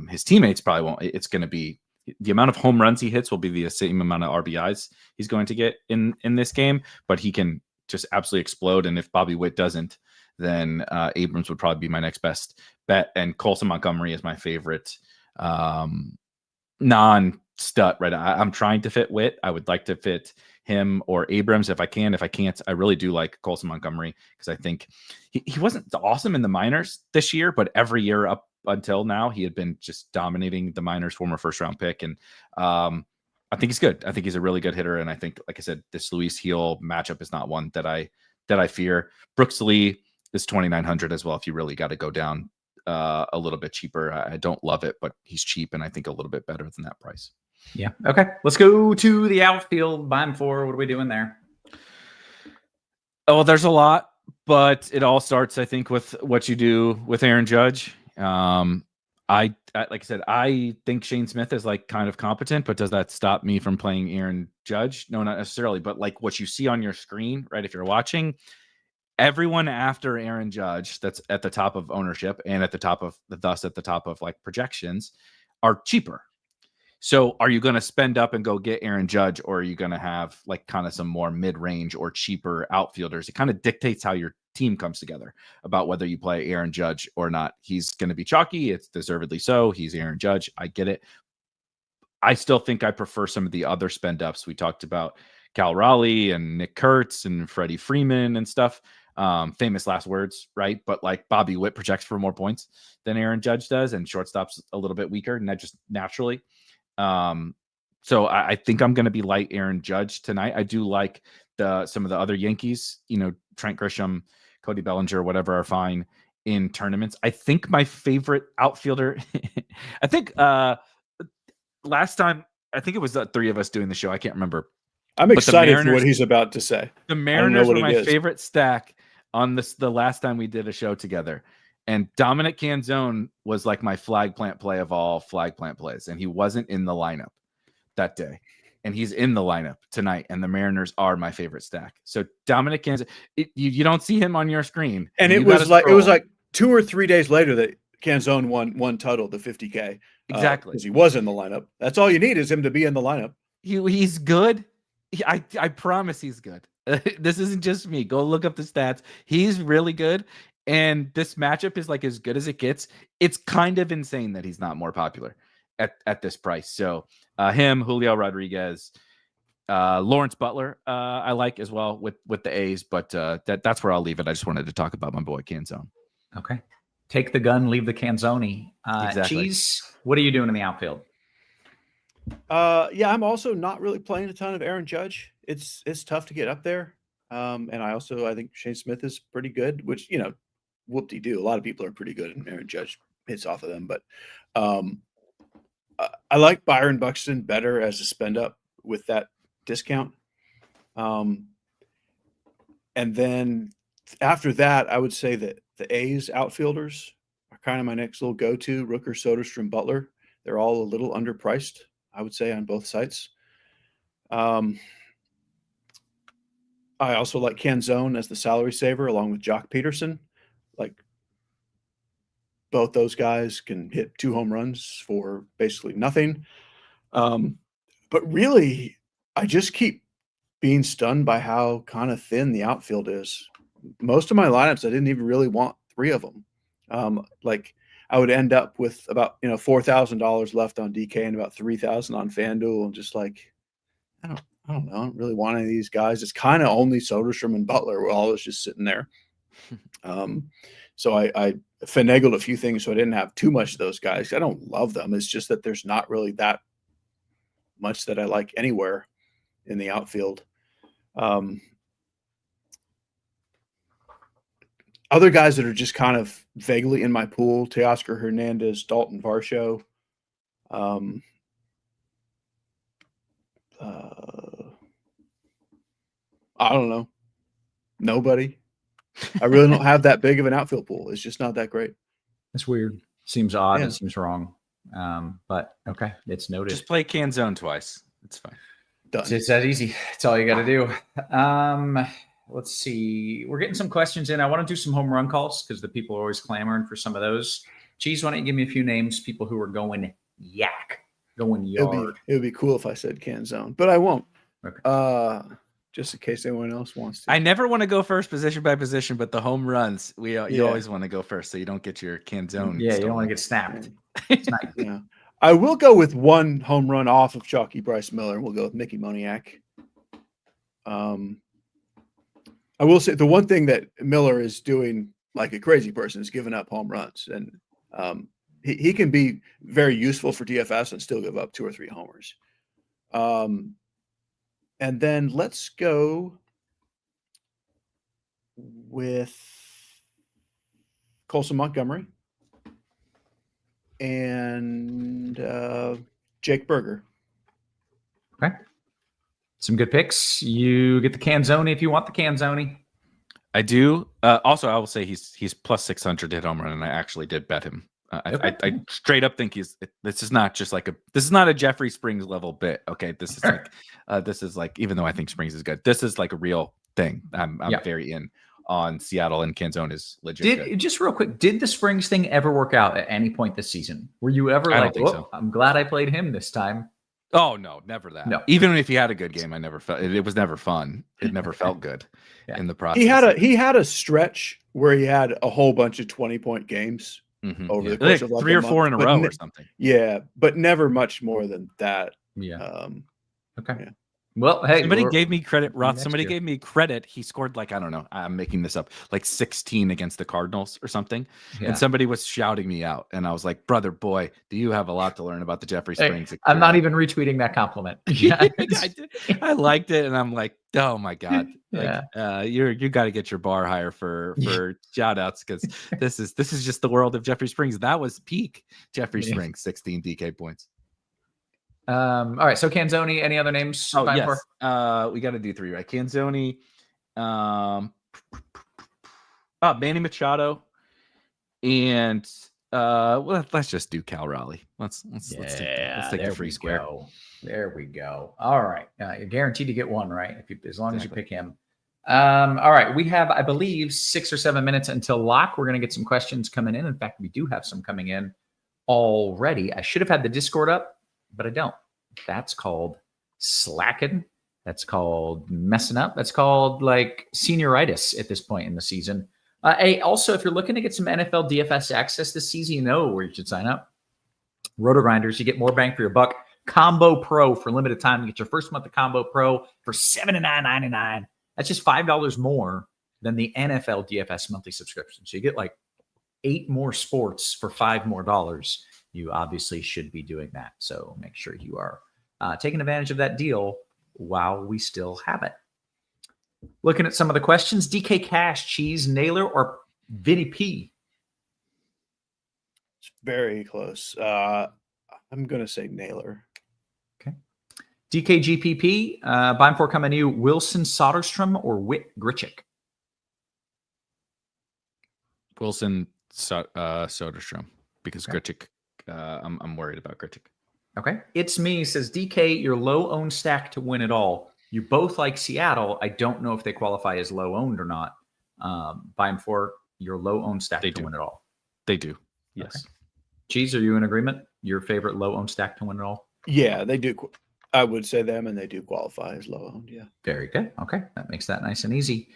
His teammates probably won't. It's going to be the amount of home runs he hits will be the same amount of RBIs he's going to get in this game, but he can just absolutely explode. And if Bobby Witt doesn't, then Abrams would probably be my next best bet. And Colson Montgomery is my favorite non-stud right now. I'm trying to fit Witt. I would like to fit him or Abrams if I can. If I can't, I really do like Colson Montgomery, because I think he wasn't awesome in the minors this year, but every year up until now, he had been just dominating the minors, former first-round pick. And I think he's good. I think he's a really good hitter. And I think, like I said, this Luis Gil matchup is not one that I fear. Brooks Lee is 2,900 as well if you really got to go down a little bit cheaper. I don't love it, but he's cheap, and I think a little bit better than that price. Yeah. Okay. Let's go to the outfield. Beimfohr, what are we doing there? Oh, well, there's a lot, but it all starts, I think, with what you do with Aaron Judge. I like I said, I think Shane Smith is like kind of competent, but does that stop me from playing Aaron Judge? No, not necessarily. But like what you see on your screen, right? If you're watching, everyone after Aaron Judge that's at the top of ownership and at the top of like projections are cheaper. So are you going to spend up and go get Aaron Judge, or are you going to have like kind of some more mid-range or cheaper outfielders? It kind of dictates how your team comes together about whether you play Aaron Judge or not. He's going to be chalky. It's deservedly so. He's Aaron Judge. I get it. I still think I prefer some of the other spend ups. We talked about Cal Raleigh and Nick Kurtz and Freddie Freeman and stuff. Famous last words, right? But like Bobby Witt projects for more points than Aaron Judge does, and shortstop's a little bit weaker, and that just naturally. So I think I'm going to be light Aaron Judge tonight. I do like some of the other Yankees, Trent Grisham, Cody Bellinger, whatever are fine in tournaments. I think my favorite outfielder, I think last time, I think it was the three of us doing the show. I can't remember. I'm excited for what he's about to say. The Mariners were my favorite stack on the last time we did a show together. And Dominic Canzone was like my flag plant play of all flag plant plays. And he wasn't in the lineup that day. And he's in the lineup tonight. And the Mariners are my favorite stack. So Dominic Canzone, you don't see him on your screen. And it was like 2 or 3 days later that Canzone won total, the 50K. Exactly. Because he was in the lineup. That's all you need is him to be in the lineup. He's good. I promise he's good. This isn't just me. Go look up the stats. He's really good. And this matchup is like as good as it gets. It's kind of insane that he's not more popular at this price. So him, Julio Rodriguez, Lawrence Butler, I like as well with the A's, but that's where I'll leave it. I just wanted to talk about my boy Canzone. Okay. Take the gun, leave the Canzone. Exactly. Cheese, what are you doing in the outfield? Yeah, I'm also not really playing a ton of Aaron Judge. It's tough to get up there. And I think Shane Smith is pretty good, which, whoop-de-doo. A lot of people are pretty good, and Aaron Judge hits off of them. But I like Byron Buxton better as a spend up with that discount. And then after that, I would say that the A's outfielders are kind of my next little go-to. Rooker, Soderstrom, Butler. They're all a little underpriced, I would say, on both sites. I also like Canzone as the salary saver along with Jock Peterson. Like, both those guys can hit 2 home runs for basically nothing. But really, I just keep being stunned by how kind of thin the outfield is. Most of my lineups, I didn't even really want 3 of them. I would end up with about $4,000 left on DK and about $3,000 on FanDuel, and just like I don't know, I don't really want any of these guys. It's kind of only Soderstrom and Butler were always just sitting there. So I finagled a few things so I didn't have too much of those guys. I don't love them. It's just that there's not really that much that I like anywhere in the outfield. Other guys that are just kind of vaguely in my pool: Teoscar Hernandez, Dalton Varsho. I don't know. Nobody. I really don't have that big of an outfield pool. It's just not that great. It's weird. Seems odd. Yeah. It seems wrong. But okay, it's noted. Just play Canzone twice. It's fine. Done. It's that easy. It's all you got to do. Let's see. We're getting some questions in. I want to do some home run calls because the people are always clamoring for some of those. Cheese, why don't you give me a few names, people who are going yak, going yard. It would be cool if I said Canzone, but I won't. Okay. Just in case anyone else wants to. I never want to go first position by position, but the home runs, you always want to go first so you don't get your Canzone. Yeah, you don't want to get snapped. Yeah. I will go with 1 home run off of Chalky Bryce Miller, and we'll go with Mickey Moniak. I will say the one thing that Miller is doing like a crazy person is giving up home runs, and he can be very useful for DFS and still give up 2 or 3 homers. And then let's go with Colson Montgomery and Jake Berger. Okay. Some good picks. You get the Canzone if you want the Canzone. I do. Also, I will say he's plus 600 to hit home run, and I actually did bet him I straight up think this is not just like this is not a Jeffrey Springs level bit. Okay, this is like even though I think Springs is good, this is like a real thing. I'm very in on Seattle, and Canzone is legit. Just real quick, did the Springs thing ever work out at any point this season? Were you ever I like, don't think so. I'm glad I played him this time? Oh no, never that. No. Even if he had a good game, I never felt it was never fun. It never felt good in the process. He had a stretch where he had a whole bunch of 20-point games over the course of like 3 or 4 in a row or something. Yeah, but never much more than that. Yeah. Okay. Yeah. Well, hey, somebody gave me credit, Roth. Somebody gave me credit. He scored like, I don't know, I'm making this up, like 16 against the Cardinals or something. Yeah. And somebody was shouting me out. And I was like, brother, boy, do you have a lot to learn about the Jeffrey Springs experience. I'm not even retweeting that compliment. I liked it. And I'm like, oh my God. You got to get your bar higher for shout outs, because this is just the world of Jeffrey Springs. That was peak Jeffrey Springs, 16 DK points. All right, so Canzone, any other names? Oh, yes. We got to do 3, right? Canzone, Manny Machado, and let's just do Cal Raleigh. Let's take the free square. There we go. All right, you're guaranteed to get one right as long as you pick him. All right, we have, I believe, 6 or 7 minutes until lock. We're going to get some questions coming in. In fact, we do have some coming in already. I should have had the Discord up, but I don't. That's called slacking. That's called messing up. That's called like senioritis at this point in the season. Also, if you're looking to get some NFL DFS access this season, you know where you should sign up. RotoGrinders, you get more bang for your buck. Combo Pro for limited time. You get your first month of Combo Pro for $79.99. That's just $5 more than the NFL DFS monthly subscription. So you get like 8 more sports for $5 more. You obviously should be doing that. So make sure you are taking advantage of that deal while we still have it. Looking at some of the questions, DK Cash, Cheese, Naylor, or Vinny P? It's very close. I'm going to say Naylor. Okay. DKGPP, Beimfohr coming to you, Wilson Soderstrom or Whit Grichuk? Wilson Soderstrom, because Grichuk. I'm worried about Grichuk. Okay. It's me, says DK, your low-owned stack to win it all. You both like Seattle. I don't know if they qualify as low-owned or not. Beimfohr, your low-owned stack to win it all. They do. Yes. Okay. Cheese, are you in agreement? Your favorite low-owned stack to win it all? Yeah, they do. I would say them, and they do qualify as low-owned. Yeah. Very good. Okay. That makes that nice and easy.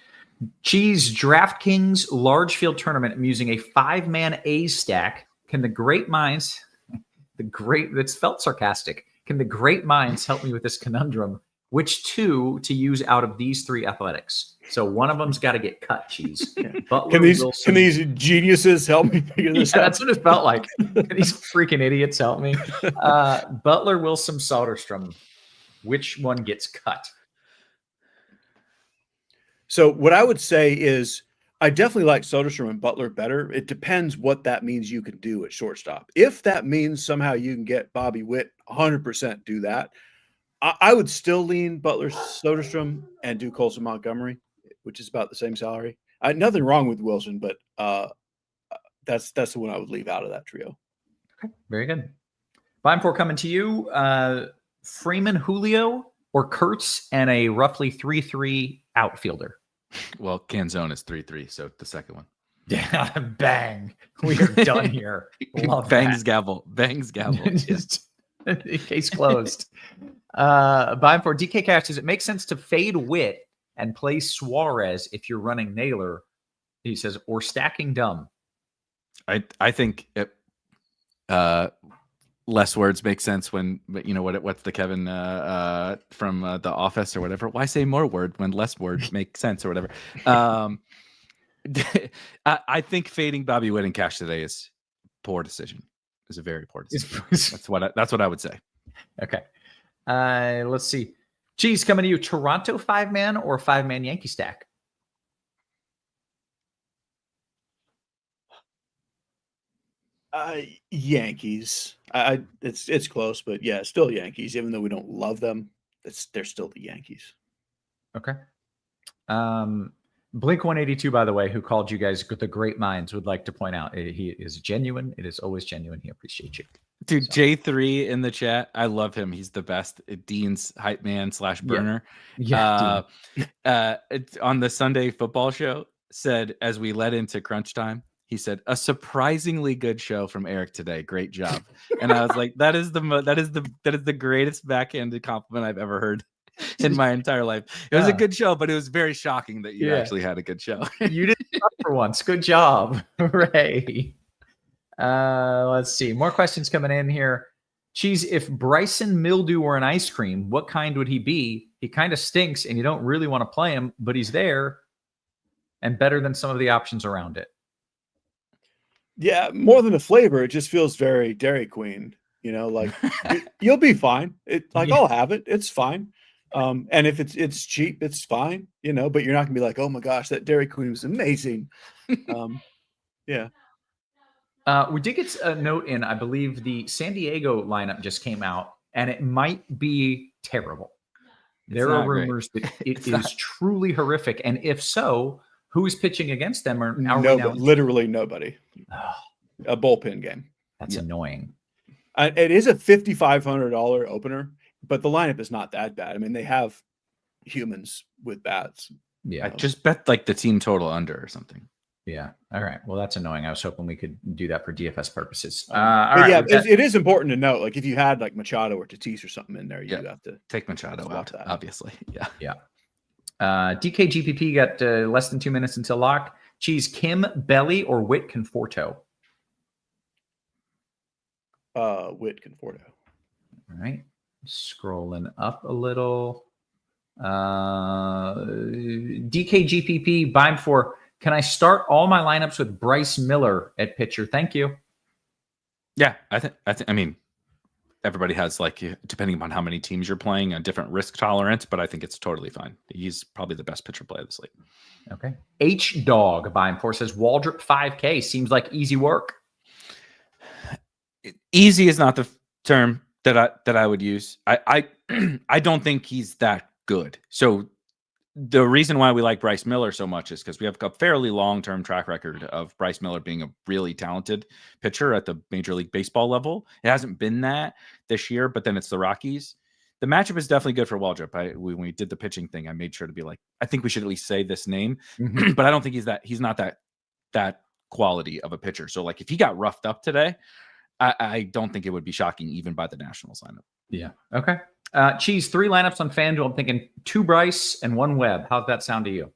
Cheese, DraftKings large field tournament. I'm using a 5-man A's stack. Can the great minds, that's felt sarcastic. Can the great minds help me with this conundrum? Which 2 to use out of these 3 athletics? So one of them's got to get cut, Cheese. Can these geniuses help me figure this out? That's what it felt like. Can these freaking idiots help me? Butler, Wilson, Soderstrom. Which one gets cut? So what I would say is, I definitely like Soderstrom and Butler better. It depends what that means you can do at shortstop. If that means somehow you can get Bobby Witt, 100% do that. I would still lean Butler, Soderstrom, and do Colson Montgomery, which is about the same salary. Nothing wrong with Wilson, but that's the one I would leave out of that trio. Okay, very good. Beimfohr coming to you. Freeman, Julio, or Kurtz, and a roughly 3-3 outfielder. Well, Canzone is 3-3, so the second one. Yeah, bang. We are done here. Love Bangs that. gavel. Bangs gavel. Just case closed. Beimfohr, DK Cash, does it make sense to fade Witt and play Suarez if you're running Naylor? He says, or stacking dumb. I think it, less words make sense when, you know, what's the Kevin from The Office or whatever? Why say more word when less words make sense or whatever? I think fading Bobby Witt and Cash today is poor decision. It's a very poor decision. That's what I would say. Okay. Let's see. Cheese, coming to you. Toronto 5-man or 5-man Yankee stack? Yankees. It's close, but yeah, still Yankees. Even though we don't love them, they're still the Yankees. Okay. Blink 182, by the way, who called you guys the great minds, would like to point out he is genuine. It is always genuine. He appreciates you. Dude, so. J3 in the chat. I love him. He's the best. Dean's hype man / burner. Yeah. On the Sunday football show said, as we led into crunch time, he said, a surprisingly good show from Erik today. Great job. And I was like, that is the greatest backhanded compliment I've ever heard in my entire life. It was a good show, but it was very shocking that you actually had a good show. You did for once. Good job. Hooray. Let's see. More questions coming in here. Cheese, if Bryson Mildew were an ice cream, what kind would he be? He kind of stinks and you don't really want to play him, but he's there and better than some of the options around it. Yeah, more than a flavor, it just feels very Dairy Queen. You know, like you'll be fine. I'll have it. It's fine. And if it's cheap, it's fine. You know, but you're not gonna be like, oh my gosh, that Dairy Queen was amazing. Yeah. We did get a note in. I believe the San Diego lineup just came out, and it might be terrible. There are rumors that it is truly horrific, and if so, who's pitching against them? Or literally nobody. A bullpen game. That's annoying. It is a $5,500 opener, but the lineup is not that bad. I mean, they have humans with bats. Yeah, I just bet like the team total under or something. Yeah. All right. Well, that's annoying. I was hoping we could do that for DFS purposes. It is important to note, like if you had like Machado or Tatis or something in there, you have to take Machado out, obviously. Yeah. Yeah. DKGPP got less than 2 minutes until lock. Cheese, Kim, Belly, or Whit Conforto? Whit Conforto. All right. Scrolling up a little. DKGPP, Beimfohr. Can I start all my lineups with Bryce Miller at pitcher? Thank you. Yeah, I mean, everybody has, like, depending upon how many teams you're playing, a different risk tolerance, but I think it's totally fine. He's probably the best pitcher play of the slate. Okay. H Dog Beimfohr says Waldrop 5K seems like easy work. Easy is not the term that I would use. I don't think he's that good. So the reason why we like Bryce Miller so much is because we have a fairly long-term track record of Bryce Miller being a really talented pitcher at the Major League Baseball level. It hasn't been that this year, but then it's the Rockies. The matchup is definitely good for Waldrop. When we did the pitching thing, I made sure to be like, I think we should at least say this name, but I don't think he's not that quality of a pitcher. So like if he got roughed up today, I don't think it would be shocking even by the Nationals lineup. Yeah. Okay. Cheese, 3 lineups on FanDuel. I'm thinking 2 Bryce and 1 Webb. How's that sound to you?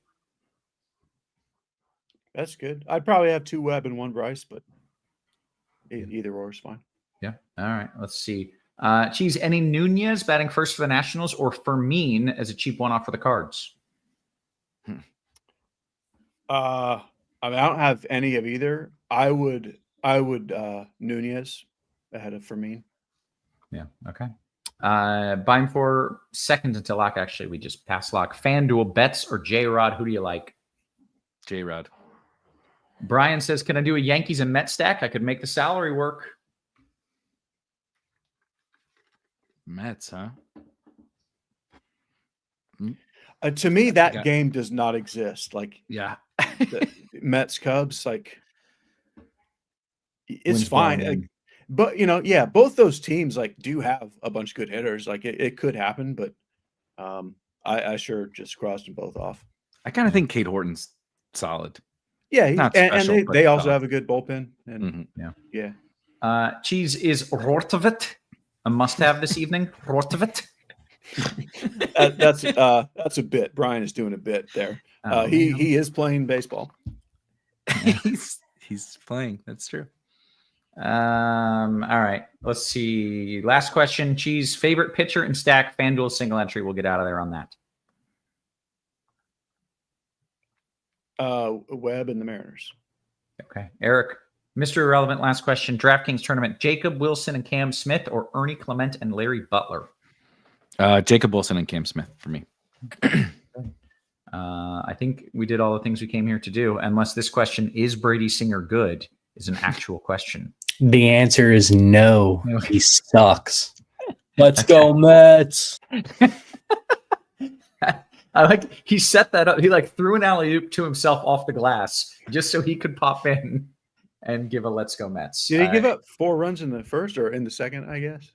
That's good. I'd probably have 2 Webb and 1 Bryce, but either or is fine. Yeah. All right. Let's see. Cheese, any Nunez batting first for the Nationals or Fermin as a cheap one-off for the Cards? I mean, I don't have any of either. I would Nunez ahead of Fermin. Yeah. Okay. Beimfohr second until lock. Actually, we just passed lock. FanDuel bets or J-Rod. Who do you like? J-Rod. Brian says, can I do a Yankees and Mets stack? I could make the salary work. Mets, huh? To me, that game does not exist. Like, yeah, the Mets Cubs, like, it's fine. But both those teams like do have a bunch of good hitters. Like it could happen, but I sure just crossed them both off. I kind of think Cade Horton's solid. Yeah, and they also have a good bullpen. And Cheese, is Rortovit a must-have this evening? Rortovit. That's a bit. Brian is doing a bit there. He is playing baseball. He's playing. That's true. All right. Let's see. Last question. Cheese, favorite pitcher and stack FanDuel single entry. We'll get out of there on that. Webb and the Mariners. Okay. Erik, Mr. Irrelevant, last question. DraftKings tournament, Jacob Wilson and Cam Smith or Ernie Clement and Larry Butler? Jacob Wilson and Cam Smith for me. I think we did all the things we came here to do, unless this question, is Brady Singer good, is an actual question. The answer is no. He sucks. Let's go, Mets. I like he set that up. He like threw an alley-oop to himself off the glass just so he could pop in and give a "Let's go Mets." Did he give up 4 runs in the first or in the second? I guess.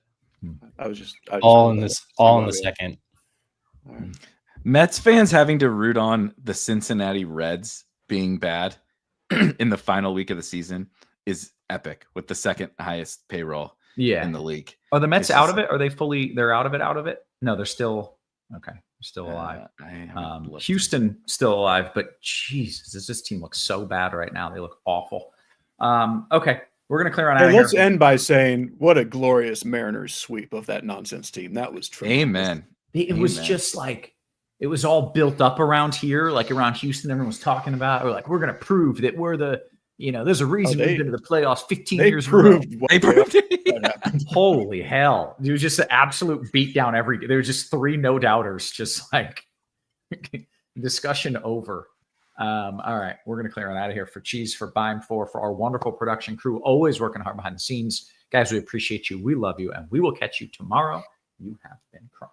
I was just all in the second. All right. Mets fans having to root on the Cincinnati Reds being bad in the final week of the season is epic with the second highest payroll in the league. Are the Mets out of it? Are they fully? They're out of it? No, they're still okay. They're still alive. Houston still alive, but Jesus, this team looks so bad right now. They look awful. Okay, we're gonna clear on out. Let's end by saying what a glorious Mariners sweep of that nonsense team. That was tremendous. Amen. It was just like it was all built up around here, like around Houston. Everyone was talking about. We're like, we're gonna prove that we're the. There's a reason we've been to the playoffs 15 years ago. They proved it. Holy hell. It was just an absolute beatdown there was just 3 no-doubters, just like discussion over. All right. We're going to clear on out of here for Cheese, for Beimfohr, for our wonderful production crew, always working hard behind the scenes. Guys, we appreciate you. We love you. And we will catch you tomorrow. You have been crunk.